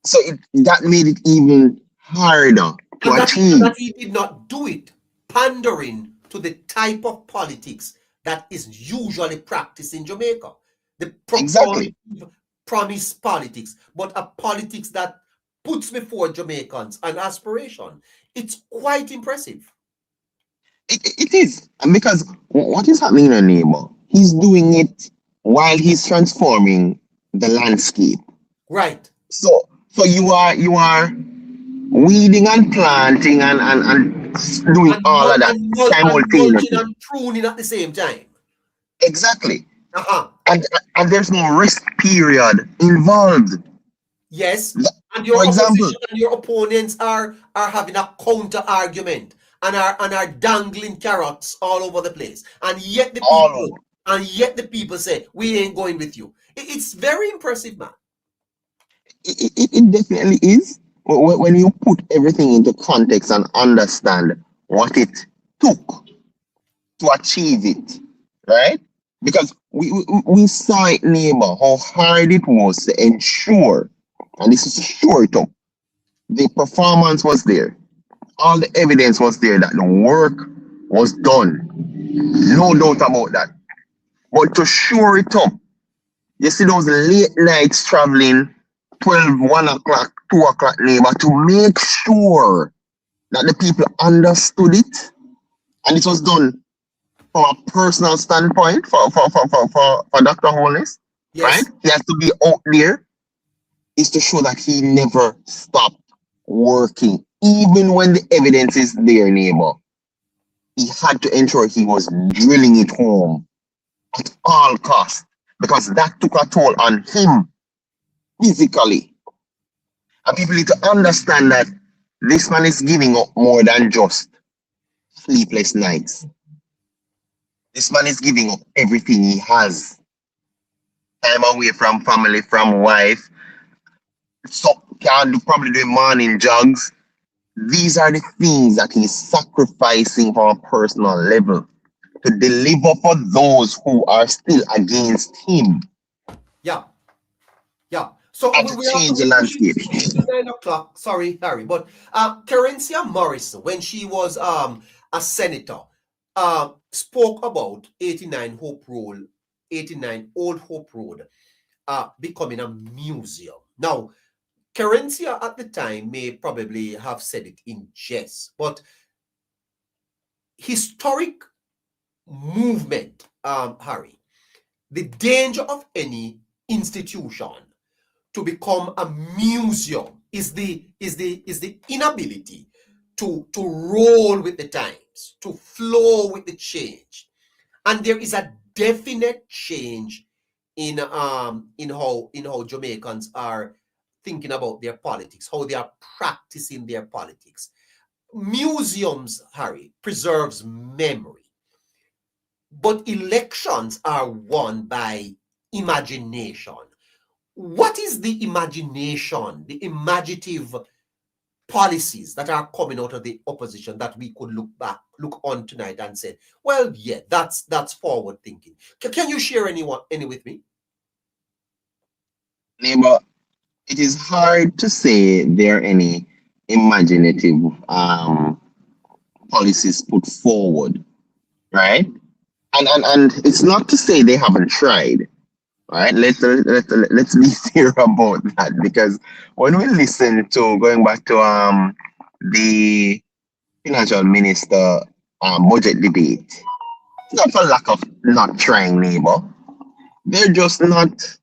Speaker 7: Yes. So that made it even harder to achieve.
Speaker 1: That he did not do it pandering to the type of politics that is usually practiced in Jamaica. The
Speaker 7: exactly.
Speaker 1: Promise politics, but a politics that puts before Jamaicans an aspiration. It's quite impressive.
Speaker 7: It is. And because what is happening in a neighbor, he's doing it while he's transforming the landscape.
Speaker 1: Right.
Speaker 7: So you are weeding and planting and doing all of that
Speaker 1: And mulching
Speaker 7: simultaneously.
Speaker 1: and pruning at the same time.
Speaker 7: Exactly.
Speaker 1: Uh-huh.
Speaker 7: And there's no rest period involved.
Speaker 1: Yes. And
Speaker 7: For
Speaker 1: your
Speaker 7: example,
Speaker 1: opposition and your opponents are having a counter argument and are dangling carrots all over the place. And yet
Speaker 7: all over.
Speaker 1: the people say, we ain't going with you. It's very impressive, man.
Speaker 7: It definitely is. When you put everything into context and understand what it took to achieve it, right? Because we saw it, neighbor, how hard it was to ensure, and this is a sure it up, the performance was there. All the evidence was there that the work was done. No doubt about that. But to shore it up, you see those late nights traveling, 12, 1 o'clock, 2 o'clock, neighbor, to make sure that the people understood it. And it was done from a personal standpoint for Dr. Holness, right?
Speaker 1: Yes.
Speaker 7: He has to be out there, is to show that he never stopped working. Even when the evidence is there, neighbor, he had to ensure he was drilling it home at all costs, because that took a toll on him physically. And people need to understand that this man is giving up more than just sleepless nights. This man is giving up everything he has. Time away from family, from wife. So can probably do morning jogs. These are the things that he's sacrificing from a personal level to deliver for those who are still against him.
Speaker 1: Yeah. Yeah. So
Speaker 7: And to
Speaker 1: we have to
Speaker 7: change the
Speaker 1: be
Speaker 7: landscape.
Speaker 1: pushing to 9 o'clock. Sorry, Harry. But Terencia Morrison, when she was a senator, spoke about 89 Hope Road, 89 Old Hope Road becoming a museum. Now, Terencia at the time may probably have said it in jest, but historic movement, Harry, the danger of any institution to become a museum is the inability to roll with the times, to flow with the change. And there is a definite change in how Jamaicans are thinking about their politics, how they are practicing their politics. Museums, Harry, preserves memory, but elections are won by imagination. What is the imagination, the imaginative policies that are coming out of the opposition that we could look on tonight and say, well, yeah, that's forward thinking? Can you share any with me?
Speaker 7: Neighbor, it is hard to say there are any imaginative policies put forward, right? And it's not to say they haven't tried, right? Let's be clear about that, because when we listen to, going back to the financial minister budget debate, it's not for lack of not trying, neighbor. They're just not.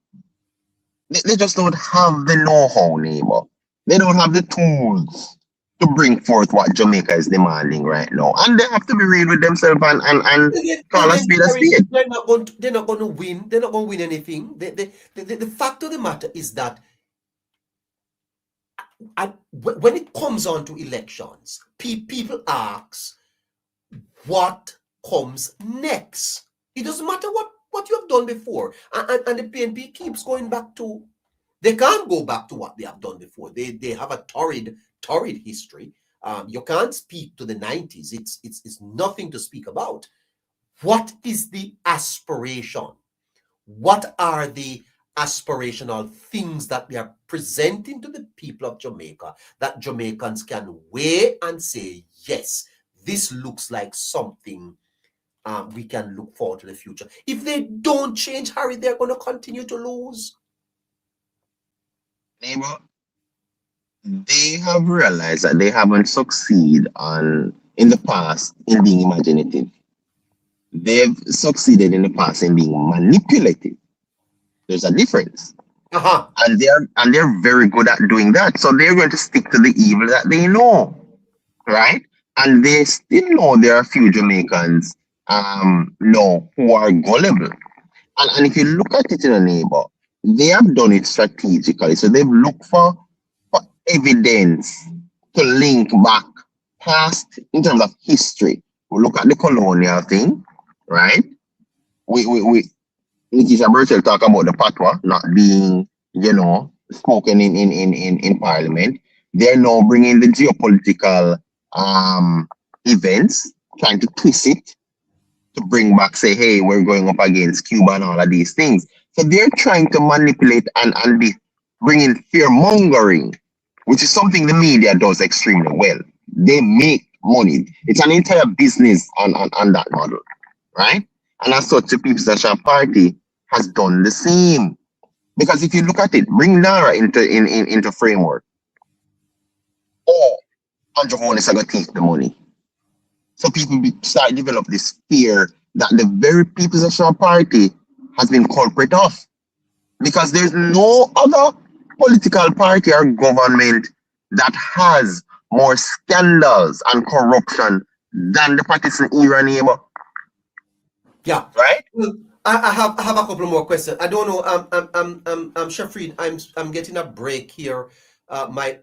Speaker 7: They just don't have the know-how, neighbor. They don't have the tools to bring forth what Jamaica is demanding right now, and they have to be real with themselves and call a spade a spade.
Speaker 1: They're not going to win. They're not going to win anything. The fact of the matter is that when it comes on to elections, people ask what comes next. It doesn't matter what you have done before, and the PNP keeps going back to. They can't go back to what they have done before. They have a torrid history. You can't speak to the 90s. It's nothing to speak about. What is the aspiration? What are the aspirational things that they are presenting to the people of Jamaica that Jamaicans can weigh and say, yes, this looks like something we can look forward to the future? If they don't change, Harry, they're going to continue to lose.
Speaker 7: Neighbor, they have realized that they haven't succeeded in the past in being imaginative. They've succeeded in the past in being manipulative. There's a difference. And they're very good at doing that. So they're going to stick to the evil that they know. Right? And they still know there are a few Jamaicans who are gullible. And if you look at it in a neighbor, they have done it strategically. So they've looked for evidence to link back past in terms of history. We look at the colonial thing, right? Nikisha Burchell talk about the patwa not being, spoken in Parliament. They're now bringing the geopolitical events, trying to twist it to bring back, say, hey, we're going up against Cuba and all of these things. So they're trying to manipulate and bring in fear mongering, which is something the media does extremely well. They make money. It's an entire business on that model, right? And as such, the People's National Party has done the same. Because if you look at it, bring Nara into framework. Andrew Holness are going to take the money. So people start develop this fear that the very People's National Party has been culprit of. Because there's no other political party or government that has more scandals and corruption than the partisan era neighbor.
Speaker 1: Yeah.
Speaker 7: Right?
Speaker 1: Well, I have a couple more questions. I don't know. Shafrid, I'm getting a break here. My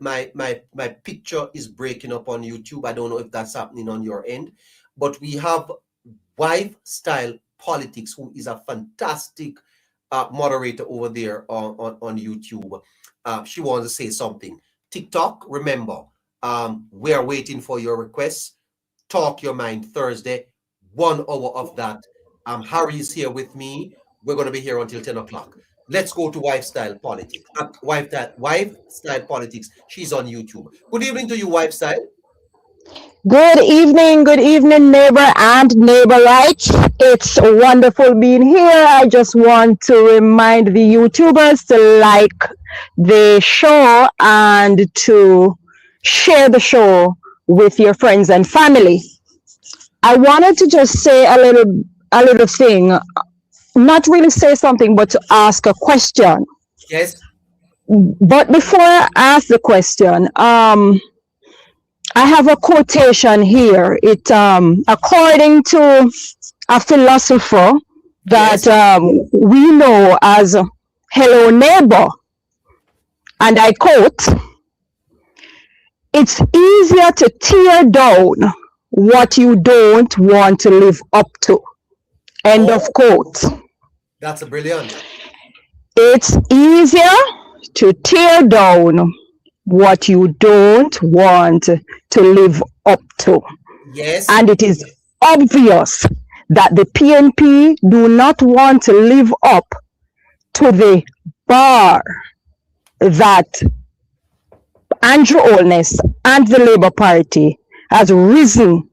Speaker 1: picture is breaking up on YouTube. I don't know if that's happening on your end, but we have Wife Style Politics, who is a fantastic moderator over there on YouTube. She wants to say something. TikTok, remember, we are waiting for your requests. Talk Your Mind Thursday, 1 hour of that. Harry is here with me. We're going to be here until 10 o'clock. Let's go to Wife Style Politics. Wife Style Politics. She's on YouTube. Good evening to you, Wife Style.
Speaker 8: Good evening, neighbor and neighborite. It's wonderful being here. I just want to remind the YouTubers to like the show and to share the show with your friends and family. I wanted to just say a little thing, not really say something, but to ask a question.
Speaker 1: Yes.
Speaker 8: But before I ask the question, I have a quotation here. It according to a philosopher that we know as Hello Neighbor, and I quote, "It's easier to tear down what you don't want to live up to." End of quote.
Speaker 1: That's a brilliant.
Speaker 8: It's easier to tear down what you don't want to live up to.
Speaker 1: Yes.
Speaker 8: And it is obvious that the PNP do not want to live up to the bar that Andrew Holness and the Labour Party has risen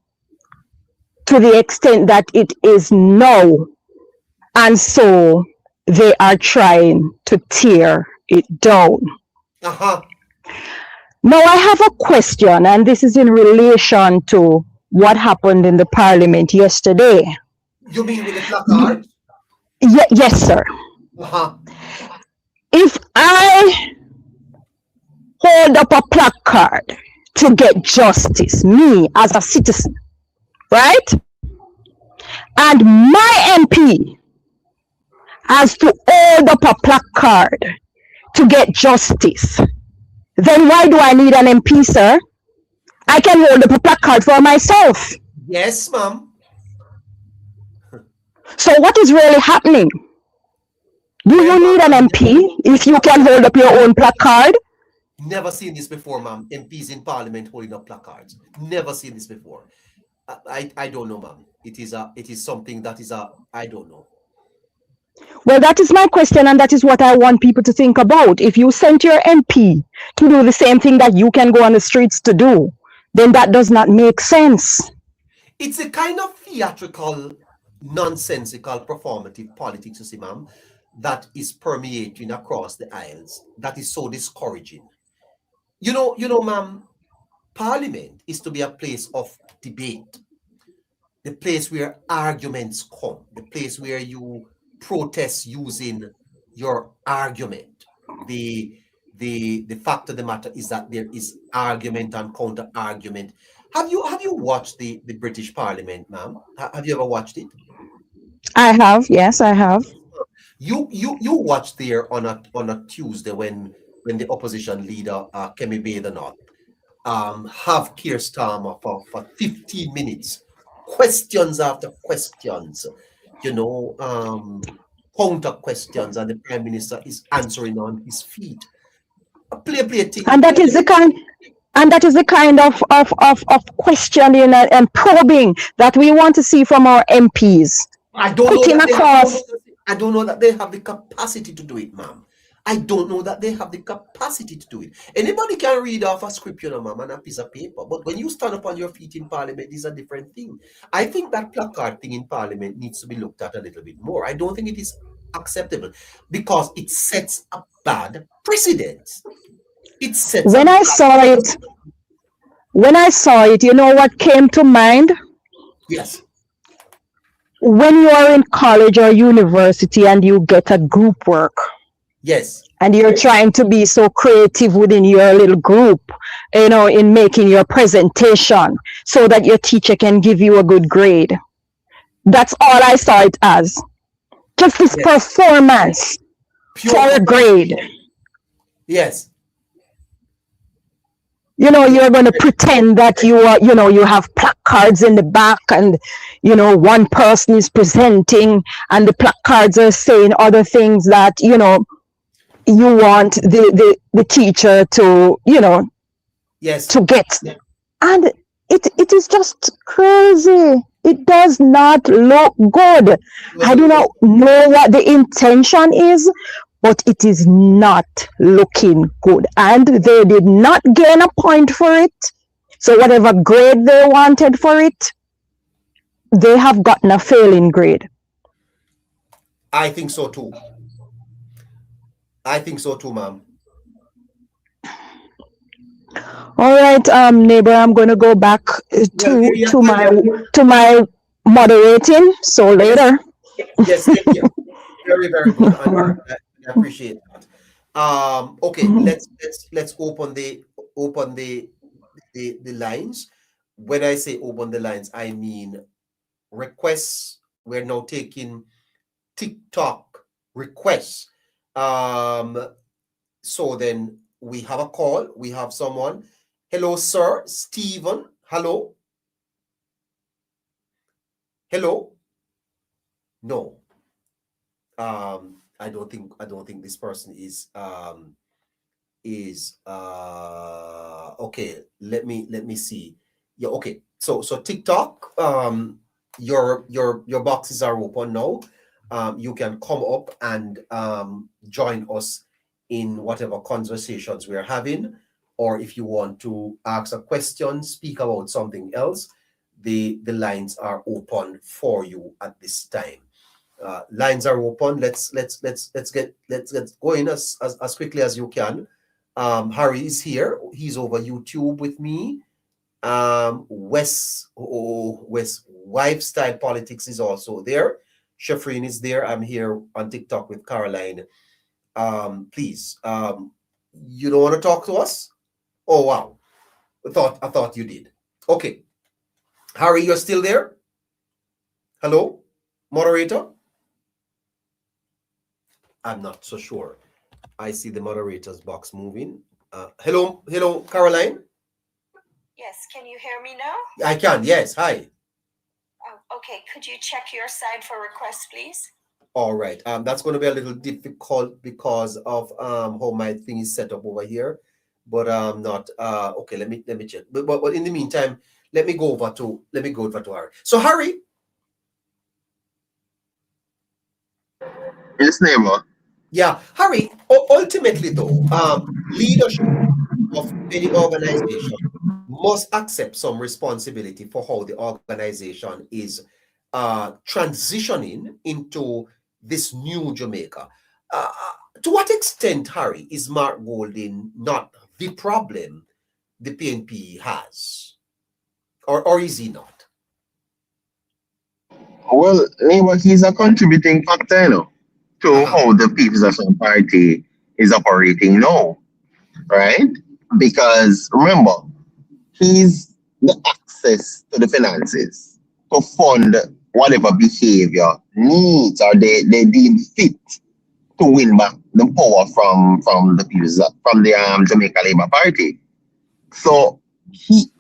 Speaker 8: to the extent that it is now. And so they are trying to tear it down. Now I have a question, and this is in relation to what happened in the Parliament yesterday.
Speaker 1: You mean with the placard?
Speaker 8: Yes, sir. If I hold up a placard to get justice, me as a citizen, right? And my MP has to hold up a placard to get justice, then why do I need an MP, sir? I can hold up a placard for myself.
Speaker 1: Yes, ma'am.
Speaker 8: So what is really happening? Do you need an MP if you can hold up your own placard?
Speaker 1: Never seen this before, ma'am. MPs in Parliament holding up placards. Never seen this before. I don't know, ma'am. It is something that is I don't know.
Speaker 8: Well, that is my question, and that is what I want people to think about. If you sent your MP to do the same thing that you can go on the streets to do, then that does not make sense.
Speaker 1: It's a kind of theatrical, nonsensical, performative politics, you see, ma'am, that is permeating across the aisles. That is so discouraging. ma'am, Parliament is to be a place of debate, the place where arguments come, the place where you protest using your argument. The fact of the matter is that there is argument and counter argument. Have you watched the British Parliament, ma'am? Have you ever watched it?
Speaker 8: I have, yes, I have.
Speaker 1: You watched there on a Tuesday when the opposition leader Kemi Badenoch have Keir Starmer for 15 minutes, questions after questions, counter questions, and the Prime Minister is answering on his feet. Play thing.
Speaker 8: And that is the kind of questioning and probing that we want to see from our MPs.
Speaker 1: I don't know that they have the capacity to do it, ma'am. I don't know that they have the capacity to do it. Anybody can read off a script, ma'am, and a piece of paper. But when you stand up on your feet in Parliament, it's a different thing. I think that placard thing in Parliament needs to be looked at a little bit more. I don't think it is acceptable because it sets a bad precedent. It sets.
Speaker 8: When I saw it, you know what came to mind?
Speaker 1: Yes.
Speaker 8: When you are in college or university and you get a group work.
Speaker 1: Yes.
Speaker 8: And you're trying to be so creative within your little group, in making your presentation so that your teacher can give you a good grade. That's all I saw it as. Just this performance for a grade.
Speaker 1: Yes.
Speaker 8: You're going to pretend that you are, you have placards in the back and, one person is presenting and the placards are saying other things that, you want the teacher to,
Speaker 1: yes,
Speaker 8: to get. And it is just crazy. It does not look good. I do not know what the intention is, but it is not looking good. And they did not gain a point for it. So whatever grade they wanted for it, they have gotten a failing grade.
Speaker 1: I think so too. Ma'am.
Speaker 8: All right, neighbor, I'm going to go back to my moderating. So later.
Speaker 1: Yes, thank you. Very, very good. I appreciate that. Okay, let's open the lines. When I say open the lines, I mean requests. We're now taking TikTok requests. So then we have a call. We have someone. Hello, sir. Stephen. Hello. No. I don't think this person is okay. Let me see. Yeah, okay. So TikTok, your boxes are open now. You can come up and join us in whatever conversations we're having, or if you want to ask a question, speak about something else, the lines are open for you at this time. Lines are open. Let's get going as quickly as you can. Harry is here. He's over YouTube with me. West Wife Style Politics is also there. Shafreen is there. I'm here on TikTok with Caroline. Please, you don't want to talk to us? Oh wow, I thought you did. Okay, Harry, you're still there? Hello, moderator. I'm not so sure. I see the moderator's box moving. Hello, Caroline.
Speaker 2: Yes, can you hear me now?
Speaker 1: I can. Yes. Hi.
Speaker 2: Okay, could you check your side for requests, please?
Speaker 1: All right. That's going to be a little difficult because of how my thing is set up over here. But not okay. Let me check. But in the meantime, let me go over to Harry. So Harry.
Speaker 7: Yes, neighbor.
Speaker 1: Yeah, Harry. Ultimately, though, leadership of any organization must accept some responsibility for how the organization is transitioning into this new Jamaica. To what extent, Harry, is Mark Golding not the problem the PNP has, or is he not?
Speaker 7: Well, Neighbour, he's a contributing factor, to how the People's National Party is operating now, right? Because remember, he's the access to the finances to fund whatever behavior needs or they deem fit to win back the power from the people's from the Jamaica Labour Party. So he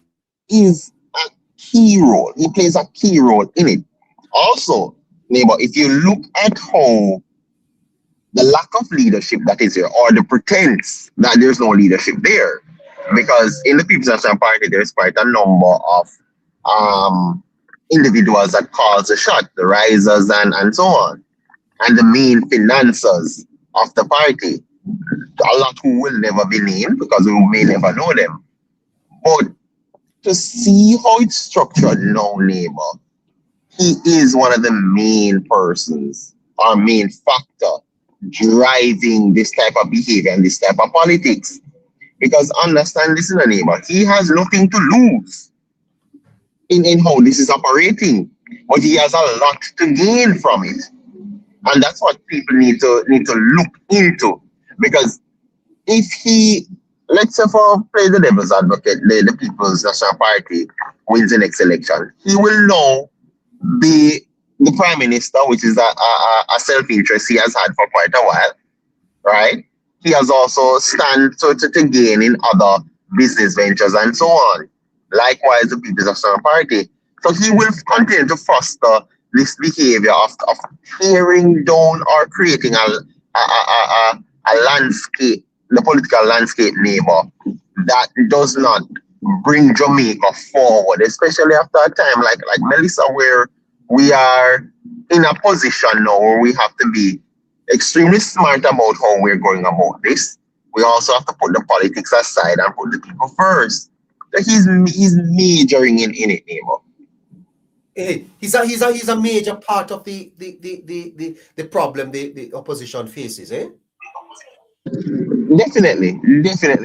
Speaker 7: is a key role. He plays a key role in it. Also, Neighbour, if you look at how the lack of leadership that is here, or the pretense that there's no leadership there, because in the People's National Party there's quite a number of individuals that calls the shot, the risers and so on, and the main financiers of the party. A lot who will never be named because we may never know them. But to see how it's structured now, Neighbour, he is one of the main persons or main factor driving this type of behavior and this type of politics. Because understand this, Neighbour, he has nothing to lose in how this is operating, but he has a lot to gain from it. And that's what people need to look into. Because if he, let's say for play the devil's advocate, the People's National Party wins the next election, he will now be the Prime Minister, which is a self-interest he has had for quite a while, right? He has also stand to gain in other business ventures and so on. Likewise, the People's National Party. So he will continue to foster this behavior of tearing down or creating a landscape, the political landscape, Neighbour, that does not bring Jamaica forward, especially after a time like Melissa, where we are in a position now where we have to be extremely smart about how we're going about this. We also have to put the politics aside and put the people first. So he's majoring in it, Neighbour.
Speaker 1: He's a major part of the problem the opposition faces, eh?
Speaker 7: Definitely,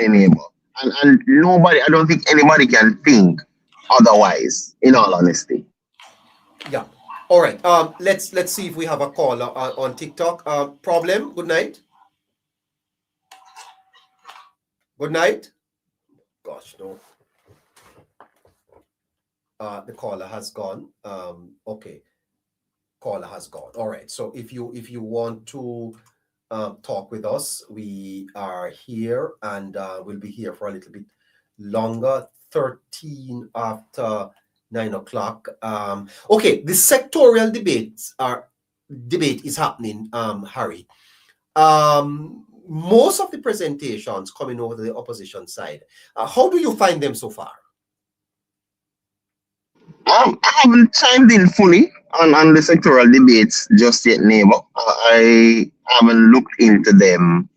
Speaker 7: Neighbour. And nobody, I don't think anybody can think otherwise, in all honesty.
Speaker 1: Yeah. All right. Let's see if we have a call on TikTok. Problem. Good night. Good night. Gosh, no. The caller has gone. Okay. Caller has gone. All right. So if you want to talk with us, we are here and we'll be here for a little bit longer. 13 after 9 o'clock. Okay, the sectorial debate is happening, Harry. Most of the presentations coming over the opposition side, how do you find them so far?
Speaker 7: I haven't chimed in fully on the sectoral debates just yet, Neighbour. I haven't looked into them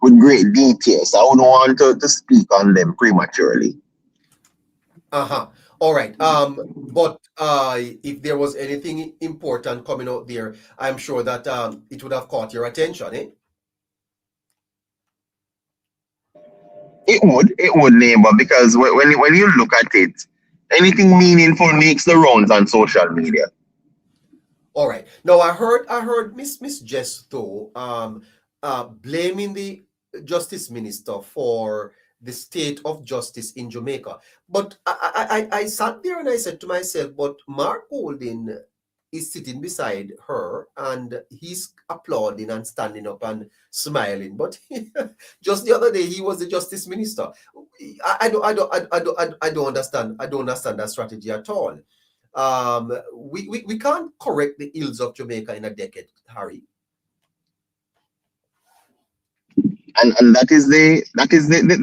Speaker 7: with great details. I wouldn't want to speak on them prematurely.
Speaker 1: All right. But if there was anything important coming out there, I'm sure that it would have caught your attention, eh?
Speaker 7: It would, Neighbour, because when you look at it, anything meaningful makes the rounds on social media.
Speaker 1: All right. Now I heard Miss Jess though blaming the Justice Minister for the state of justice in Jamaica. But I sat there and I said to myself, but Mark Golding is sitting beside her and he's applauding and standing up and smiling. But just the other day he was the Justice Minister. I don't understand. I don't understand that strategy at all. We can't correct the ills of Jamaica in a decade, Harry.
Speaker 7: And that is the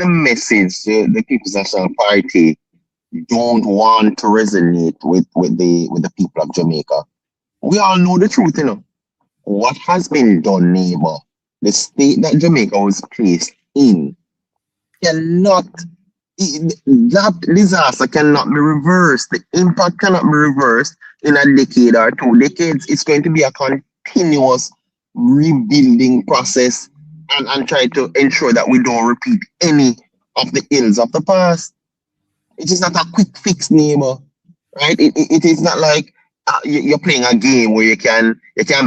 Speaker 7: message the People's National Party don't want to resonate with the people of Jamaica. We all know the truth, What has been done, Neighbour, the state that Jamaica was placed in, that disaster cannot be reversed. The impact cannot be reversed in a decade or 2 decades. It's going to be a continuous rebuilding process and try to ensure that we don't repeat any of the ills of the past. It is not a quick fix, neighbor, right? It is not like you're playing a game where you can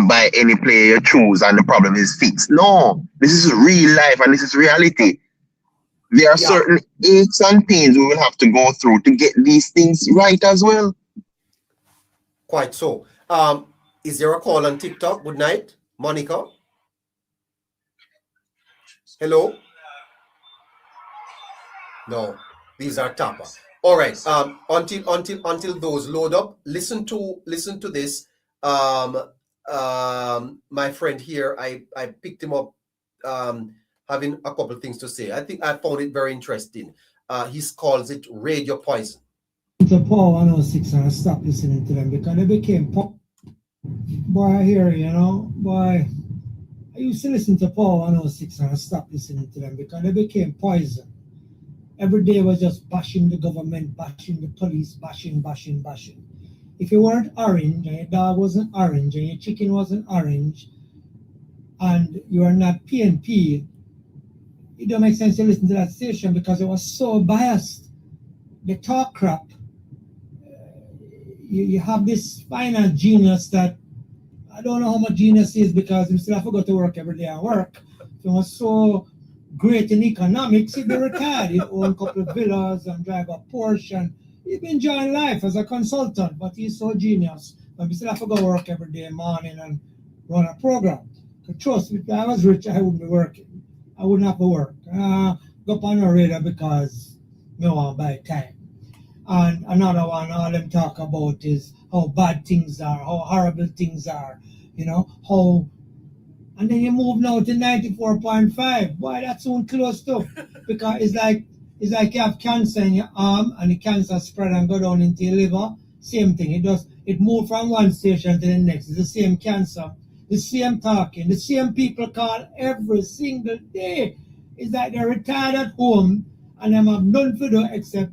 Speaker 7: buy any player you choose and the problem is fixed. No, this is real life and this is reality. There are certain aches and pains we will have to go through to get these things right as well.
Speaker 1: Quite so. Is there a call on TikTok? Good night, Monica. Hello? No, these are Tapa. All right. Until those load up, listen to this. My friend here, I picked him up having a couple of things to say. I think I found it very interesting. He calls it radio poison.
Speaker 9: To Paul 106 and I stopped listening to them because they became boy, I hear you know, boy. I used to listen to Paul 106 and I stopped listening to them because they became poison. Every day was just bashing the government, bashing the police, bashing. If you weren't orange and your dog wasn't orange and your chicken wasn't orange and you are not PNP, it don't make sense to listen to that station because it was so biased. They talk crap. You have this finance genius that I don't know how much genius is because he still have to go to work every day and work. He was so great in economics, he'd be retired. He'd own a couple of villas and drive a Porsche and he'd be enjoying life as a consultant, but he's so genius. But we still have to go work every day morning and run a program. Trust me, if I was rich, I wouldn't be working. I wouldn't have to work. Go up on the radar because I want to buy time. And another one, all them talk about is how bad things are, how horrible things are, you know, how. And then you move now to 94.5. Boy, that's soon close to. Because it's like you have cancer in your arm and the cancer spread and go down into your liver. Same thing. It moved from one station to the next. It's the same cancer, the same talking, the same people call every single day. It's like they're retired at home and them have nothing to do except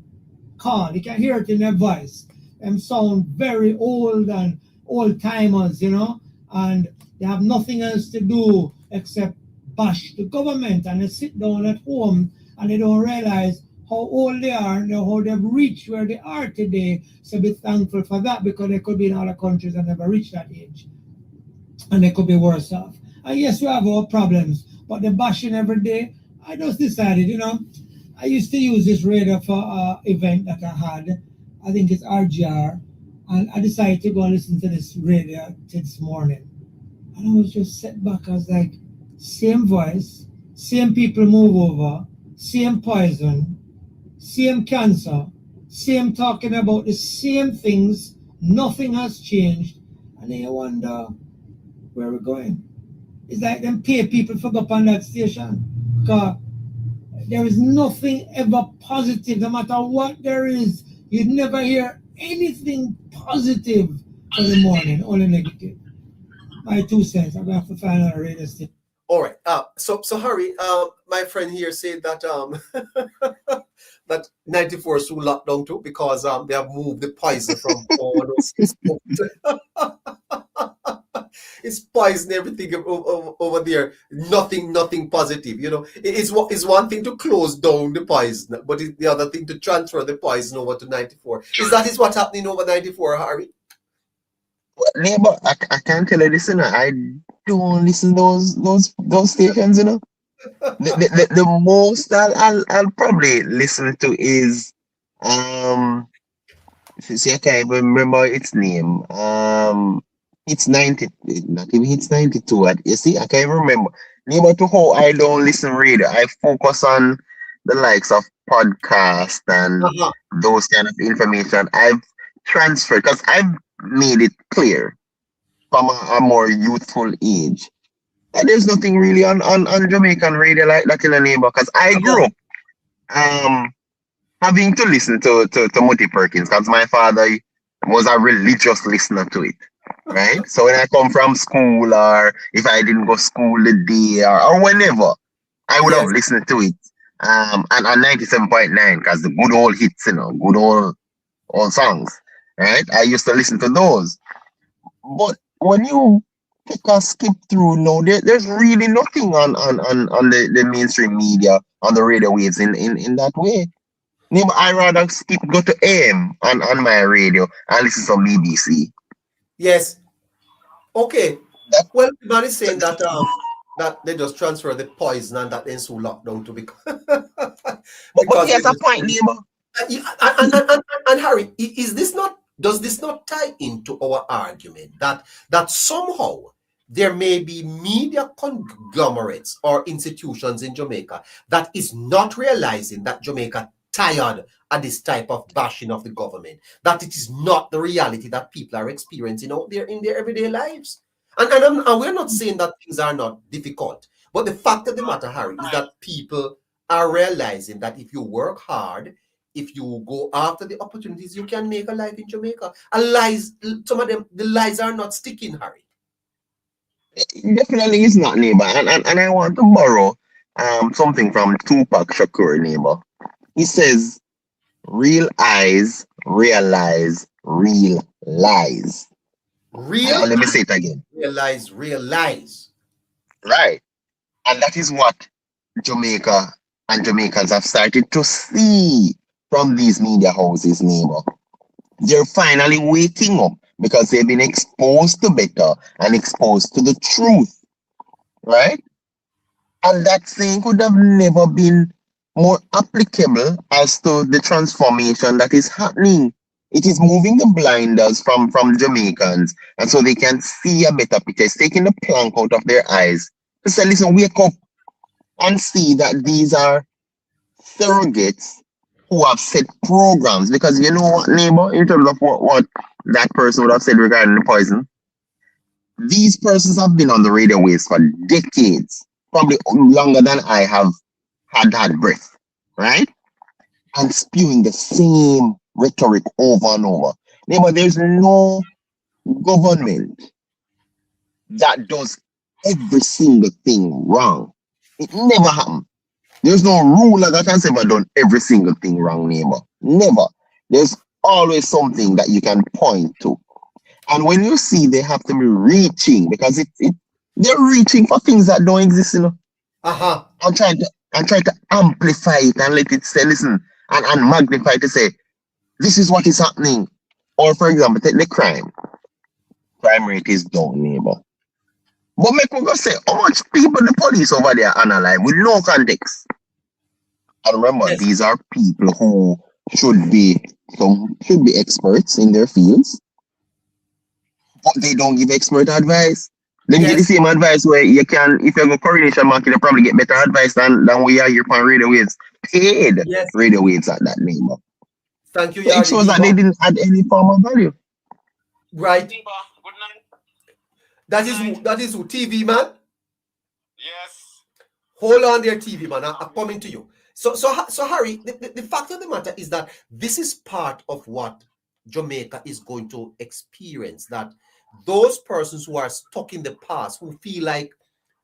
Speaker 9: call. You can hear it in their voice. Them sound very old and old timers, you know, and they have nothing else to do except bash the government, and they sit down at home and they don't realize how old they are and how they've reached where they are today. So be thankful for that because they could be in other countries and never reach that age. And they could be worse off. And yes, we have our problems, but the bashing every day, I just decided, you know, I used to use this radio for an event that I had. I think it's RGR. And I decided to go and listen to this radio this morning. And I was just set back. I was like, same voice, same people move over, same poison, same cancer, same talking about the same things. Nothing has changed. And then you wonder where we're going. It's like them pay people for go up on that station. Because there is nothing ever positive, no matter what there is. You'd never hear anything positive for the morning, only negative. My 2 cents. I'm going to have to find out a radio station.
Speaker 1: All right. So Harry, my friend here said that that 94 is soon locked down too because they have moved the poison from 106. It's poison everything over there. Nothing positive. You know, it's one thing to close down the poison, but it's the other thing to transfer the poison over to 94. Is what's happening over 94, Harry?
Speaker 7: Well, neighbor, I can't tell you this, you know. I don't listen to those stations, you know. The most I'll probably listen to is see, I can't even remember its name. It's 90, not even it's 92. You see, I can't even remember. Neighbor, to how I don't listen radio, I focus on the likes of podcast and those kind of information. I've transferred because I've made it clear from a more youthful age that there's nothing really on Jamaican radio like that in a neighbor. Because I grew up having to listen to Mutti Perkins because my father was a religious listener to it. Right? So when I come from school or if I didn't go school the day or whenever, I would have listened to it. And on 97.9 because the good old hits, you know, good old songs. Right? I used to listen to those. But when you take a skip through now. There's really nothing on the mainstream media, on the radio waves in that way. Neighbor, I rather skip, go to AM on my radio and listen to BBC.
Speaker 1: Yes. Okay.
Speaker 7: That,
Speaker 1: Well, man is saying that they just transfer the poison and that then so lockdown to
Speaker 7: but he has a point, neighbor.
Speaker 1: And Harry, is this not? Does this not tie into our argument that somehow there may be media conglomerates or institutions in Jamaica that is not realizing that Jamaica tired at this type of bashing of the government, that it is not the reality that people are experiencing out there in their everyday lives? And we're not saying that things are not difficult, but the fact of the matter, Harry, is that people are realizing that if you work hard, if you go after the opportunities, you can make a life in Jamaica. And lies, some of them, the lies are not sticking, Harry.
Speaker 7: Definitely is not, neighbor. And I want to borrow something from Tupac Shakur, neighbor. He says, real eyes realize real lies. Let me say it again.
Speaker 1: Real lies.
Speaker 7: Right. And that is what Jamaica and Jamaicans have started to see from these media houses, neighbor. They're finally waking up because they've been exposed to better and exposed to the truth. Right? And that saying could have never been more applicable as to the transformation that is happening. It is moving the blinders from Jamaicans, and so they can see a better picture. It's taking the plank out of their eyes to say, listen, wake up and see that these are surrogates who have set programs. Because you know what, neighbor, in terms of what that person would have said regarding the poison, these persons have been on the radio waves for decades, probably longer than I have had breath, right? And spewing the same rhetoric over and over. Neighbor, there's no government that does every single thing wrong. It never happened. There's no ruler that has ever done every single thing wrong, neighbor. Never. There's always something that you can point to. And when you see they have to be reaching, because they're reaching for things that don't exist, you know. I'm trying to amplify it and let it say, listen, and magnify it to say, this is what is happening. Or for example, take the crime. Crime rate is down, neighbor. But make me go say how much people the police over there analyze with no context. And remember, these are people who should be experts in their fields, but they don't give expert advice. They give the same advice where you can, if you go coronation market, you probably get better advice than we are here on radio waves. Paid radio waves at that name.
Speaker 1: Thank you.
Speaker 7: It shows that they didn't add any form of value.
Speaker 1: Right. That is who TV man.
Speaker 10: Yes.
Speaker 1: Hold on there, TV man. I'm coming to you. So Harry, the fact of the matter is that this is part of what Jamaica is going to experience. That those persons who are stuck in the past, who feel like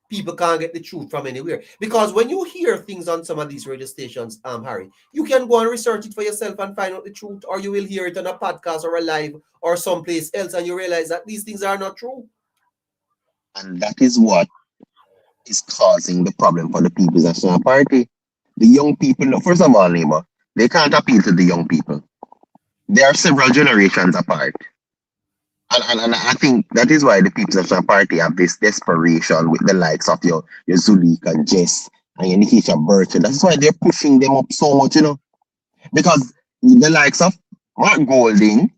Speaker 1: people can't get the truth from anywhere. Because when you hear things on some of these radio stations, Harry, you can go and research it for yourself and find out the truth, or you will hear it on a podcast or a live or someplace else, and you realize that these things are not true.
Speaker 7: And that is what is causing the problem for the People's National Party. The young people, first of all, neighbor, they can't appeal to the young people. They are several generations apart. And I think that is why the People's National Party have this desperation with the likes of your Zuleka Jess and your Nikisha Burton. That's why they're pushing them up so much, you know. Because the likes of Mark Golding,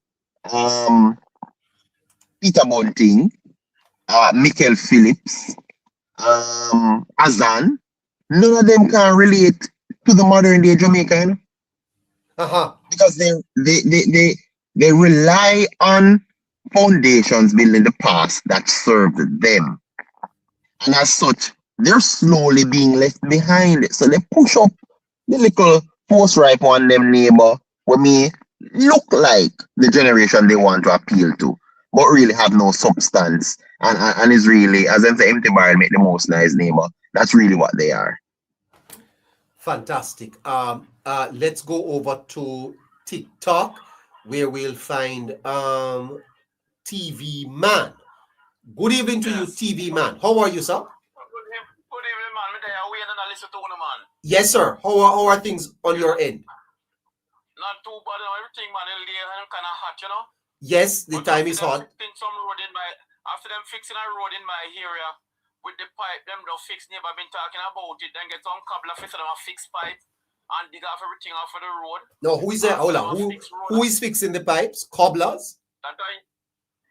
Speaker 7: Peter Bunting, Michael Phillips, Azan, none of them can relate to the modern day Jamaica, you know? Because they rely on foundations built in the past that served them. And as such, they're slowly being left behind. So they push up the little post-ripe on them neighbor who may look like the generation they want to appeal to, but really have no substance and is really, as them say, empty barrel make the most nice neighbor. That's really what they are.
Speaker 1: Fantastic. Let's go over to TikTok, where we'll find TV Man. Good evening to you, TV man. How are you, sir?
Speaker 10: Good evening, man. Me there waiting and listen to you, man.
Speaker 1: Yes, sir. How are things on your end?
Speaker 10: Not too bad, everything, man. It's kind of hot, you know.
Speaker 1: Yes, the time is hot.
Speaker 10: After them fixing a road in my area with the pipe, them don't fix. Never been talking about it. Then get some couple of them a fix pipe and dig off everything off of the road.
Speaker 1: No, who is that? Hold on. Who is fixing the pipes? Cobblers?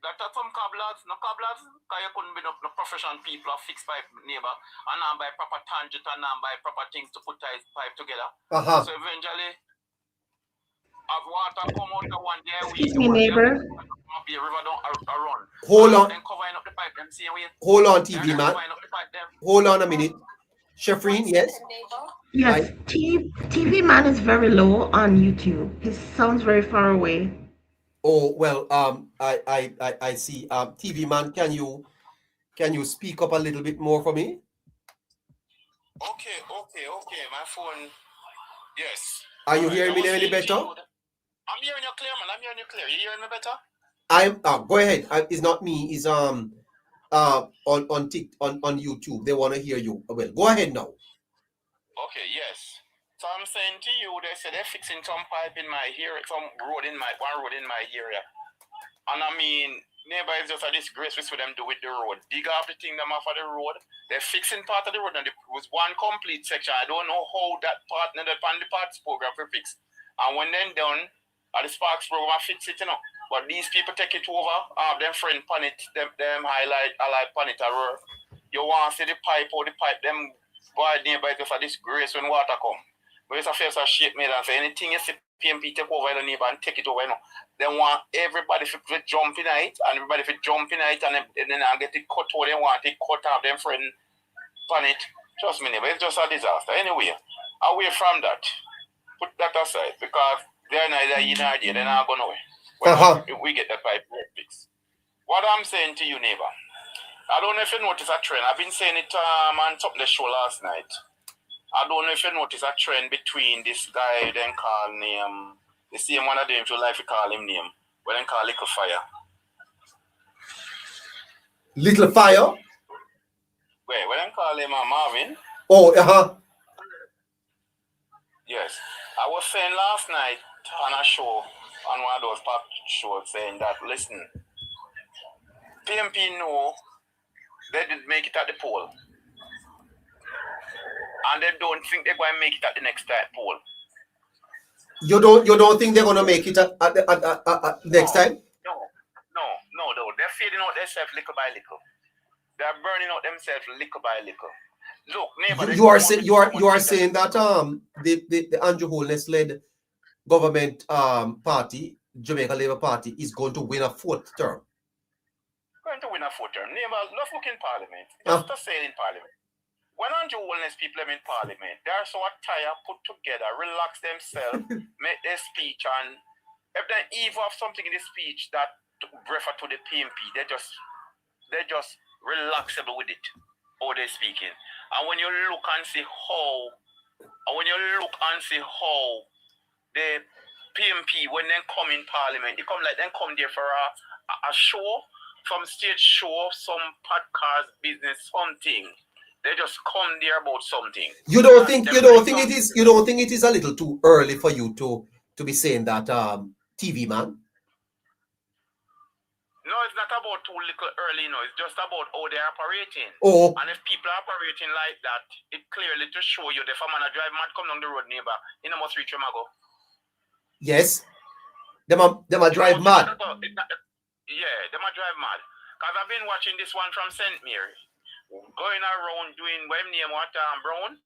Speaker 10: That some cobblers, no cobblers, because you couldn't be no professional people of fix pipe neighbor and now buy proper tangent and now buy proper things to put pipe together. So eventually, as water come out the one day,
Speaker 3: Excuse me, neighbor.
Speaker 10: The river don't run.
Speaker 1: Hold on.
Speaker 10: Then covering up the pipe them same way.
Speaker 1: Hold on, TV man. Hold on a minute. Shefreen, yes?
Speaker 3: Yes, TV man is very low on YouTube. He sounds very far away.
Speaker 1: Oh well, I see. TV man, can you speak up a little bit more for me?
Speaker 10: Okay. My phone. Yes.
Speaker 1: Are you hearing me any better?
Speaker 10: I'm hearing you clear, man. I'm hearing you clear. You hearing me better?
Speaker 1: Go ahead. It's not me. It's on YouTube. They want to hear you. Well, go ahead now.
Speaker 10: Okay. Yes. So I'm saying to you, they said they're fixing some pipe in my area, one road in my area, and I mean, neighbor is just a disgrace with what them do with the road. Dig off the thing them off of the road. They're fixing part of the road, and it was one complete section. I don't know how that part, the parts program for fix. And when then done, the Sparks program fix it, you know. But these people take it over. Them friend pan it, them highlight pan it. You want to see the pipe or the pipe, them boy neighbor is just a disgrace when water come. But it's a face of shit made and say anything you see PMP take over the neighbor and take it over, you know. They want everybody to jump in it and everybody to jump in it and then I get it cut out. They want it cut off them friend pan it. Trust me, neighbor, it's just a disaster. Anyway, away from that. Put that aside because they're neither in or there, they're not going away. If we get that pipe fixed. What I'm saying to you, neighbor, I don't know if you notice a trend. I've been saying it on top of the show last night. I don't know if you notice a trend between this guy then call name, the same one of them if you like to call him name, but then call Little Fire.
Speaker 1: Little Fire?
Speaker 10: Wait, when then call him Marvin?
Speaker 1: Oh,
Speaker 10: Yes. I was saying last night on a show, on one of those pop shows, saying that, listen, PMP know they didn't make it at the poll. And they don't think they're going to make it at the next poll.
Speaker 1: You don't think they're going to make it at next time?
Speaker 10: No. They're feeding out themselves little by little. They're burning out themselves little by little. Look, neighbor,
Speaker 1: you are saying that the Andrew Holness led government party, Jamaica Labour Party, is going to win a fourth term.
Speaker 10: Going to win a fourth term. Neighbor, let's look in Parliament. Just to say in Parliament. When Andrew Holness people are in Parliament, they are so tired, put together, relax themselves, make their speech, and if they even have something in the speech that refer to the PMP, they just relaxable with it, how they're speaking. And when you look and see how the PMP, when they come in Parliament, they come there for a show, some stage show, some podcast business, something. They just come there about something. You don't think
Speaker 1: it is a little too early for you to be saying that TV man?
Speaker 10: No, it's not about too little early, no. It's just about how they're operating.
Speaker 1: Oh.
Speaker 10: And if people are operating like that, it clearly to show you the man a drive mad come down the road, neighbor. You know, must reach him ago.
Speaker 1: Yes. Them a drive mad.
Speaker 10: Yeah, them a drive mad. Because I've been watching this one from St. Mary. Going around doing what name Brown.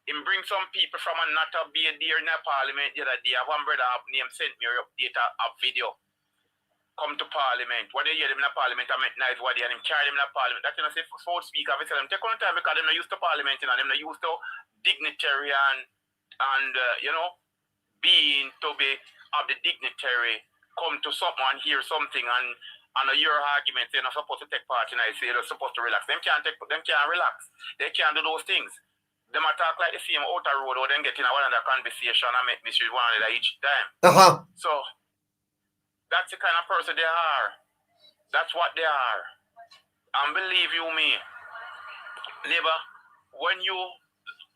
Speaker 10: Him bring some people from another be there in the Parliament the other day. One brother named St. Mary update a video. Come to Parliament. When they hear them in the Parliament, I met nice what they and him carry them in the Parliament. That's say for speaker, I tell them take on time because they're not used to Parliament and they're not used to dignitary and being to be of the dignitary come to someone hear something and your argument they're not supposed to take part in it, say they're supposed to relax. Them can't relax. They can't do those things. They might talk like the same outer road or then get in a one another conversation and make mysteries one another each time. So that's the kind of person they are. That's what they are. And believe you me, neighbor, when you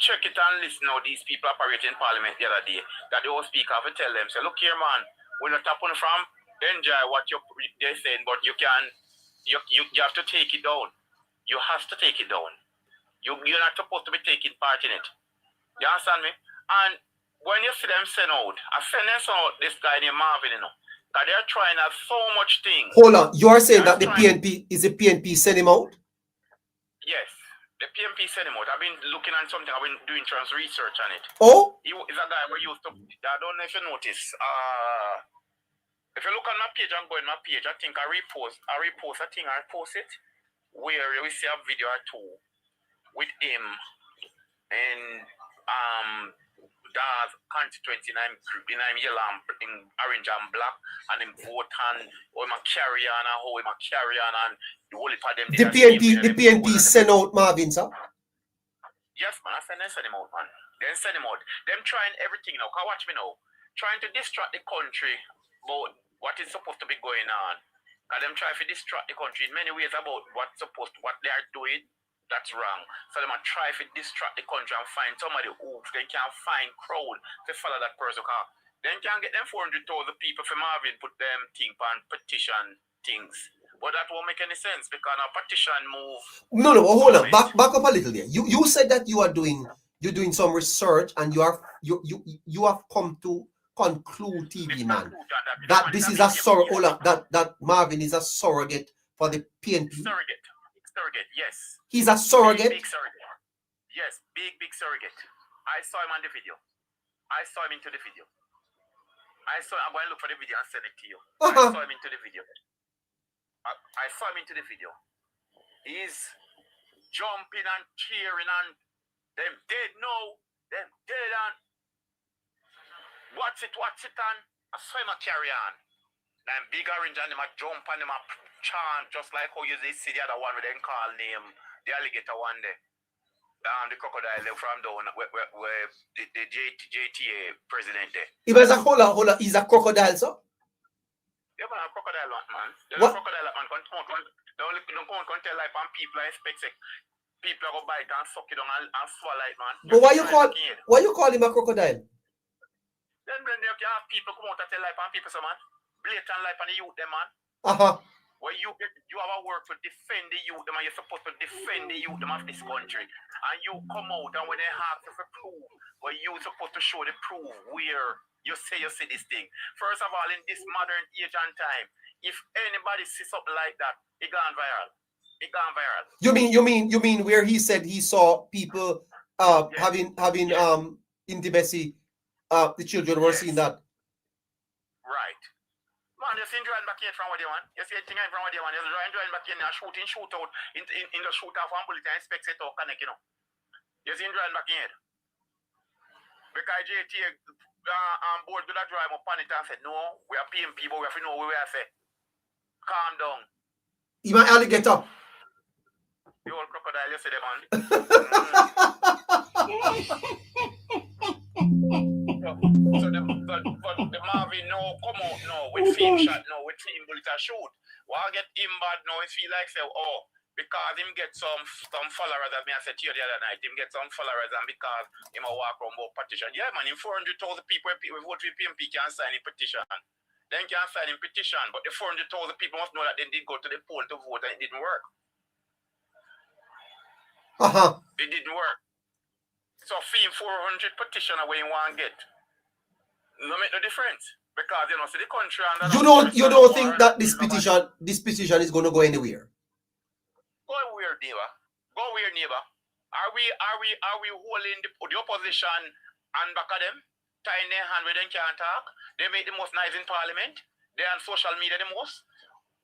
Speaker 10: check it and listen how these people operate in Parliament the other day, that the whole speaker have to tell them, say, look here, man, we're not tapping from enjoy what they're saying, but you have to take it down. You have to take it down. You're not supposed to be taking part in it. You understand me? And when you see them send out, I send them out this guy named Marvin, you know, that they're trying out so much things.
Speaker 1: Hold on, you are saying that the PNP sent him out?
Speaker 10: Yes, the PNP sent him out. I've been looking at something, I've been doing trans research on it.
Speaker 1: Oh?
Speaker 10: He's a guy we used to, I don't know if you notice, if you look on my page and go in my page, I think I repost it, where you will see a video or two with him and that's constituency in yellow in orange and black, and him vote and how him carry on and how him carry on and the whole of them.
Speaker 1: The PNP send out Marvin, sir?
Speaker 10: Yes, man, I send him out, man. Then send him out. Them trying everything now. Come watch me now. Trying to distract the country about what is supposed to be going on. And them try to distract the country in many ways about what they are doing. That's wrong. So they might try to distract the country and find somebody who they can find crowd to follow that person. Then can get them 400,000 people from Marvin put them thing on petition things. But that won't make any sense because a petition move.
Speaker 1: No, hold on. Back up a little there. You said that you're doing some research and you have come to conclude, TV man, that this is a that Marvin is a surrogate for the PNP.
Speaker 10: Surrogate, yes.
Speaker 1: He's a surrogate?
Speaker 10: Big surrogate. Yes, big surrogate. I saw him on the video. I saw him into the video. I'm going to look for the video and send it to you. I saw him into the video. I saw him into the video. He's jumping and cheering and them dead now. Them dead and what's it on? I saw him carry on. And big orange and him a jump and him a chant just like how you see the other one with them call name the alligator one there. The crocodile from down where the JTA president there.
Speaker 1: He was a hold on, he's a crocodile, sir?
Speaker 10: Yeah, man, a crocodile man.
Speaker 1: What?
Speaker 10: A crocodile man don't tell like people I expect people go bite and suck it down and swallow it, man.
Speaker 1: But why you call him a crocodile?
Speaker 10: Then you can have people come out and tell like people so man. Blatant life and the youth them, man. Where you have a work to defend the youth them and you're supposed to defend the youth them of this country. And you come out and when they have to prove, where you're supposed to show the proof where you say this thing. First of all, in this modern age and time, if anybody sees something like that, it gone viral.
Speaker 1: You mean where he said he saw people having intimacy, the children were seeing that?
Speaker 10: Right. Man, you see drawing back here from what they want. You see a thing from what they want. You're drawing back here and shoot out in the shoot off one bullet and expect it to connect, you know. You see drawing back here. Because JT on board with that drive up on it and said, no, we are paying people, we have to know where we are say. Calm down.
Speaker 1: You might alligator.
Speaker 10: The old crocodile, you see them, man. So the Marvin now come out now with film shot now with film bullet and shoot. While get him bad now, it feel like say, because him get some followers, as me I said to you the other night, him get some followers and because him a walk around about petition. Yeah man, him 400,000 people we vote with PMP can sign a petition. Then can sign a petition, but the 400,000 people must know that they did go to the poll to vote and it didn't work. It didn't work. So fee 400 petition away in one get. No make no difference. Because see the country and
Speaker 1: you don't think that this petition is gonna go anywhere?
Speaker 10: Go where, neighbor. Are we holding the opposition and back of them? Tying their hand where they can't talk. They make the most noise in parliament. They on social media the most.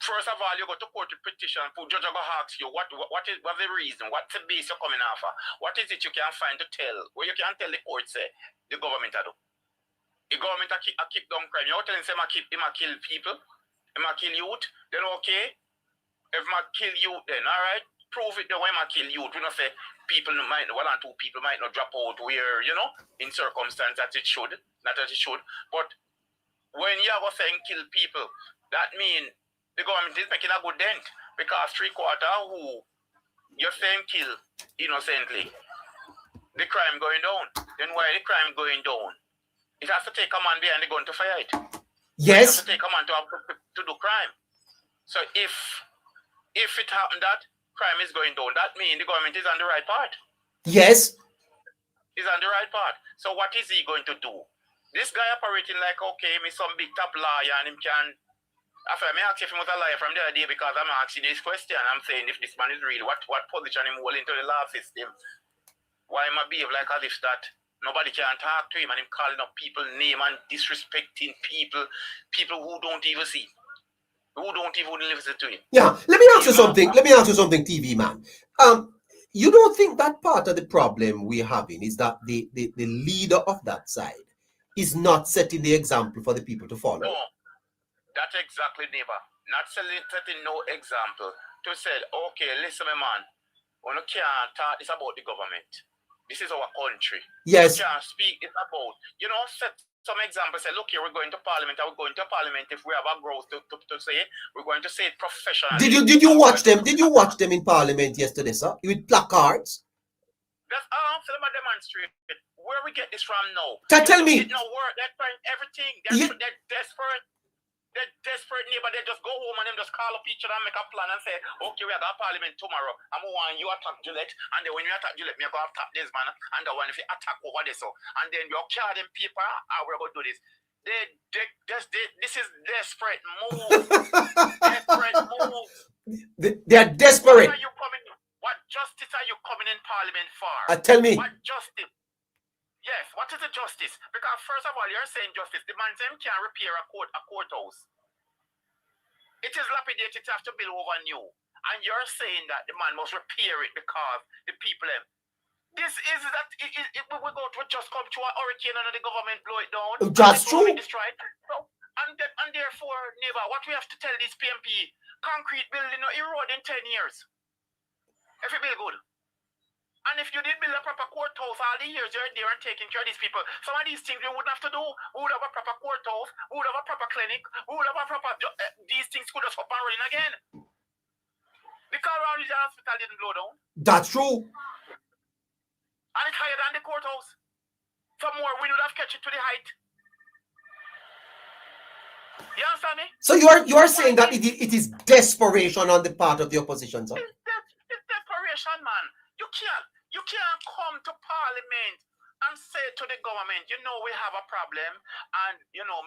Speaker 10: First of all, you go to court to petition. Judge will ask you what's the reason, what's the base you're coming off of? What is it you can find to tell? Where you can tell the court say the government do. The government keep down crime. You're telling them I kill people, I kill youth, then okay. If I kill youth, then all right, prove it the way I kill youth. We don't say one or two people might not drop out where, in circumstances that it should, not that it should. But when you are saying kill people, that means the government is making a good dent. Because 3/4 who you're saying kill innocently. The crime going down. Then why the crime going down? It has to take a man behind the gun to fire it.
Speaker 1: Yes.
Speaker 10: It has to take a man to do crime. So if it happened that crime is going down, that means the government is on the right path.
Speaker 1: Yes.
Speaker 10: Is on the right path. So what is he going to do? This guy operating like, okay, me some big top lawyer and him can... After I ask if he was a liar from the other day because I'm asking this question. I'm saying if this man is real, what position him hold into the law system? Why am I behave like as if that nobody can talk to him and him calling up people name and disrespecting people who don't even see, who don't even listen to him.
Speaker 1: Yeah, let me ask you something. Let me ask you something, TV man. You don't think that part of the problem we're having is that the leader of that side is not setting the example for the people to follow?
Speaker 10: No, that's exactly, neighbor. Not setting no example to say, okay, listen, my man, we can't talk this about the government. This is our country.
Speaker 1: Yes.
Speaker 10: We can't speak it about, set some examples. Say, look here, we're going to parliament. Are we going to parliament if we have a growth to say? We're going to say it professionally.
Speaker 1: Did you watch them? Did you watch them in parliament yesterday, sir? With placards?
Speaker 10: That's for them to demonstrate. Where we get this from now?
Speaker 1: Tell me.
Speaker 10: No word. They're trying everything. They're desperate. They're desperate, neighbor. They just go home and them just call up each other and make a plan and say, okay, we have a parliament tomorrow. I'm going to want you attack Gillette. And then when you attack Gillette, me go attack this man. And then when if you attack over this, and then you carry them paper, we're going to do this. This is desperate move. Desperate move.
Speaker 1: They are desperate.
Speaker 10: What justice are you coming in parliament for?
Speaker 1: Tell me.
Speaker 10: What justice? Yes, what is the justice? Because first of all, you're saying justice. The man can't repair a courthouse. It is lapidated, it have to build over new. And you're saying that the man must repair it because the people have. This is that we just come to a hurricane and the government blow it down.
Speaker 1: That's true.
Speaker 10: Destroy it. So, and therefore, neighbor, what we have to tell this PMP, concrete building erode in 10 years. If it build good. And if you did build a proper courthouse all the years you're there and taking care of these people, some of these things we wouldn't have to do. We would have a proper courthouse, we would have a proper clinic, we would have a proper... these things could have up and running again. Because our hospital didn't blow down.
Speaker 1: That's true.
Speaker 10: And it's higher than the courthouse. Some more, we would have catch it to the height. You understand me?
Speaker 1: So you are saying that it is desperation on the part of the opposition, sir?
Speaker 10: It's desperation, man. You can't come to parliament and say to the government, we have a problem, and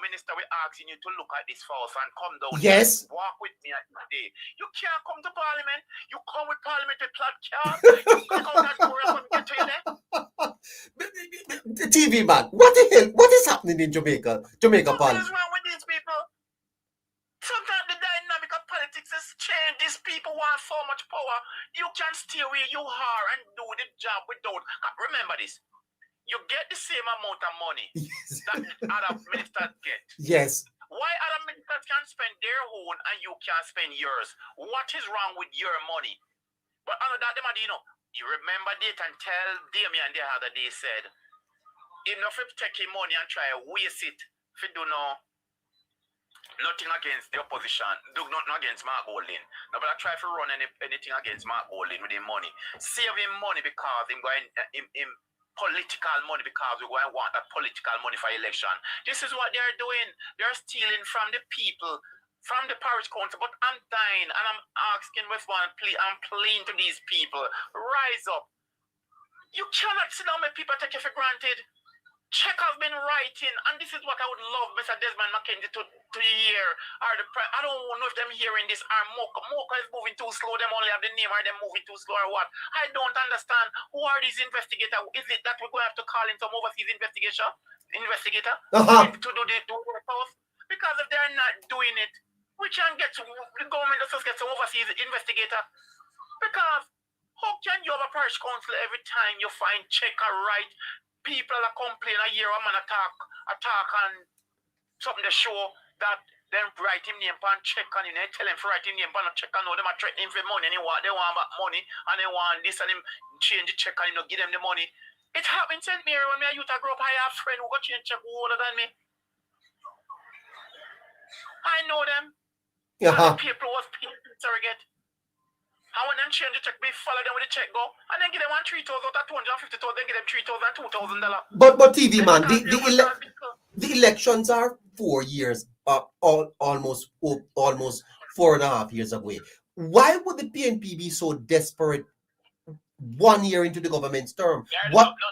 Speaker 10: minister, we're asking you to look at this for us and come down.
Speaker 1: Yes.
Speaker 10: Here, walk with me today. You can't come to parliament. You come with parliament with flat card. You click out that door and get to you there.
Speaker 1: The TV man, what the hell? What is happening in Jamaica? Jamaica
Speaker 10: What
Speaker 1: parliament?
Speaker 10: is wrong with these people? Sometimes the dynamic of politics has changed. These people want so much power. You can stay where you are and do the job without. Remember this. You get the same amount of money that other ministers get.
Speaker 1: Yes.
Speaker 10: Why other ministers can spend their own and you can't spend yours? What is wrong with your money? But under that, you remember it and tell Damien the other day said, enough of taking money and try to waste it if you do nothing against the opposition, do nothing against Mark Golding. No, but I try to run anything against Mark Golding with him money. Save him money because him going him political money because we going to want that political money for election. This is what they're doing. They're stealing from the people, from the parish council. But I'm dying and I'm asking with one plea. I'm pleading to these people. Rise up. You cannot sit down with people take you for granted. Check has been writing, and this is what I would love Mr. Desmond McKenzie to hear. I don't know if them hearing this are Mocha. Mocha is moving too slow. Them only have the name. Are they moving too slow or what? I don't understand. Who are these investigators? Is it that we're going to have to call in some overseas investigator to do the work house? Because if they're not doing it, we can get the government just get some overseas investigator. Because how can you have a parish council every time you find check or write? People are complaining a year a man attack and something to show that them write him name and check on him. They tell him for write him name and check on him. Them are threatening him for money and they want back money and they want this and him change the check and him not give them the money. It happened in St. Mary when me a youth I grew up. I have a friend who got change check who older than me. I know them.
Speaker 1: Yeah.
Speaker 10: And the people was paid surrogate. And when them change the check, we follow them with the check go, and then give them one 3,000 out of 250,000, then give them 3,000, $2,000.
Speaker 1: But TV man,
Speaker 10: Because they want
Speaker 1: the elections are 4 years, almost 4.5 years away. Why would the PNP be so desperate 1 year into the government's term? What?
Speaker 10: No.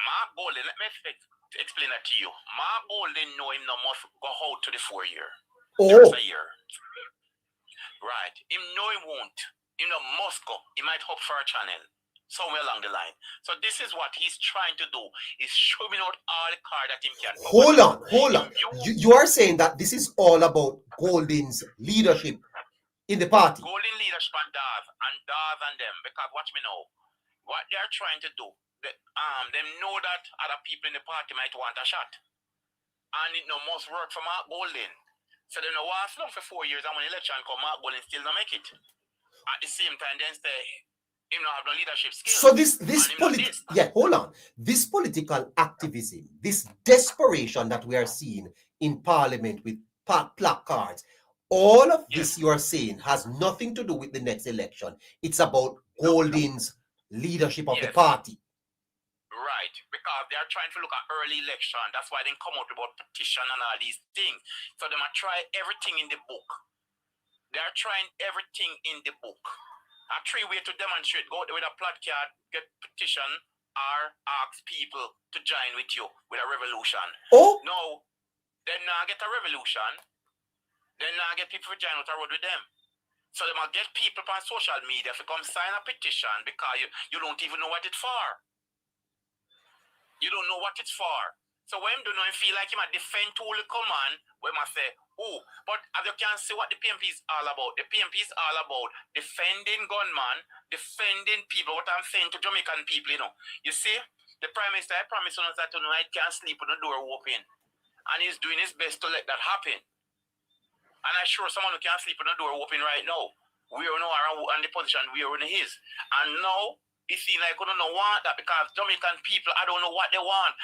Speaker 10: Mark Golden, let me explain that to you. Mark Golden know him no must go out to the 4 year.
Speaker 1: Oh.
Speaker 10: There's a year. Right. Him know he won't. Him no must go. He might hope for a channel somewhere along the line. So this is what he's trying to do. He's showing out all the card that him can.
Speaker 1: Hold on. You are saying that this is all about Golden's leadership in the party.
Speaker 10: Golden leadership and Daz and them. Because watch me now. What they're trying to do, them know that other people in the party might want a shot. And it no must work for Mark Golden. So they know what's long for 4 years, and when election come, Mark Golden still don't make it. At the same time, then say him not have no leadership skills.
Speaker 1: So hold on. This political activism, this desperation that we are seeing in Parliament with placards, all of this you are saying has nothing to do with the next election. It's about Golden's leadership of the party.
Speaker 10: Right, because they are trying to look at early election. That's why they come out about petition and all these things. So they might try everything in the book. They are trying everything in the book. A 3 way to demonstrate: go with a plot card, get petition, or ask people to join with you with a revolution.
Speaker 1: Oh,
Speaker 10: no, then now get a revolution. Then now get people to join with a road with them. So they might get people on social media to come sign a petition because you don't even know what it's for. You don't know what it's for. So when you don't feel like you might defend all the command, we must say, oh, but as you can see what the PNP is all about. The PNP is all about defending gunmen, defending people, what I'm saying to Jamaican people, you know. You see, the Prime Minister, I promise us that tonight can't sleep with the door open. And he's doing his best to let that happen. And I'm sure someone who can't sleep with the door open right now. We are now on the position we are in his. And now, it seems like we don't want that because Jamaican people, I don't know what they want.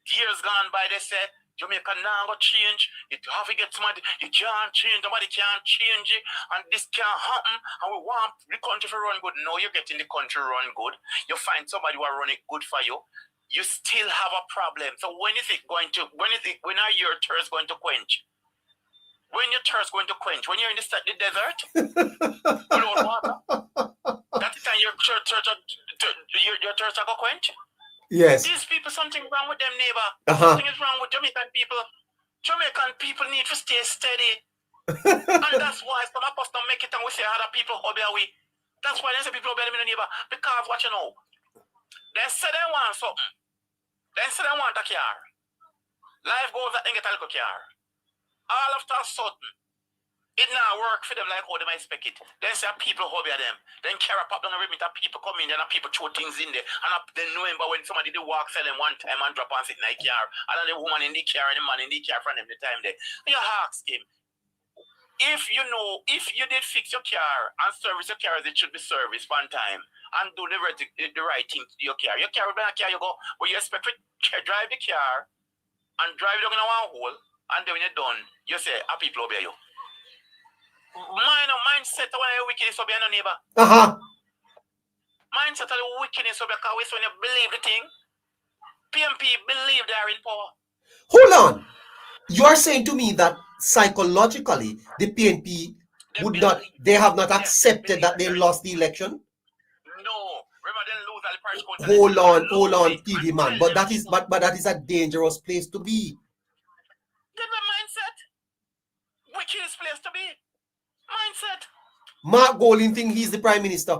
Speaker 10: Years gone by, they said, Jamaica now go change. You have to get somebody, you can't change, nobody can't change it, and this can't happen, and we want the country to run good. No, you're getting the country run good. You find somebody who will run it good for you. You still have a problem. So when are your thirst going to quench? When your thirst going to quench? When you're in the desert? Without water? That's the time your thirst will go quench?
Speaker 1: Yes.
Speaker 10: These people, something wrong with them, neighbor. Something is wrong with Jamaican people. Jamaican people need to stay steady. And that's why some of us don't make it and we say other people how they are we. That's why they say people obey them in the neighbor. Because what you know, they say they want something. They say they want a car. Life goes that they get a little car. All after a sudden, it now work for them like how they might expect it. Then say people hobby them. Then carry pop down the ribbon that people come in, then people throw things in there. And then remember when somebody did walk sell them one time and drop and sit in the car. And then the woman in the car and the man in the car from them the time there. You ask him, if you did fix your car and service your car as it should be serviced one time and do the right thing to your car will be a car you go, but you expect to drive the car and drive it down in a one hole, and then when you're done, you say, people obey you. Mindset of the wickedness of your neighbor. Mindset of the wickedness of because when you believe the thing, PNP believe they are in power.
Speaker 1: Hold on. You are saying to me that psychologically the PNP they have not accepted that they lost the election?
Speaker 10: No. Remember they lose all the price counter.
Speaker 1: Hold on, TV man. But that is a dangerous place to be.
Speaker 10: That's a mindset. Wickedest place to be. Mindset.
Speaker 1: Mark Golden think he's the Prime Minister.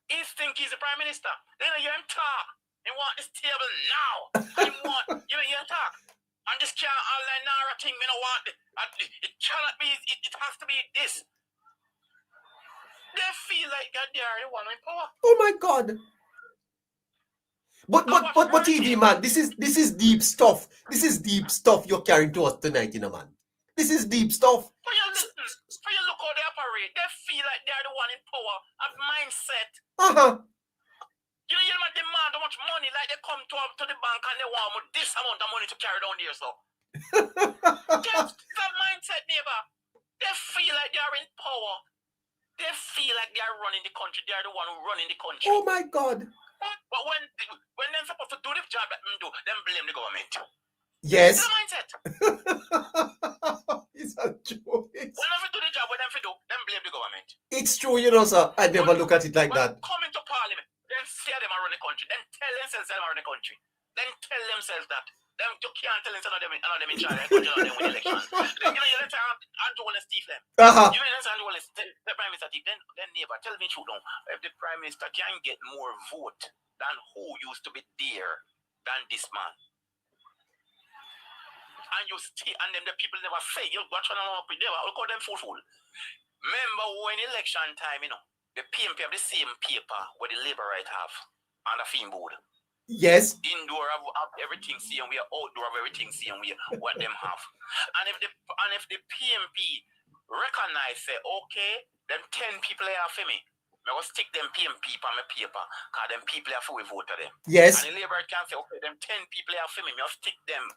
Speaker 10: He think he's the Prime Minister. Then you hear him talk. He want this table now. And you hear him talk. And this can't online Nara thing, we don't want it. It cannot be, it has to be this. They feel like that they are the one in power.
Speaker 1: Oh my God. But TV man, this is deep stuff. This is deep stuff you're carrying to us tonight, man. This is deep stuff.
Speaker 10: For you look how they operate, they feel like they're the one in power. Have mindset. You know, you demand how much money, like they come to the bank and they want this amount of money to carry down there, so. That's the mindset, neighbor. They feel like they are in power. They feel like they are running the country. They are the one who running the country.
Speaker 1: Oh my God.
Speaker 10: But when they're supposed to do the job that they do, then blame the government.
Speaker 1: Yes.
Speaker 10: That's the mindset.
Speaker 1: It's a joke.
Speaker 10: When they do the job, when they do, then blame the government.
Speaker 1: It's true, you know, sir. I never look at it like that.
Speaker 10: Come into parliament, then say them are running the country. Then tell themselves they are running the country. Then tell themselves that. Them you can't tell them them in charge of the country, them win election. You know, you let Andrew Holness thief them. You let Andrew Holness the Prime Minister thief. Then neighbor, tell me true now. If the Prime Minister can get more vote than who used to be there than this man. And you still, and then the people never say, you watch on up with them, I'll call them fool. Remember when election time, you know, the PMP have the same paper what the Labour right have on the film board.
Speaker 1: Yes.
Speaker 10: Indoor have everything same way, outdoor have everything same way, what them have. And if the PMP recognize say, okay, them 10 people are for me, I will stick them PMP on my paper, because them people are for we vote for them.
Speaker 1: Yes.
Speaker 10: And the Labour can say, okay, them 10 people are for me, I'll stick them.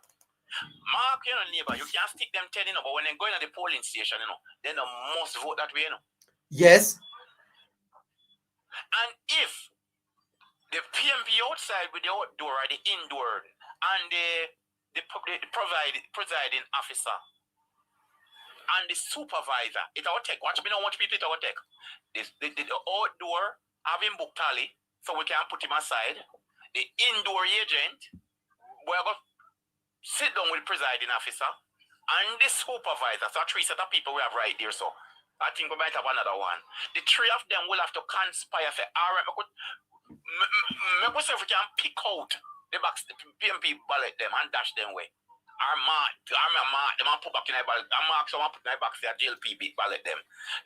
Speaker 10: Mark, you know, neighbor, you can't stick them 10, you know, but when they're going to the polling station, you know, then they must vote that way, you know.
Speaker 1: Yes.
Speaker 10: And if the PMP outside with the outdoor or the indoor and the presiding officer and the supervisor, it will take, watch me know how much people it will take. The outdoor having book tally, so we can put him aside. The indoor agent, we're going to sit down with the presiding officer and the supervisor. So 3 set of people we have right there. So I think we might have another one. The 3 of them will have to conspire. Say, all right, we see if we can pick out the PMP ballot them and dash them away. Mark them and put back in their ballot. And mark someone put in their back say a JLP ballot them.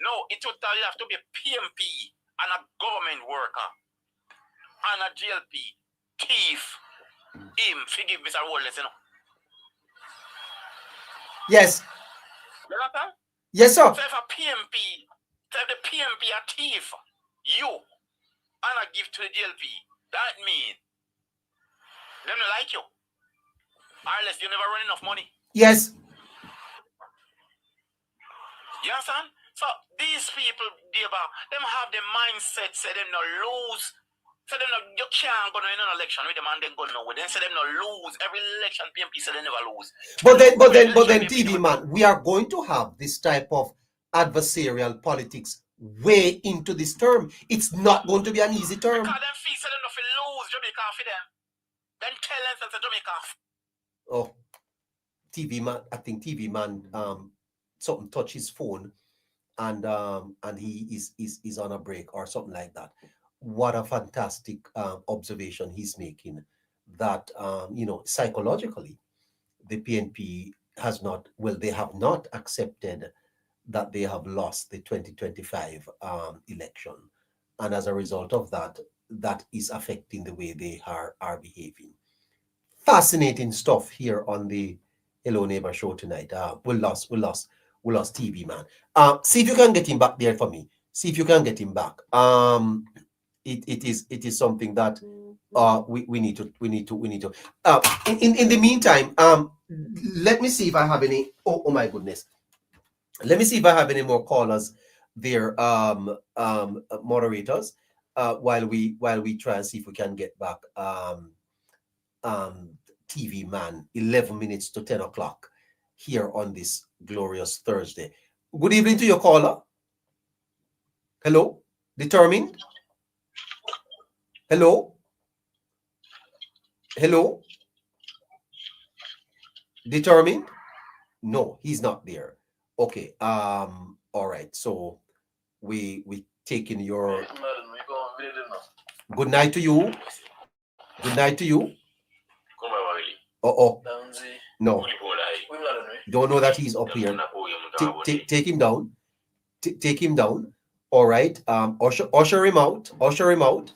Speaker 10: No, it would have to be a PMP and a government worker and a JLP thief. Him, forgive Mr. Holness, you know.
Speaker 1: Yes.
Speaker 10: You understand?
Speaker 1: Yes, sir.
Speaker 10: So if the PMP a thief, you, and I give to the JLP, that mean them not like you. Unless you never run enough money.
Speaker 1: Yes.
Speaker 10: You understand? So these people, them have the mindset, say them not lose. Say them not, you can't go in an election with them and then go nowhere. Then say them not lose. Every election PMP say they never lose.
Speaker 1: But then TV man, we are going to have this type of adversarial politics way into this term. It's not going to be an easy term.
Speaker 10: Because them feel say them not lose Jamaica for them. Then tell them say Jamaica.
Speaker 1: Oh, TV man, I think TV man something touch his phone and he is on a break or something like that. What a fantastic observation he's making, that you know, psychologically the PNP has not, well, they have not accepted that they have lost the 2025 election, and as a result of that, that is affecting the way they are behaving. Fascinating stuff here on the Hello Neighbor show tonight. We lost TV man. See if you can get him back there for me. See if you can get him back. It is something that we need to. In the meantime, let me see if I have any. Oh my goodness. Let me see if I have any more callers there, moderators. While we try and see if we can get back TV man, 11 minutes to 10 o'clock here on this glorious Thursday. Good evening to your caller. Hello, determined. Hello. Determined. No, he's not there. Okay. All right. So we taking your good night to you. Good night to you. No. Don't know that he's up here. Take him down. Take him down. All right. Usher him out. Usher him out.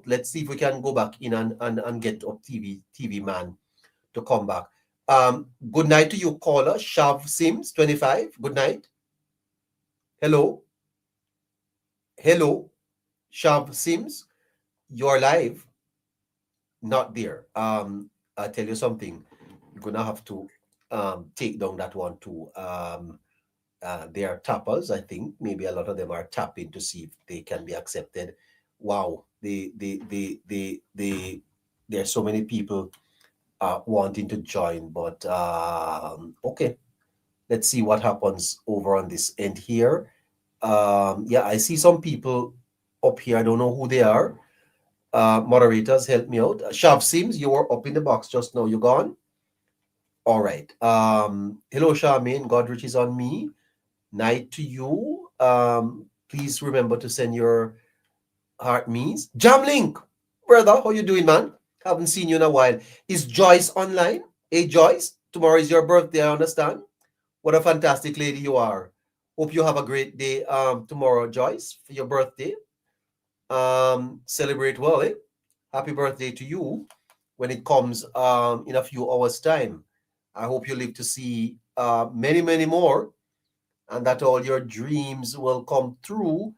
Speaker 1: Let's see if we can go back in and get up TV man to come back. Good night to you, caller. Shav Sims 25. Good night. Hello. Shav Sims, you're live. Not there. I tell you something. You're gonna have to take down that one too. They are tappers, I think. Maybe a lot of them are tapping to see if they can be accepted. Wow, there are so many people wanting to join, but okay, let's see what happens over on this end here. Yeah, I see some people up here. I don't know who they are. Moderators, help me out. Shav Sims, you were up in the box just now. You gone? All right. Hello, Charmaine. Godrich is on me. Night to you. Please remember to send your heart means. Jamlink, brother, how you doing, man? Haven't seen you in a while. Is Joyce online? Hey, Joyce, tomorrow is your birthday, I understand. What a fantastic lady you are. Hope you have a great day tomorrow, Joyce, for your birthday. Celebrate well, eh? Happy birthday to you when it comes in a few hours' time. I hope you live to see many, many more, and that all your dreams will come true.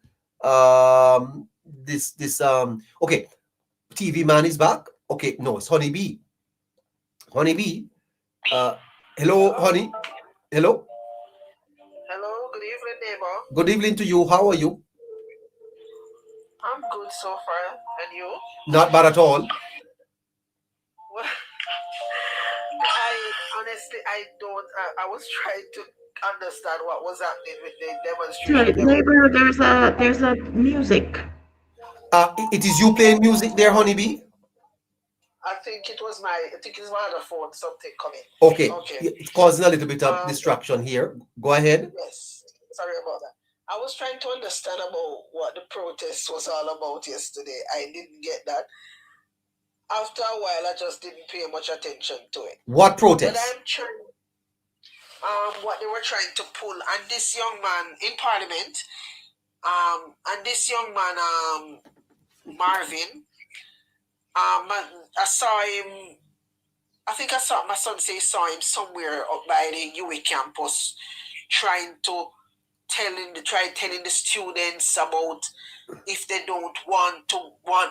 Speaker 1: Okay, TV man is back. Okay, no, it's Honeybee. Honeybee. Hello, honey. Hello.
Speaker 11: Hello, good evening, neighbor.
Speaker 1: Good evening to you. How are you?
Speaker 11: I'm good so far, and you?
Speaker 1: Not bad at all.
Speaker 11: Well, I don't. I was trying to understand what was happening with the
Speaker 3: Sorry,
Speaker 11: demonstration.
Speaker 3: neighbor, there's a music.
Speaker 1: It is you playing music there, Honeybee?
Speaker 11: I think it was I think it's my other phone, something coming.
Speaker 1: Okay.
Speaker 11: Okay.
Speaker 1: It's causing a little bit of distraction here. Go ahead.
Speaker 11: Yes. Sorry about that. I was trying to understand about what the protest was all about yesterday. I didn't get that. After a while, I just didn't pay much attention to it.
Speaker 1: What protest?
Speaker 11: But I'm trying. What they were trying to pull, and this young man in Parliament, and this young man, Marvin, I saw him. I think I saw my son say saw him somewhere up by the UA campus, trying to telling the students about if they don't want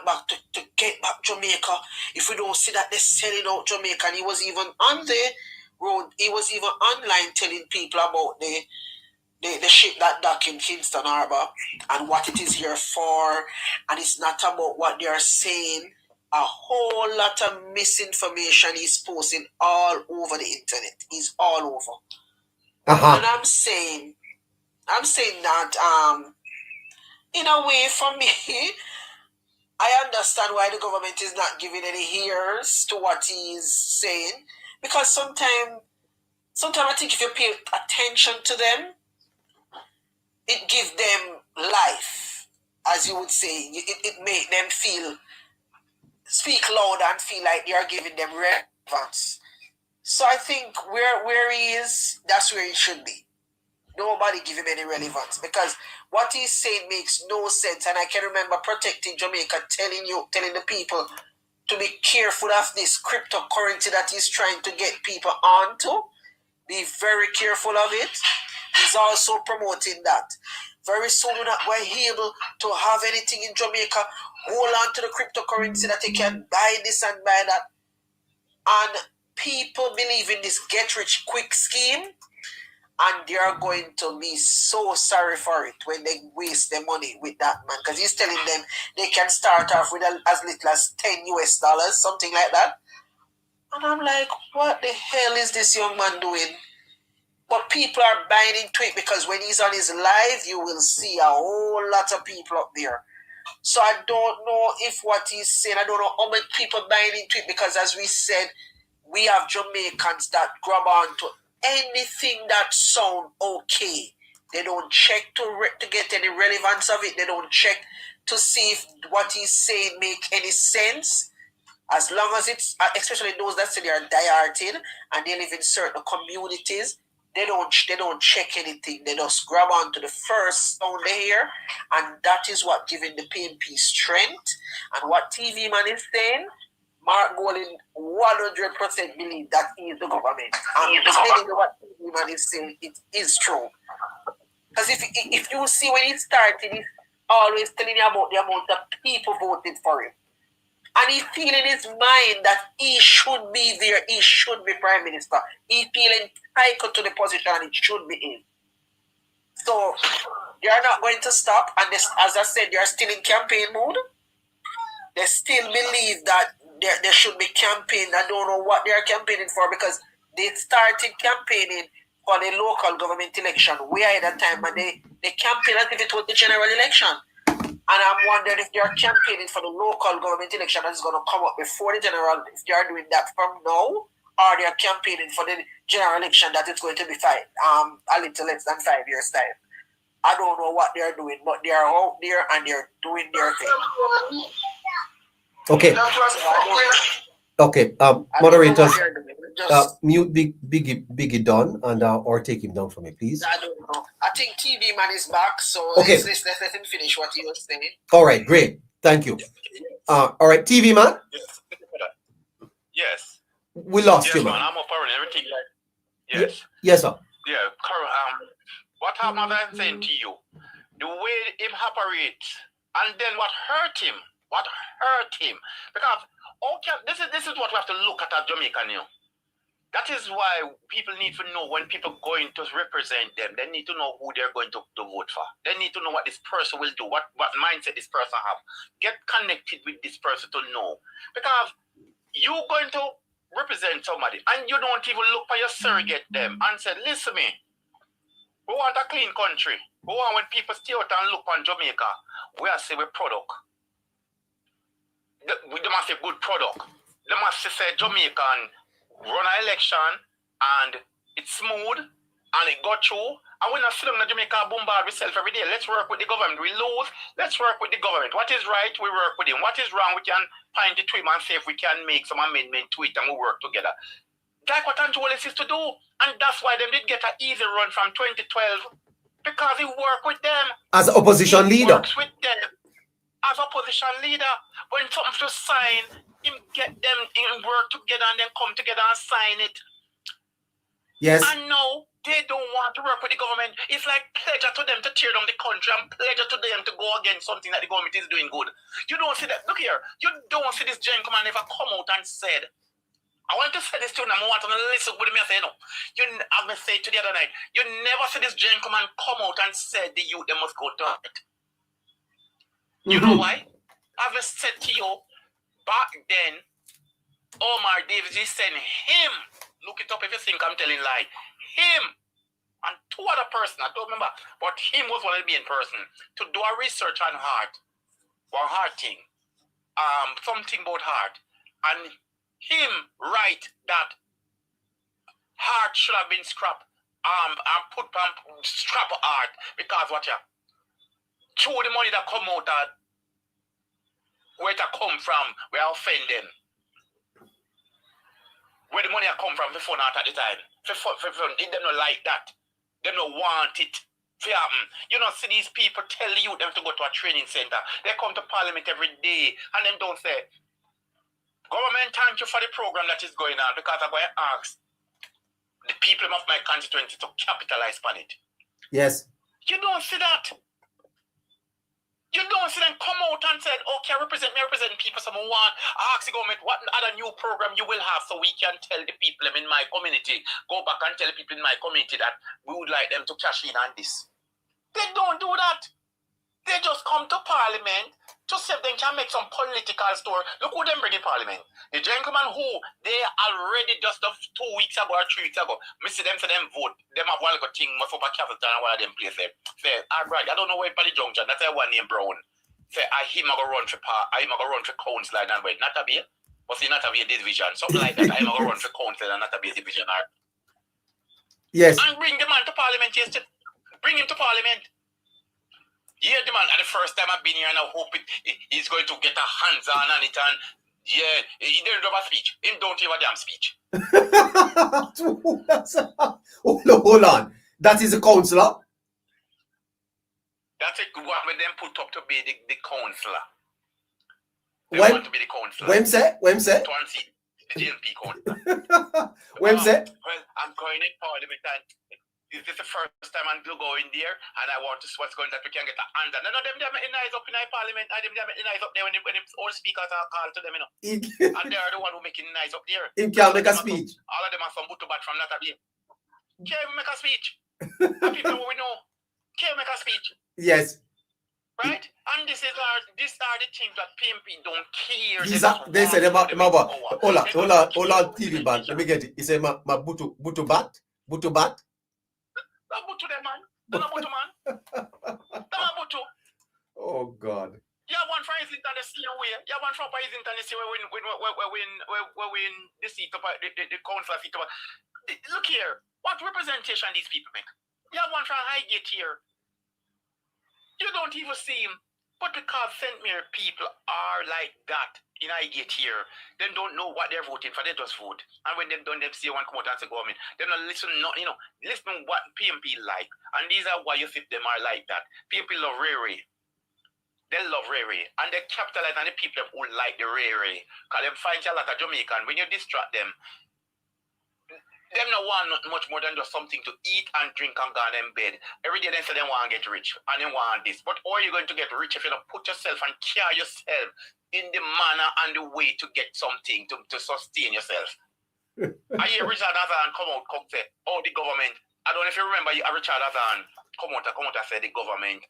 Speaker 11: back to get back Jamaica, if we don't see that they're selling out Jamaica. And he was even on the road, he was even online telling people about the ship that dock in Kingston Harbour and what it is here for, and it's not about what they are saying. A whole lot of misinformation he's posting all over the internet. He's all over. And I'm saying that in a way, for me, I understand why the government is not giving any ears to what he's saying, because sometimes I think if you pay attention to them, it gives them life, as you would say. It make them speak loud and feel like they are giving them relevance. So I think where he is, that's where he should be. Nobody give him any relevance, because what he's saying makes no sense. And I can remember Protecting Jamaica telling the people to be careful of this cryptocurrency that he's trying to get people onto. Be very careful of it. He's also promoting that. Very soon we're not going to be able to have anything in Jamaica. Hold on to the cryptocurrency that they can buy this and buy that. And people believe in this get rich quick scheme, and they are going to be so sorry for it when they waste their money with that man, because he's telling them they can start off with as little as $10, something like that. And I'm like, what the hell is this young man doing? But people are buying into it, because when he's on his live, you will see a whole lot of people up there. So I don't know if what he's saying, I don't know how many people buying into it, because as we said, we have Jamaicans that grab on to anything that sound okay. They don't check to get any relevance of it. They don't check to see if what he's saying make any sense. As long as it's, especially those that say they are diarted and they live in certain communities, they don't check anything. They just grab onto the first sound they hear, and that is what giving the PNP strength. And what TV man is saying, Mark Golden 100% believe that he is the government. And telling you what TV man is saying, it is true. Because if you see when he started, he's always telling you about the amount of people voted for him. And he feel in his mind that he should be there, he should be Prime Minister. He feel entitled to the position and it should be him. So they're not going to stop, and this, as I said, they're still in campaign mode. They still believe that there should be campaign. I don't know what they're campaigning for, because they started campaigning for the local government election way ahead of time, and they campaign as if it was the general election. And I'm wondering if they're campaigning for the local government election that's going to come up before the general, if they're doing that from now, or they're campaigning for the general election that is going to be a little less than 5 years' time. I don't know what they're doing, but they're out there and they're doing their thing.
Speaker 1: Okay. Okay. Moderators, mute Biggie Don and or take him down for me, please.
Speaker 11: I don't know. I think TV man is back, so
Speaker 1: okay.
Speaker 11: let's let him finish what he was saying.
Speaker 1: All right, great. Thank you. All right, TV man.
Speaker 10: Yes.
Speaker 1: We lost you, man.
Speaker 10: I'm up around everything. Yes.
Speaker 1: Yes, sir.
Speaker 10: Yeah. What I'm saying to you, the way him operate, and then what hurt him, because okay, this is what we have to look at as Jamaican, you know. That is why people need to know when people going to represent them, they need to know who they're going to vote for. They need to know what this person will do, what mindset this person have. Get connected with this person to know. Because you're going to represent somebody and you don't even look for your surrogate them and say, listen me, we want a clean country. We want when people stay out and look on Jamaica, we are say we're product. They must say good product. They must say Jamaican run an election and it's smooth and it got through. And we're not sitting in Jamaica bombard ourselves every day. Let's work with the government. We lose, let's work with the government. What is right, we work with him. What is wrong, we can find it to him and see if we can make some amendment to it and we work together. That's what Andrew Holness is to do. And that's why they did get an easy run from 2012, because he worked with them.
Speaker 1: As opposition leader.
Speaker 10: Works with them. As opposition leader, when something to sign, him get them in work together and then come together and sign it.
Speaker 1: Yes.
Speaker 10: And now they don't want to work with the government. It's like pleasure to them to tear down the country and pleasure to them to go against something that the government is doing good. You don't see that. Look here. You don't see this gentleman ever come out and said, I want to say this to you and I want to listen with me and say, no. I've been saying to the other night, you never see this gentleman come out and say the youth they must go to it. You know why? I've said to you, back then, Omar Davis, he sent him, look it up if you think I'm telling lie, him and two other persons, I don't remember, but him was one of the main person, to do a research on heart, one heart thing, something about heart, and him write that heart should have been scrapped, and put scrap heart, because what ya? Through the money that come out of where it come from, we offend them. Where the money come from, before not at the time. They don't like that. They don't want it. You know, see these people tell you them to go to a training center. They come to parliament every day and them don't say, government, thank you for the program that is going on, because I'm going to ask the people of my constituency to capitalize on it.
Speaker 1: Yes.
Speaker 10: You don't see that. You don't see them come out and say, okay, represent people, someone want, ask the government what other new program you will have so we can tell the people in my community, go back and tell the people in my community that we would like them to cash in on this. They don't do that. They just come to parliament to see if they can make some political story. Look who them bring in parliament. The gentleman who they already just 2 weeks ago or 3 weeks ago, me see them for them vote. Them have one little thing for a capital and one of them place there. Say, right, I don't know where for the junction. That's one name Brown. Say, him go run for council and wait, not a be. But see, not a be a division. Something like that. I'm going to run for council and not a be a division.
Speaker 1: Yes.
Speaker 10: And bring the man to parliament yesterday. Bring him to parliament. Yeah, the man, at the first time I've been here and I hope he's going to get a hands-on on it and yeah, he didn't have a speech. He don't have a damn speech.
Speaker 1: Hold on. That is a councillor?
Speaker 10: That's what them put up to be the councillor. They
Speaker 1: when,
Speaker 10: want to be the councillor.
Speaker 1: When say?
Speaker 10: The GLP councillor.
Speaker 1: When say?
Speaker 10: Well, I'm going in parliament and this is the first time I'm going to go in there and I want to see what's going that we can get a hand. No, them nice up in our parliament. Them nice up there when the all speakers are called to them, you know. And they are the one who making nice up there.
Speaker 1: He can't make a speech.
Speaker 10: All of them are some butubat from Natabi. Can't make a speech. And people we know. Can make a speech,
Speaker 1: Yes.
Speaker 10: right? And these are the things that PMP don't care.
Speaker 1: They say about hold on, TV band. Let me get it. He said my butu bat.
Speaker 10: Not butu them, man. They're not butu, man. They're not butu.
Speaker 1: Oh God.
Speaker 10: Yeah, one for isn't on the same way. Yeah, one for isn't on the same way when the seat up the council seat up. Look here, what representation these people make? Yeah, one for Highgate here. You don't even see him. But because St. Mary people are like that in Highgate here, they don't know what they're voting for, they just vote. And when they've done, they see one come out and say government. They don't listen, listen what PMP like. And these are why you think them are like that. PMP love Rary. They love Rary. And they capitalize on the people who like the Rary. Because they find a lot of Jamaican. When you distract them, them no want not much more than just something to eat and drink and go in bed. Every day they say they want to get rich and they want this. But how are you going to get rich if you don't put yourself and care yourself in the manner and the way to get something to sustain yourself? I hear Richard Azan come say, oh, the government. I don't know if you remember Richard Azan come out and say the government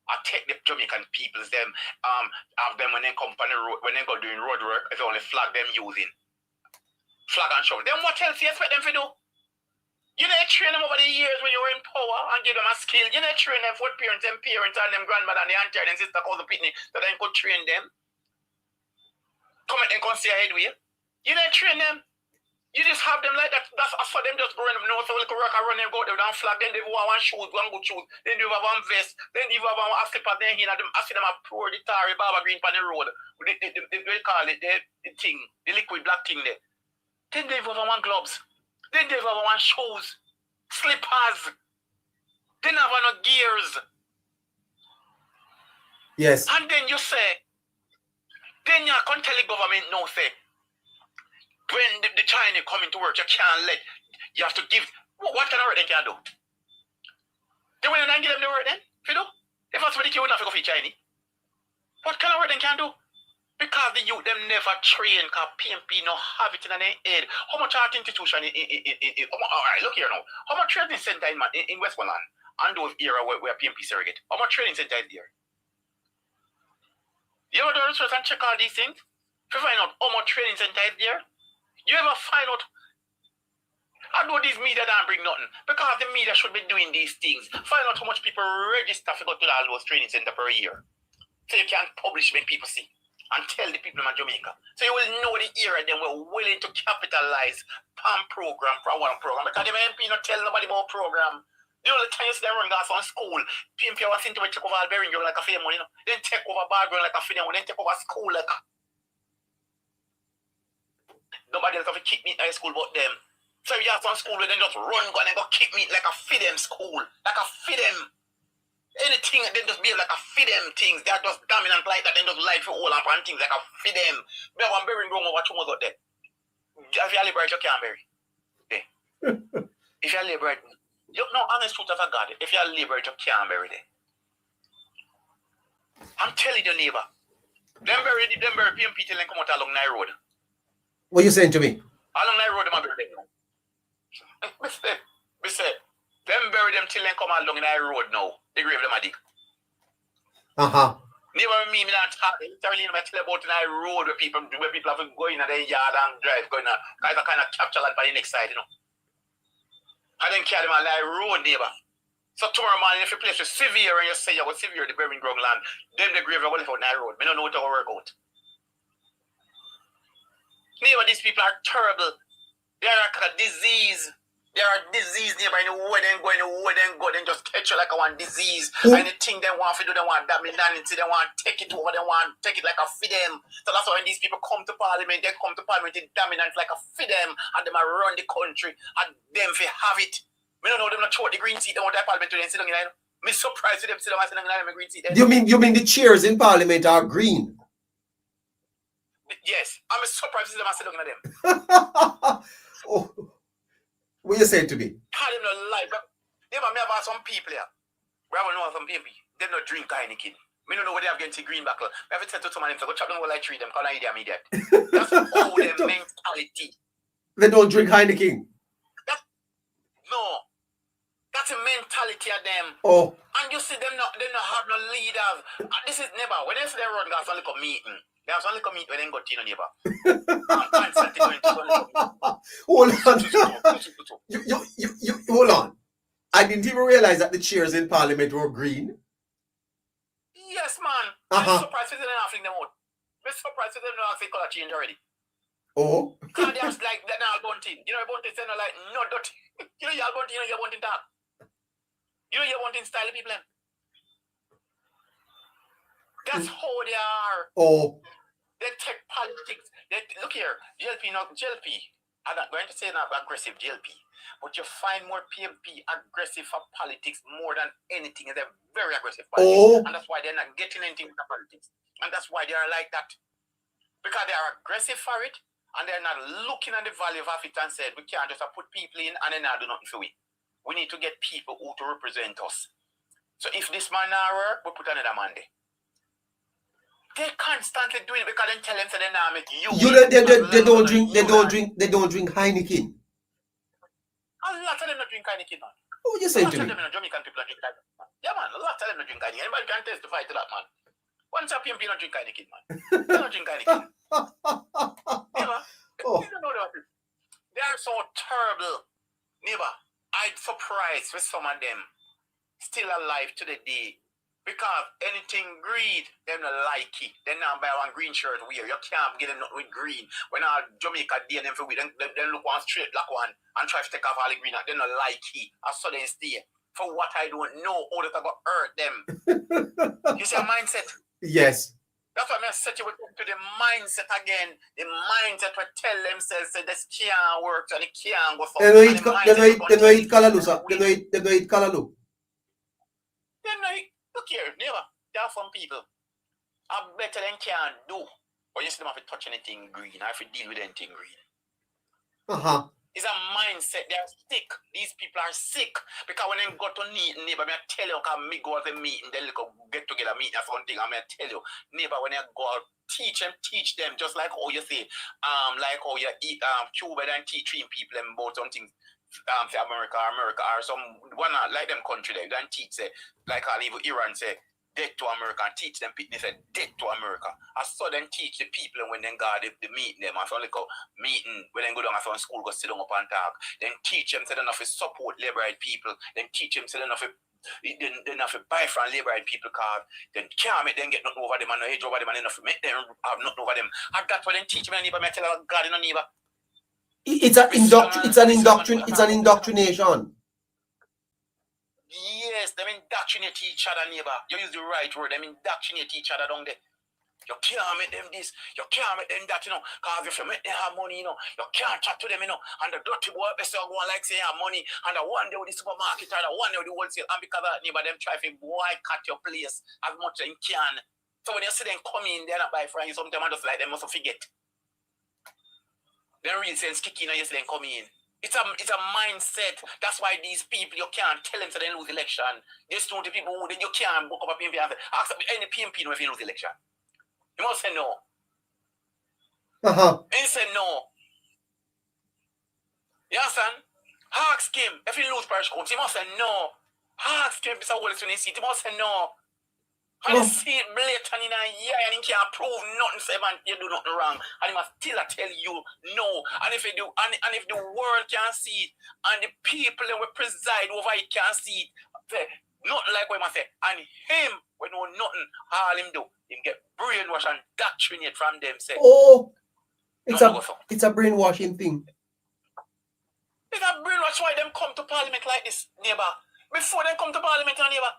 Speaker 10: attack the Jamaican peoples, them have them when they come on the road, when they go doing road work, it's only flag them using. Flag and shovel. Then what else you expect them to do? You didn't train them over the years when you were in power and give them a skill. You didn't train them for parents and them grandmother and the auntie and sister called the picnic so they could train them. Come and come see ahead with you. You didn't train them. You just have them like that. That's for them just going them north so they could work and run them go out there and flag. Then they have one shoes, one good shoes. Then they have one vest. Then they have one slipper. Then I see them a pour the tar, Baba Green on the road. They call it the thing, the liquid black thing there. Then they have one gloves. Then they have one shoes, slippers. Then have no gears.
Speaker 1: Yes.
Speaker 10: And then you say, then you can tell the government no say, when the Chinese coming to work, you can't let, you have to give, what kind of work they can do? They will not give them the work then, if you do. If that's what they can't go for Chinese. What kind of work they can do? Because the youth them never train, because PMP no have it in their head. How much art institution all right, look here now. How much training center in Westmoreland and those era where PMP surrogate? How much training center is there? You ever do research and check all these things? To find out how much training center is there? You ever find out? I know these media don't bring nothing. Because the media should be doing these things. Find out how much people register to go to all those training center per year. So you can publish when people see. And tell the people in Jamaica. So you will know the era then we're willing to capitalize PAM program for one program. Because the MP not tell nobody about program. The only time you see them run gas on school, PMP was into take over Alberin like a famous, then take over Barground like a famous, then take over school like a... Nobody else have to kick me in high school but them. So you have some school where they just run gun and go kick me like a feed them school. Like a feed them. Anything they just behave like a feed them things. They are just dominant like that. They just like for all and things like a feed them. Me have one burying ground over 2 months out there. If you're liberate, you can't bury. Yeah. If you're liberate, you know, honest truth of a God. If you're liberate, you can't bury there. I'm telling you, neighbor. Them bury PMP till they come out along Nine Road.
Speaker 1: What are you saying to me?
Speaker 10: Along Nine Road, them bury them. We say, them bury them till they come along Nine Road now. The grave them a dig. Never me not talk. Literally, I tell about in a road where people have to go in their yard and drive, going kind of capture land by the next side, you know. I then carry them on the road, neighbor. So tomorrow morning, if you place a severe and you say you got severe the burying ground land, then the grave will go left out on the road. I don't know what to work out. Neighbor, these people are terrible. They are like a disease. There are disease nearby in the wood and go, then just catch you like a one disease. And the thing they want to do, they want dominancy, they want to take it over, they want to take it like a feed them. So that's why when these people come to parliament, they come to parliament in dominance like a feed them, and they might run the country, and them if have it. I don't know them not throw the green seat, they want that parliament to then sit down in line. I'm surprised with them sit down in the green seat.
Speaker 1: You mean the chairs in parliament are green?
Speaker 10: Yes, I'm surprised with them sit down in them.
Speaker 1: Oh. What you saying to me?
Speaker 10: Call them not lie. They have some people here. We have some people. They don't drink Heineken. I don't know what they have against the green buckle. I have to tell to someone, go chop them all like treat them, because I idiot immediate. That's all their mentality.
Speaker 1: They don't drink Heineken.
Speaker 10: No. That's a mentality. quality of them.
Speaker 1: Oh.
Speaker 10: And you see them not have no leaders. And this is Neighbour. When they say they run, there's only a meeting. There's only a meeting when they go to Neighbour. Constantly going to
Speaker 1: Hold on. You hold on. I didn't even realize that the chairs in Parliament were green.
Speaker 10: Yes, man. I'm surprised they didn't have them out. I'm surprised they didn't have the color change already.
Speaker 1: Oh.
Speaker 10: Because they have like that now bunting. You know, bunting saying like no dirty. You know, you're bunting, you're bunting talk. You know, you're bunting style people. That's how they are.
Speaker 1: Oh.
Speaker 10: They take politics. Look here, JLP, I'm not going to say not aggressive JLP, but you find more PMP aggressive for politics more than anything. They're very aggressive politics.
Speaker 1: Oh.
Speaker 10: And that's why they're not getting anything with the politics. And that's why they are like that. Because they are aggressive for it, and they're not looking at the value of it and said, we can't just put people in and then not do nothing for we. We need to get people who to represent us. So if this man not work, we put another man there. They constantly doing it because they tell them so they not make you.
Speaker 1: They don't drink Heineken.
Speaker 10: A lot of them not drink Heineken, man.
Speaker 1: What you saying to me?
Speaker 10: A lot of them Jamaican people don't drink Heineken. Yeah, man. A lot of them don't drink Heineken. Anybody can testify to that, man. Once a PMP don't drink Heineken, man. They don't drink Heineken. Yeah, man.
Speaker 1: Oh.
Speaker 10: You don't know that. They are so terrible. Neighbor, I'm surprised with some of them still alive to the day. Because anything green, them not like it. They now buy one green shirt wear. You can't get them nothing with green. When our Jamaica day them for them look one straight black one and try to take off all the green. They not like it. I saw them stay. For what I don't know, all that I got hurt them. You see a mindset?
Speaker 1: Yes.
Speaker 10: That's why I set you to the mindset again. The mindset will tell themselves that this can't work and it can't go forward.
Speaker 1: They know it Kalalu, sir. They know it Kalalu.
Speaker 10: They know it. Look here, neighbor, there are some people. I better than can do. But you see them have to touch anything green. I have to deal with anything green. It's a mindset. They are sick. These people are sick. Because when they go to neighbor, I tell you, because me go to the meeting, they get together meeting or something. I tell you, neighbor, when they go out, teach them, just like how you say, like how you eat Cuba and teaching people about something. Say America or some one like them country there, then teach say like I'll even Iran say death to America and teach them they say death to America. I saw them teach the people when they go the meeting them I saw like a meeting when they go down from school go sit down up and talk. Then teach them say they enough support liberal people, then teach them say they enough to buy from liberal people cause then can't make them get nothing over them and no age over them and enough make them have nothing over them. And that's what they teach me and neighbor me tell God in a neighbor.
Speaker 1: It's an indoctrination.
Speaker 10: Yes, them indoctrinate each other, neighbor. You use the right word. Them indoctrinate each other down there. You can't make them this. You can't make them that, you know. Because if you make them have money, you know, you can't chat to them, you know. And the dirty boy, they say, go on like say have money. And the one day with the supermarket or the one day with the wholesale. And because of that, neighbor, them try to boycott your place as much as they can. So when you see them come in, they're not buy from you. Sometimes I just like them must forget. The real sense kicking and you see them come in. It's a mindset. That's why these people, you can't tell them so they lose election. There's 20 people who you can't book up a PMP and say, ask any PMP know if you lose election. You must say no. He said no. You understand? Ask him if he lose parish court, he must say no. Ask him if it's a whole seat, he must say no. And you see it blatant in a year and he can't prove nothing for man, you do nothing wrong. And he must still tell you no. And if you do, and if the world can see it, and the people that will preside over it can see it, nothing like what he must say. And him, when know nothing, all him do, him get brainwashed and indoctrinate from them. Say,
Speaker 1: it's a brainwashing thing.
Speaker 10: It's a brainwash why them come to parliament like this, neighbor. Before they come to parliament, neighbor.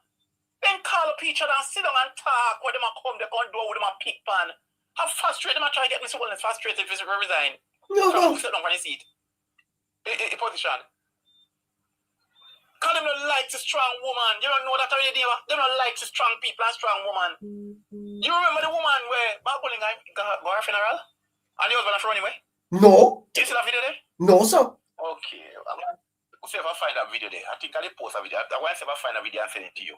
Speaker 10: Then call up each other and sit down and talk. When them a come, they come do with them a pick pan. How frustrated them a try to get Mr. Holness frustrated if he's resign. No. Sit down on his seat. A position. Call them not like a strong woman. You don't know that already, neighbor. They don't like strong people and strong woman. You remember the woman where Bob Bulling got her funeral? And the husband run away?
Speaker 1: No.
Speaker 10: Do you see that video there?
Speaker 1: No, sir.
Speaker 10: Okay. I'll see if I find that video there. I think I'll post a video. I want to see if I find a video and send it to you.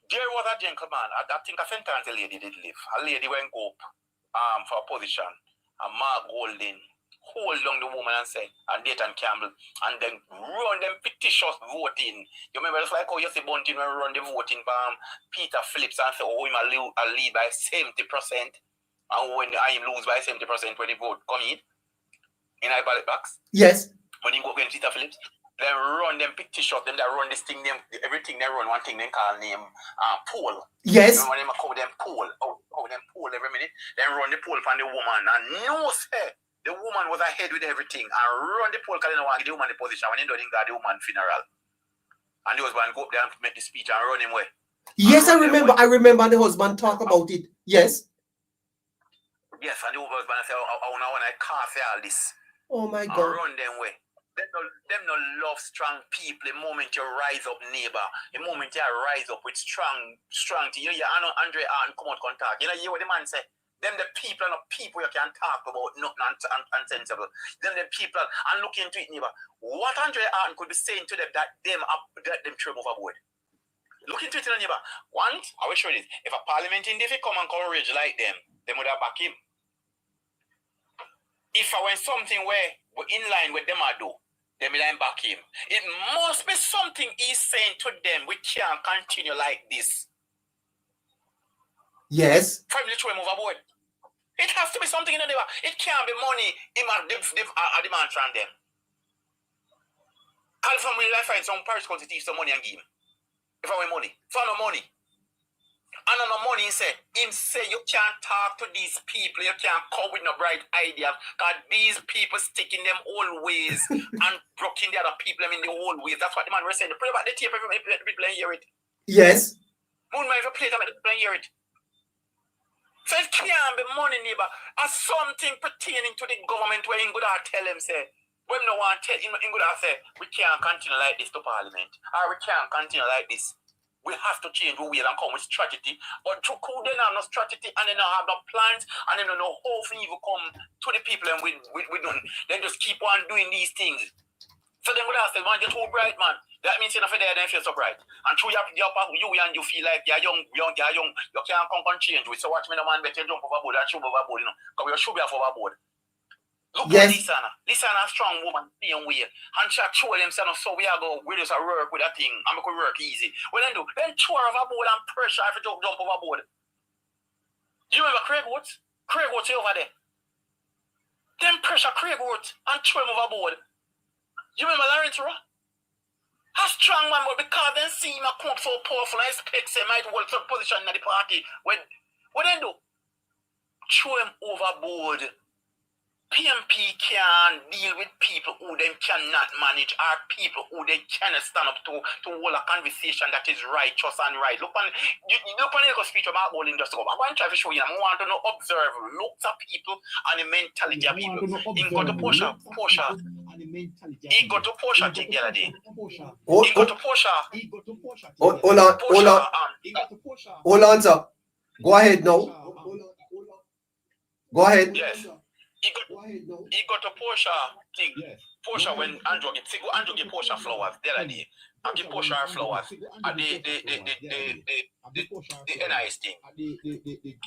Speaker 10: There was a gentleman, I think a sentence the lady did live. A lady went go up for a position. And Mark Golden hold down the woman and say, and Dayton Campbell, and then run them fictitious voting. You remember it's like how you see Bunting when we run the voting by Peter Phillips and say, oh, him a lead by 70%. And when I lose by 70% when the vote come in our ballot box.
Speaker 1: Yes.
Speaker 10: When he go against Peter Phillips, they run them fictitious, them that run this thing, them everything they run one thing they call name poll.
Speaker 1: Yes.
Speaker 10: You know what they call them poll? How them poll every minute. Then run the poll from the woman and no say the woman was ahead with everything and run the poll because they don't want to give the woman the position when they don't got the woman funeral. And the husband go up there and make the speech and run him away.
Speaker 1: Yes, I remember. I remember the husband talk about it. Yes.
Speaker 10: Yes, and the husband say, I want to cast all this.
Speaker 1: Oh my
Speaker 10: and
Speaker 1: God.
Speaker 10: run them way. Them no love strong people. The moment you rise up, neighbor, the moment you rise up with strong you know, Andre and come out contact. You know, what the man say? Them the people and the people you can talk about, nothing unsensible. Them the people, and look into it, neighbor. What Andre Arden could be saying to them that them throw overboard? Look into it, neighbor. Once, I will show you this. If a parliament in David come and courage like them would have back him. If I went something where we're in line with them I do, they will back him. It must be something he's saying to them. We can't continue like this.
Speaker 1: Yes.
Speaker 10: Family throw him overboard. It has to be something in the neighbor. It can't be money. They demand from them. Call from when I find some Paris to teach some money and give him. If I want money. For no money. And on the money, he say you can't talk to these people, you can't come with no bright ideas, because these people stick in them old ways and broken the other people in the old ways. That's what the man was saying. Pray about the tape, let the people hear it.
Speaker 1: Yes.
Speaker 10: Moon might play it, let the people hear it. So it can't be money, neighbor. As something pertaining to the government where in good tell them, say, when no one tell in good say, we can't continue like this to Parliament, or we can't continue like this. We have to change who we are and come with strategy. But to cool, they don't have no strategy and they don't have no plans and they don't know how to even come to the people and we don't. They just keep on doing these things. So then would ask them, man, you're too bright, man. That means you're not there, then feel so bright. And through you and you feel like you're young, you can't come and change with. So watch me, the man, better jump overboard and shoot overboard, you know. Because you should be off overboard. Look at Lisana. Lisana a strong woman, same way. And she show themselves, so we are going, we just work with that thing, and we could work easy. Well, then throw overboard and pressure if you jump overboard. Do you remember Craig Woods? Craig Woods over there. Then pressure Craig Woods and throw him overboard. You remember Lawrence Rowe? A strong man, but because they see him come up so powerful, I expect they might hold some position in the party. What then do? Throw him overboard. PMP can deal with people who they cannot manage or people who they cannot stand up to hold a conversation that is righteous and right. Look on the speech about all industry. I'm going to try to show you. I want to know, observe, look at people and the mentality of people. He got to Portia. He got to Portia thing the other day. He got to Portia.
Speaker 1: Hold on, sir. Go ahead now. Go ahead.
Speaker 10: Yes. He got to Portia thing. Portia when Andrew get Portia flowers the other day. And give Portia her flowers. And the NIS thing.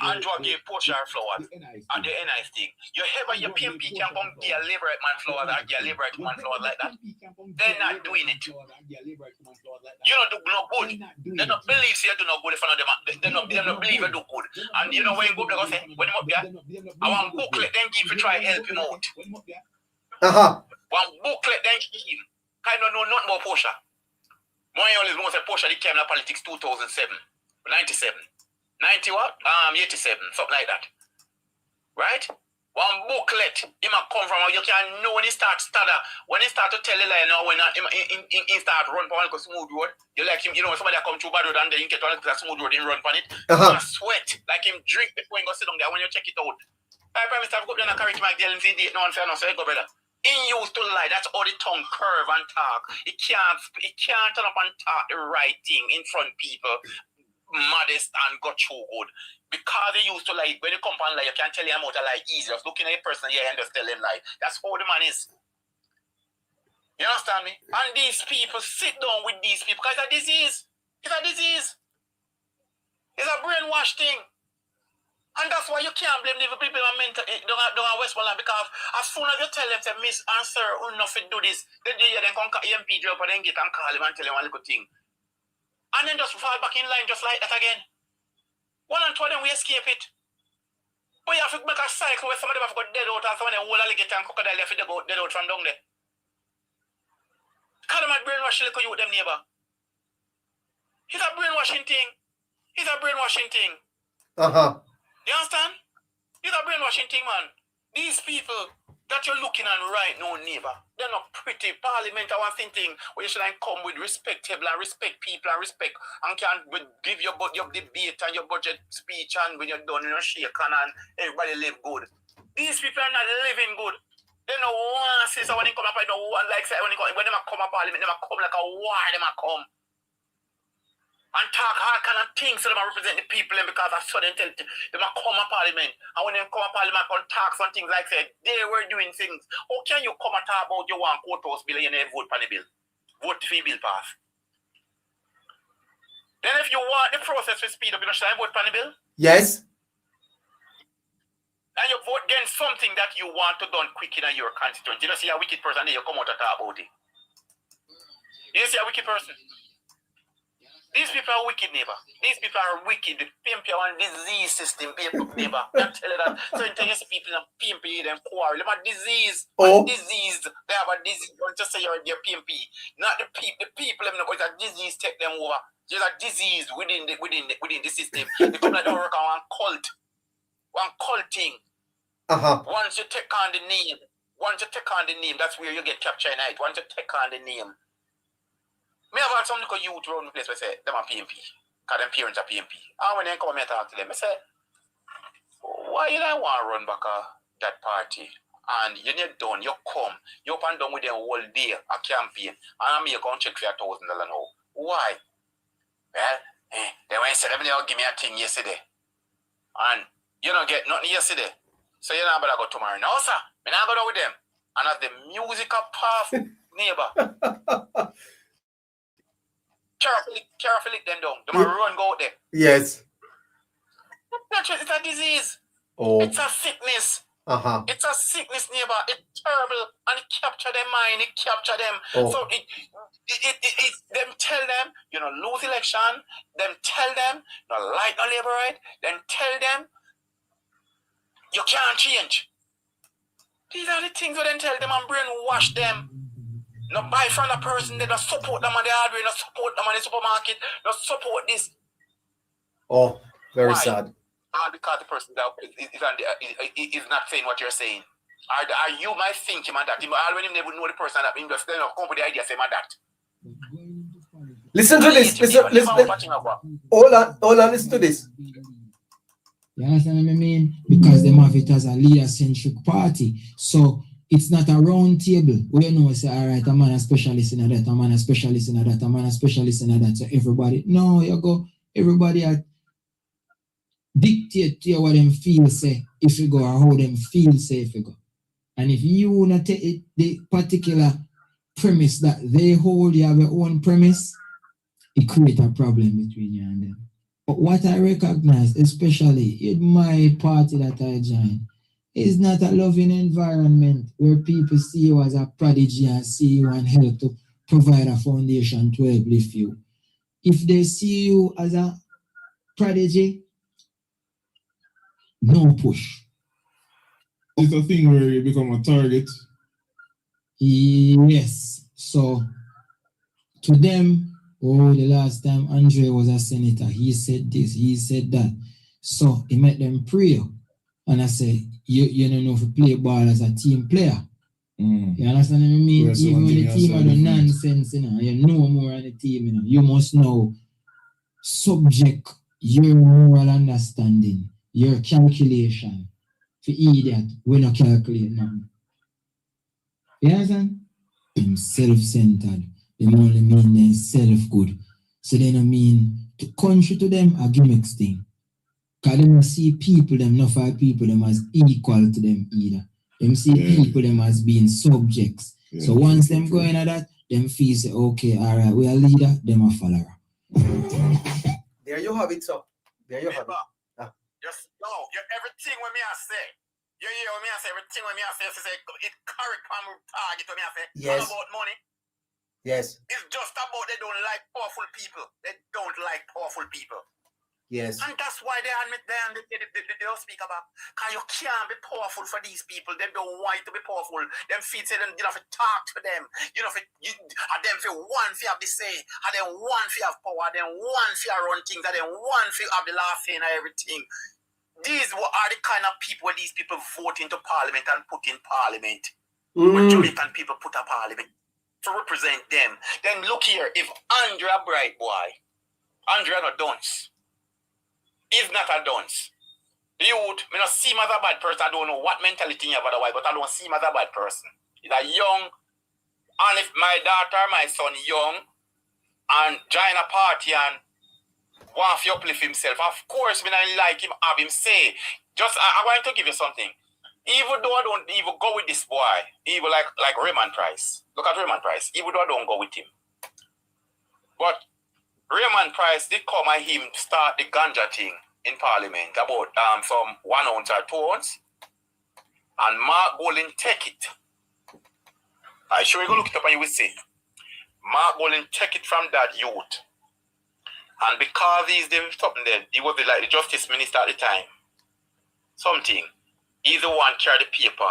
Speaker 10: Andrew gave Portia her flowers. And the NIS thing. You ever your PMP can come give a liberate man flowers or give a liberate man flowers like that? They're not doing it. You don't do no good. They don't believe you do no good if they don't believe you do good. And you know when you go there, say, when you up there, I want booklet then give you try help him out. One booklet then give him. I don't know nothing about Portia. My always know say Portia came in politics 2007, 97, 90 what? 87, something like that. Right? One booklet, he might come from, you can know when he start stutter, when he start to tell the lie now, when he start run for one smooth road, you like him, you know, somebody that come through bad road and then he get on a smooth road and run for it, sweat, like him drink before he go sit down there when you check it out. I Prime Minister, go up there and carry to my girl and see date, no one fair, no, so go brother. He used to lie, that's how the tongue curve and talk. He can't turn up and talk the right thing in front of people, modest and got through good. Because they used to lie, when they come and lie, you can't tell him how to lie easy. Just looking at a person here and just tell him lie. That's how the man is. You understand me? And these people sit down with these people because it's a disease. It's a disease. It's a brainwash thing. And that's why you can't blame the people who mental down Westmoreland, because as soon as you tell them, say, Miss and Sir, who nothing do this, they come EMP drop and then get and call him and tell him one little thing. And then just fall back in line just like that again. One and two of them, we escape it. But you have to make a cycle where some of them have got dead out and some of them whole alligator and crocodile have to go dead out from down there. Call them a brainwash little youth, them neighbor. It's a brainwashing thing. It's a brainwashing thing. You understand? It's a brainwashing thing, man. These people that you're looking at right now, neighbor, they're not pretty. Parliament, I want thing where you should come with respectable and respect people and respect and can give your debate and your budget speech and when you're done, you know, shake and everybody live good. These people are not living good. They don't want to see so when they come up, I don't want like say when they come up parliament, they come like a war, they come. And talk hard kind of things so they represent the people because that's what they tell them. They might come to parliament. And when they come to parliament and talk some things like that, they were doing things. How can you come and talk about you want courthouse bill and you never vote for the bill? Vote for the bill pass. Then if you want the process to speed up, you know, should I vote for the bill?
Speaker 1: Yes.
Speaker 10: And you vote against something that you want to done quick in your constituency. You know, see a wicked person there, you come out and talk about it. You see a wicked person? These people are wicked, neighbor. These people are wicked. The PMP are one disease system, neighbor. I'm telling you that. So you tell people in PMP, them quarrel. They have a disease.
Speaker 1: Oh.
Speaker 10: Disease. They have a disease. Don't just say you're PMP. Not the people. The people, it's a disease take them over. There's a disease within the system. They come like they work on one cult. One cult thing. Once you take on the name, that's where you get captured night. Once you take on the name. Me have some little youth around the place where say them are PMP. Because them parents are PMP. And when they come and talk to them, I say, why you don't want to run back that party? And you need done, you come, you up and down with them all day, a campaign, and I make you check for $1,000 now. Why? Well, they went and said, they'll give me a thing yesterday. And you don't get nothing yesterday. So you're not better go tomorrow. No, sir. I'm not going with them. And as the musical path, neighbor. Carefully them down. They might run go out there.
Speaker 1: Yes.
Speaker 10: It's a disease.
Speaker 1: Oh.
Speaker 10: It's a sickness. It's a sickness, neighbor. It's terrible. And it capture their mind. It capture them.
Speaker 1: Oh.
Speaker 10: So it them tell them, you know, lose election. Them tell them, no like no labor right. Then tell them, you can't change. These are the things we then tell them and brainwash them. No buy from the person, they don't support them on the hardware, not support them on the supermarket, not support this.
Speaker 1: Oh, very
Speaker 10: Why?
Speaker 1: sad.
Speaker 10: Because the person that is not saying what you're saying. Are you might think him and that? When you never know the person that just come with the idea, say him and that.
Speaker 1: Listen to this. Listen. Hold on, listen to this.
Speaker 12: You understand what I mean? Because they have it as a leader-centric party. So it's not a round table where you know, say, all right, I'm a specialist in that, I'm a specialist in that, I'm a specialist in that. So everybody, no, you go, everybody dictate to you what them feel say if you go, or how them feel say if you go. And if you want to take it, the particular premise that they hold, you have your own premise, it creates a problem between you and them. But what I recognize, especially in my party that I join, is not a loving environment where people see you as a prodigy and see you and help to provide a foundation to uplift you. If they see you as a prodigy, no push.
Speaker 13: It's a thing where you become a target.
Speaker 12: Yes. So, to them, the last time Andre was a senator, he said this, he said that. So, he made them pray. And I say, you don't know if you play ball as a team player. You understand what I mean?
Speaker 13: Yes,
Speaker 12: even when the team are the nonsense, you know more on the team, you must know subject your moral understanding, your calculation. For idiot, we not calculate nothing. You understand? Them self-centered. They only mean they self-good. So they don't mean to country to them a gimmicks thing. Because they don't see people, them not five people, them as equal to them either. Them see people, them as being subjects. So once them go into that, them feel say, okay, all right, we are leader, them a follower.
Speaker 1: There you have it, sir. There you have it.
Speaker 10: No, everything when me I say. You hear what me I say? Everything when me I say, it correct from target when me I say.
Speaker 1: Yes.
Speaker 10: All about money.
Speaker 1: Yes.
Speaker 10: It's just about they don't like powerful people. They don't like powerful people.
Speaker 1: Yes.
Speaker 10: And that's why they don't speak about. Because you can't be powerful for these people. They don't want you to be powerful. Them feet say them, you have to talk to them. You know, and them feel one fear have the say. And then one fear have power. Then one fear run things. And then one fear have the last say and everything. These are the kind of people where these people vote into parliament and put in parliament. When Jamaican people put a parliament to represent them. Then look here, if Andrea bright boy, Andrea not dunce. He's not a dunce. The youth, I don't see him as a bad person. I don't know what mentality he have otherwise, but I don't see him as a bad person. He's a young, and if my daughter, my son young, and join a party and want to uplift himself, of course, I don't like him, have him say. Just, I want to give you something. Even though I don't even go with this boy, even like Raymond Price. Look at Raymond Price. Even though I don't go with him. But Raymond Price did come and him start the ganja thing in Parliament about some 1 ounce or 2 ounce. And Mark Golding take it. I sure you go look it up and you will see. Mark Golding take it from that youth. And because he's the something there, he was like the justice minister at the time. Something. He's the one carry the paper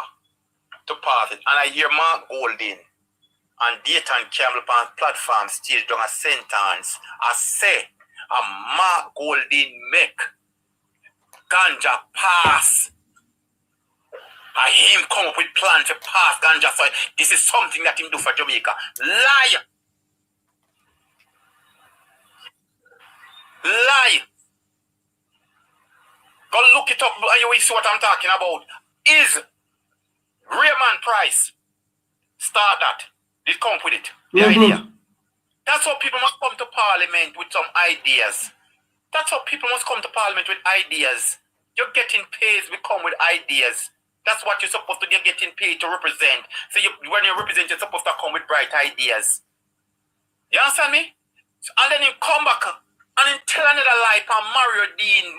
Speaker 10: to pass it. And I hear Mark Golding and Dayton Campbell on platform stage down a sentence. I say, Mark Golding make ganja pass. And him come up with plan to pass ganja. So this is something that him do for Jamaica. Lie. Lie. Go look it up and you will see what I'm talking about. Is Raymond Price start that? They come up with it. The idea. That's how people must come to parliament with some ideas. That's how people must come to parliament with ideas. You're getting paid to come with ideas. That's what you're supposed to be getting paid to represent. So when you represent, you're supposed to come with bright ideas. You understand me? And then you come back and then tell another lie for Mario Dean,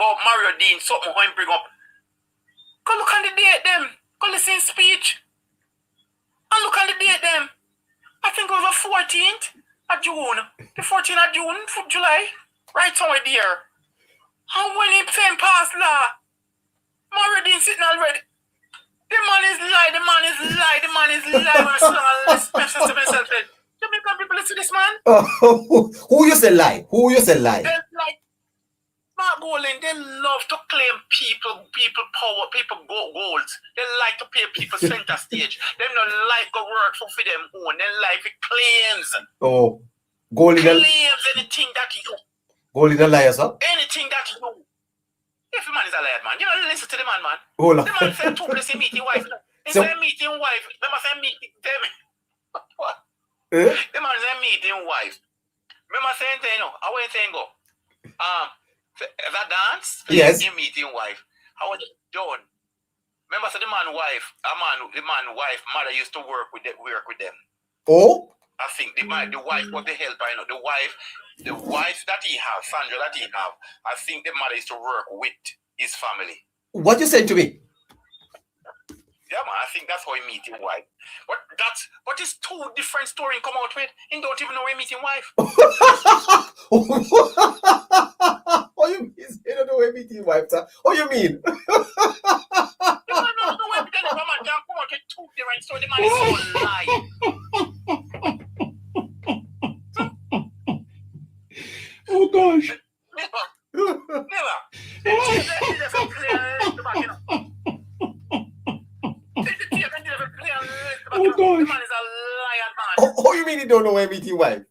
Speaker 10: something how him bring up. Go look on the date them. Go listen speech. And look on the date them. I think it was the 14th of June. The 14th of June, July. Right somewhere there. And when he saying pass law, Mario Dean sitting already. The man is lie. When I sit down and listen to myself, Jamaican people listen to this man.
Speaker 1: Who you say lie?
Speaker 10: They like Mark Golding, they love to claim people power, people goals. They like to pay people center stage. They don't like to work for them own. They like the claims.
Speaker 1: Oh, Golding
Speaker 10: claims anything that you do.
Speaker 1: Golding a liar, sir?
Speaker 10: Anything that you do. If the man is a liar, man, you don't listen to the man.
Speaker 1: Hold on.
Speaker 10: The man said 2 plus meeting wife. He said meeting wife. They must say meeting them. What? The man said meeting wife. Remember saying, I wasn't saying go. That dance?
Speaker 1: Yes.
Speaker 10: Meeting wife. How was it done? Remember, so the man wife, mother used to work with them.
Speaker 1: Oh?
Speaker 10: I think the wife was the helper, the wife that he have, Sandra that he have, I think the mother used to work with his family.
Speaker 1: What you saying to me?
Speaker 10: Yeah, man, I think that's how he meet his wife. But it's 2 different stories come out with. He don't even know he meet his wife.
Speaker 1: What you mean? You don't know where meeting wife, sir? What you mean?
Speaker 10: No, man can't come out with 2 different stories. The man is so lying.
Speaker 6: Oh gosh.
Speaker 10: Never.
Speaker 6: Oh gosh.
Speaker 10: The man is a liar, man.
Speaker 1: Oh, you mean you don't know where meeting wife?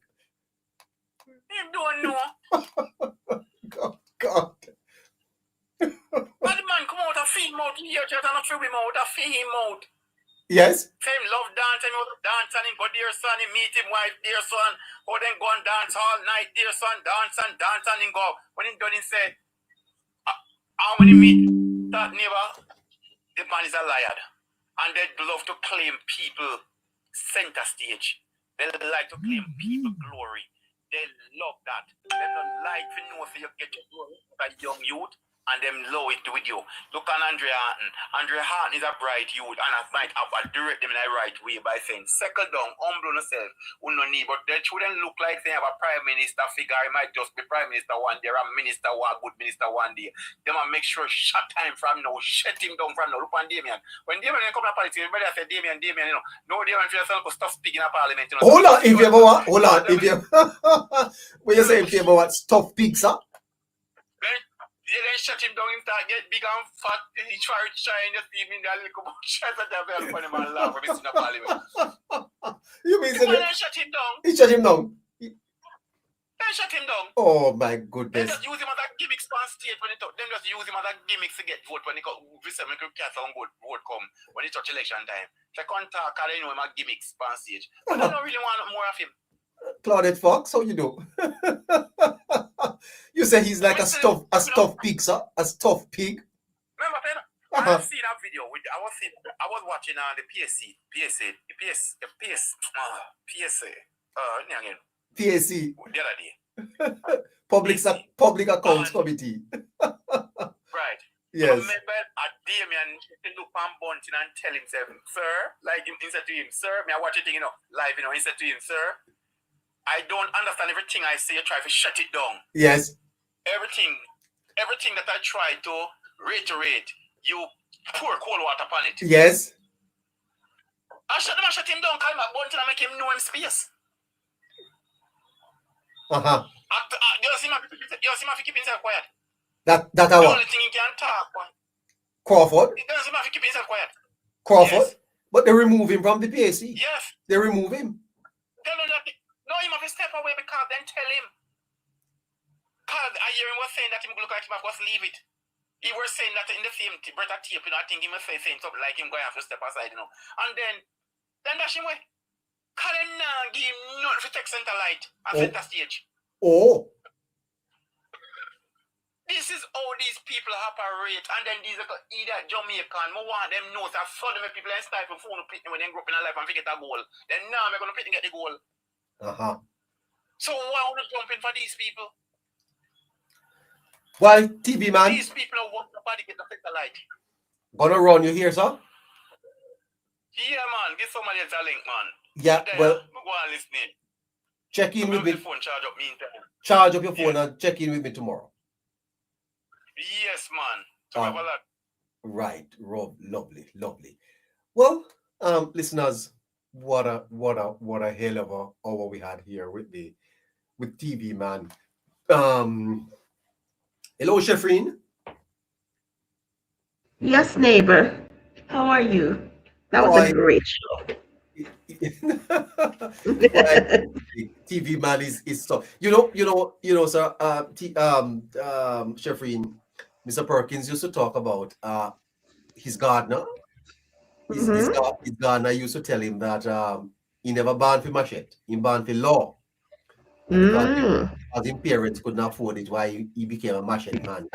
Speaker 10: You don't know.
Speaker 1: God.
Speaker 10: But the man come out a film out here, just and a film out, a film out.
Speaker 1: Yes.
Speaker 10: Same love dance, and dance and him go dear son, he meet him wife, dear son. Or then go and dance all night, dear son, dance and him go. When he done, he said, how many meet that neighbor? The man is a liar. And they love to claim people center stage. They like to claim people glory. They love that. They don't like to know if you get your glory as a young youth and them low it with you. Look on Andre Harton. Andre Harton is a bright youth and I might have a direct them in the right way by saying, settle down, humble yourself, who no need, but they shouldn't look like they have a prime minister figure. It might just be prime minister one day, a minister one, good minister one day. They might make sure shut time from now, shut him down from now. Look on Damien. When Damien come to politics, everybody say Damien, you know, no Damien for yourself to stuff speaking in parliament. You know,
Speaker 1: Hold on, if you ever want, hold on, if you when you say if you ever want stuff pizza.
Speaker 10: They then shut him down, him start get big and fat, he try to shine, just even the little shut the devil upon him and laugh when he's in the parliament.
Speaker 1: You mean
Speaker 10: they shut him down?
Speaker 1: He shut him down?
Speaker 10: They shut him down.
Speaker 1: Oh my
Speaker 10: They
Speaker 1: goodness.
Speaker 10: just use him as a gimmick span state when he talk. Them just use him as a gimmick to get vote when he come. Make a cat on vote come when he touch election time. They can't talk, they know him a gimmick span stage. But they don't really want more of him.
Speaker 1: Claudette Fox, how you do? You say he's like a stuffed pizza, a stuffed pig.
Speaker 10: Remember, I have seen that video. I was watching the PSA.
Speaker 1: PSC.
Speaker 10: The other day.
Speaker 1: Public Accounts Committee.
Speaker 10: Right.
Speaker 1: Yes.
Speaker 10: I remember at Damien to look on Bunting and tell himself, sir, like him, he said to him, sir, me I watch it, live, he said to him, sir, I don't understand everything I say, you try to shut it down.
Speaker 1: Yes.
Speaker 10: Everything that I try to reiterate, you pour cold water upon it.
Speaker 1: Yes.
Speaker 10: I shut him down, call him a Bunting and make him know him space.
Speaker 1: Uh-huh.
Speaker 10: You see my keep himself quiet.
Speaker 1: That
Speaker 10: the
Speaker 1: what?
Speaker 10: only thing he can talk about.
Speaker 1: Crawford?
Speaker 10: He doesn't have to keep himself quiet.
Speaker 1: Crawford?
Speaker 10: Yes.
Speaker 1: But they remove him from the PAC.
Speaker 10: Yes.
Speaker 1: They remove him.
Speaker 10: Tell him that. No, he must step away because then tell him. Because I hear him was saying that him look like him have to leave it. He was saying that in the same breath of tape, I think he must say something like him going to have to step aside, And then dash him away. Because then give him nothing to take center light and center stage.
Speaker 1: Oh.
Speaker 10: This is how these people operate, and then these are either Jamaican. I want them know that suddenly people in style for phone pick when they grow up in a life and get a goal. Then now we're gonna pick and get the goal.
Speaker 1: Uh-huh.
Speaker 10: So why would you jump in for these people?
Speaker 1: Well, TV man.
Speaker 10: These people are working body get the light.
Speaker 1: Gonna run you here, sir?
Speaker 10: Yeah, man. Give somebody else a link, man.
Speaker 1: Yeah,
Speaker 10: then,
Speaker 1: well.
Speaker 10: Go on listening.
Speaker 1: Check in with me.
Speaker 10: Phone, charge up meantime.
Speaker 1: Charge up your phone and check in with me tomorrow.
Speaker 10: Yes, man. Tomorrow.
Speaker 1: Right, Rob. Lovely. Well, listeners, what a hell of a hour we had here with TV man. Hello, Shefreen.
Speaker 3: Yes, neighbor. How are you? That was a great show.
Speaker 1: TV man is so sir. Shefreen, Mr. Perkins used to talk about his gardener. His gardener used to tell him that he never banned for machete, he banned for law. Because his parents couldn't afford it, why he became a machete man.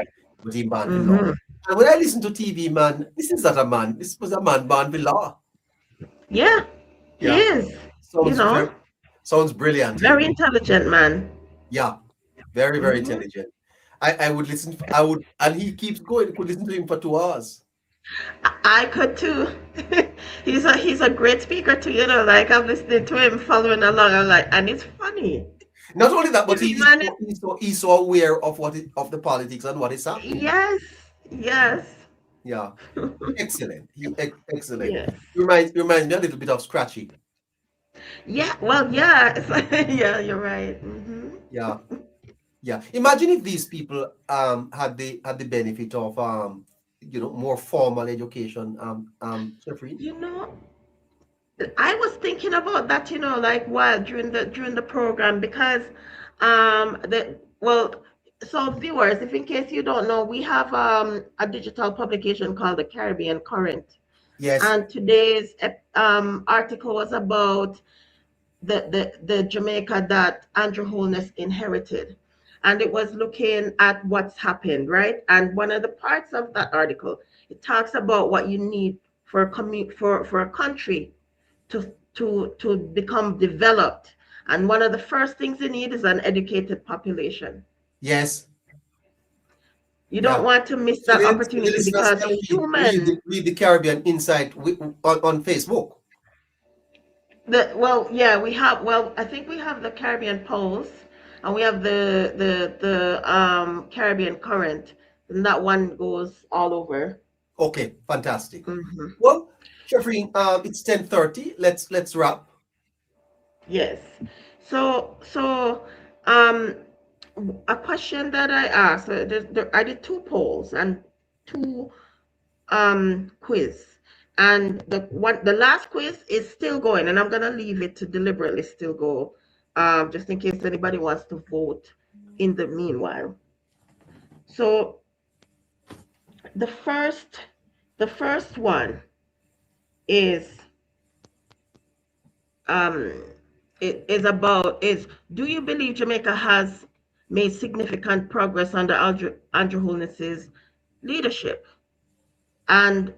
Speaker 1: But he banned for law. And when I listen to TV man, this is not a man. This was a man banned for law.
Speaker 3: Yeah, he is.
Speaker 1: Sounds brilliant.
Speaker 3: Very intelligent man.
Speaker 1: Yeah, very intelligent. I would listen. And he keeps going. Could listen to him for 2 hours.
Speaker 3: I could too. he's a great speaker too. Like I'm listening to him, following along. I'm like, and it's funny.
Speaker 1: Not only that, but he's so aware of of the politics and what is happening.
Speaker 3: Yes.
Speaker 1: Yeah, excellent. Excellent.
Speaker 3: Yes.
Speaker 1: Reminds me a little bit of Scratchy.
Speaker 3: Yeah. Well, yeah. Yeah, you're right.
Speaker 1: Yeah. Imagine if these people had the benefit of more formal education. Jeffrey.
Speaker 3: I was thinking about that. Like while during the program because So viewers, if in case you don't know, we have a digital publication called the Caribbean Current.
Speaker 1: Yes.
Speaker 3: And today's article was about the Jamaica that Andrew Holness inherited. And it was looking at what's happened, right? And one of the parts of that article, it talks about what you need for a country to become developed. And one of the first things you need is an educated population.
Speaker 1: Yes.
Speaker 3: You don't want to miss that opportunity because human.
Speaker 1: Read the Caribbean Insight on Facebook.
Speaker 3: We have. Well, I think we have the Caribbean Pulse, and we have the Caribbean Current, and that one goes all over.
Speaker 1: Okay, fantastic. Well, Shafreen, it's 10:30. Let's wrap.
Speaker 3: Yes. So a question that I asked. I did 2 polls and 2 quiz, and the last quiz is still going, and I'm gonna leave it to deliberately still go, just in case anybody wants to vote in the meanwhile. So the first one is do you believe Jamaica has made significant progress under Andrew Holness's leadership? And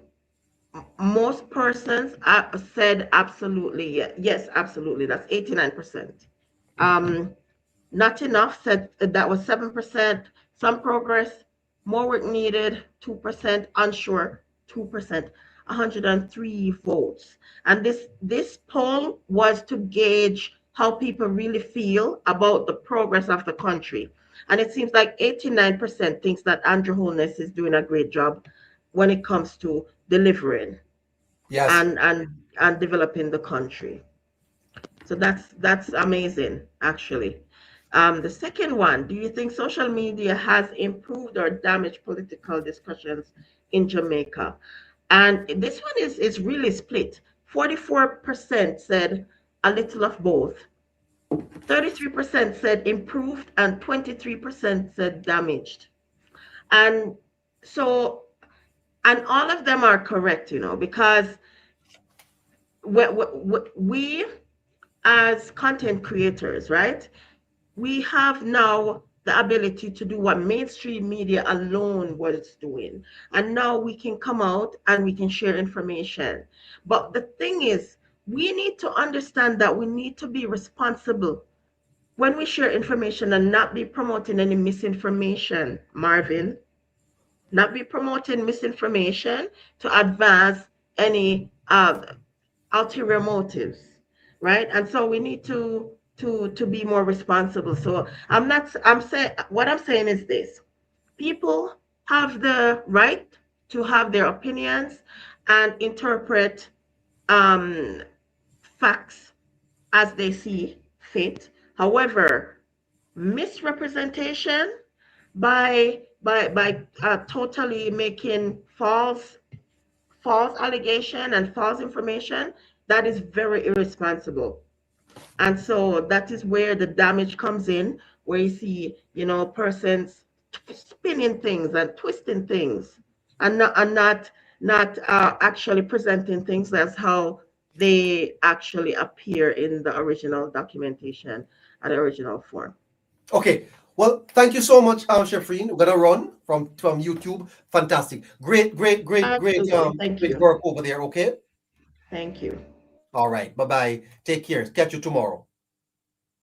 Speaker 3: most persons said absolutely, yes, absolutely. That's 89%. Not enough said that was 7%. Some progress, more work needed, 2%. Unsure, 2%. 103 votes. And this poll was to gauge how people really feel about the progress of the country. And it seems like 89% thinks that Andrew Holness is doing a great job when it comes to delivering,
Speaker 1: yes,
Speaker 3: and developing the country. So that's amazing, actually. The second one, do you think social media has improved or damaged political discussions in Jamaica? And this one is really split. 44% said a little of both. 33% said improved, and 23% said damaged. And so, and all of them are correct, because we as content creators, right, we have now the ability to do what mainstream media alone was doing. And now we can come out and we can share information. But the thing is, we need to understand that we need to be responsible when we share information and not be promoting any misinformation, Marvin. Not be promoting misinformation to advance any ulterior motives, right? And so we need to be more responsible. So what I'm saying is this: people have the right to have their opinions and interpret facts as they see fit. However, misrepresentation by totally making false allegation and false information, that is very irresponsible. And so that is where the damage comes in, where you see, persons spinning things and twisting things, and not actually presenting things as how they actually appear in the original documentation and original form.
Speaker 1: Okay. Well, thank you so much, Shafreen. We're gonna run from YouTube. Fantastic. Great work over there. Okay.
Speaker 3: Thank you.
Speaker 1: All right. Bye-bye. Take care. Catch you tomorrow.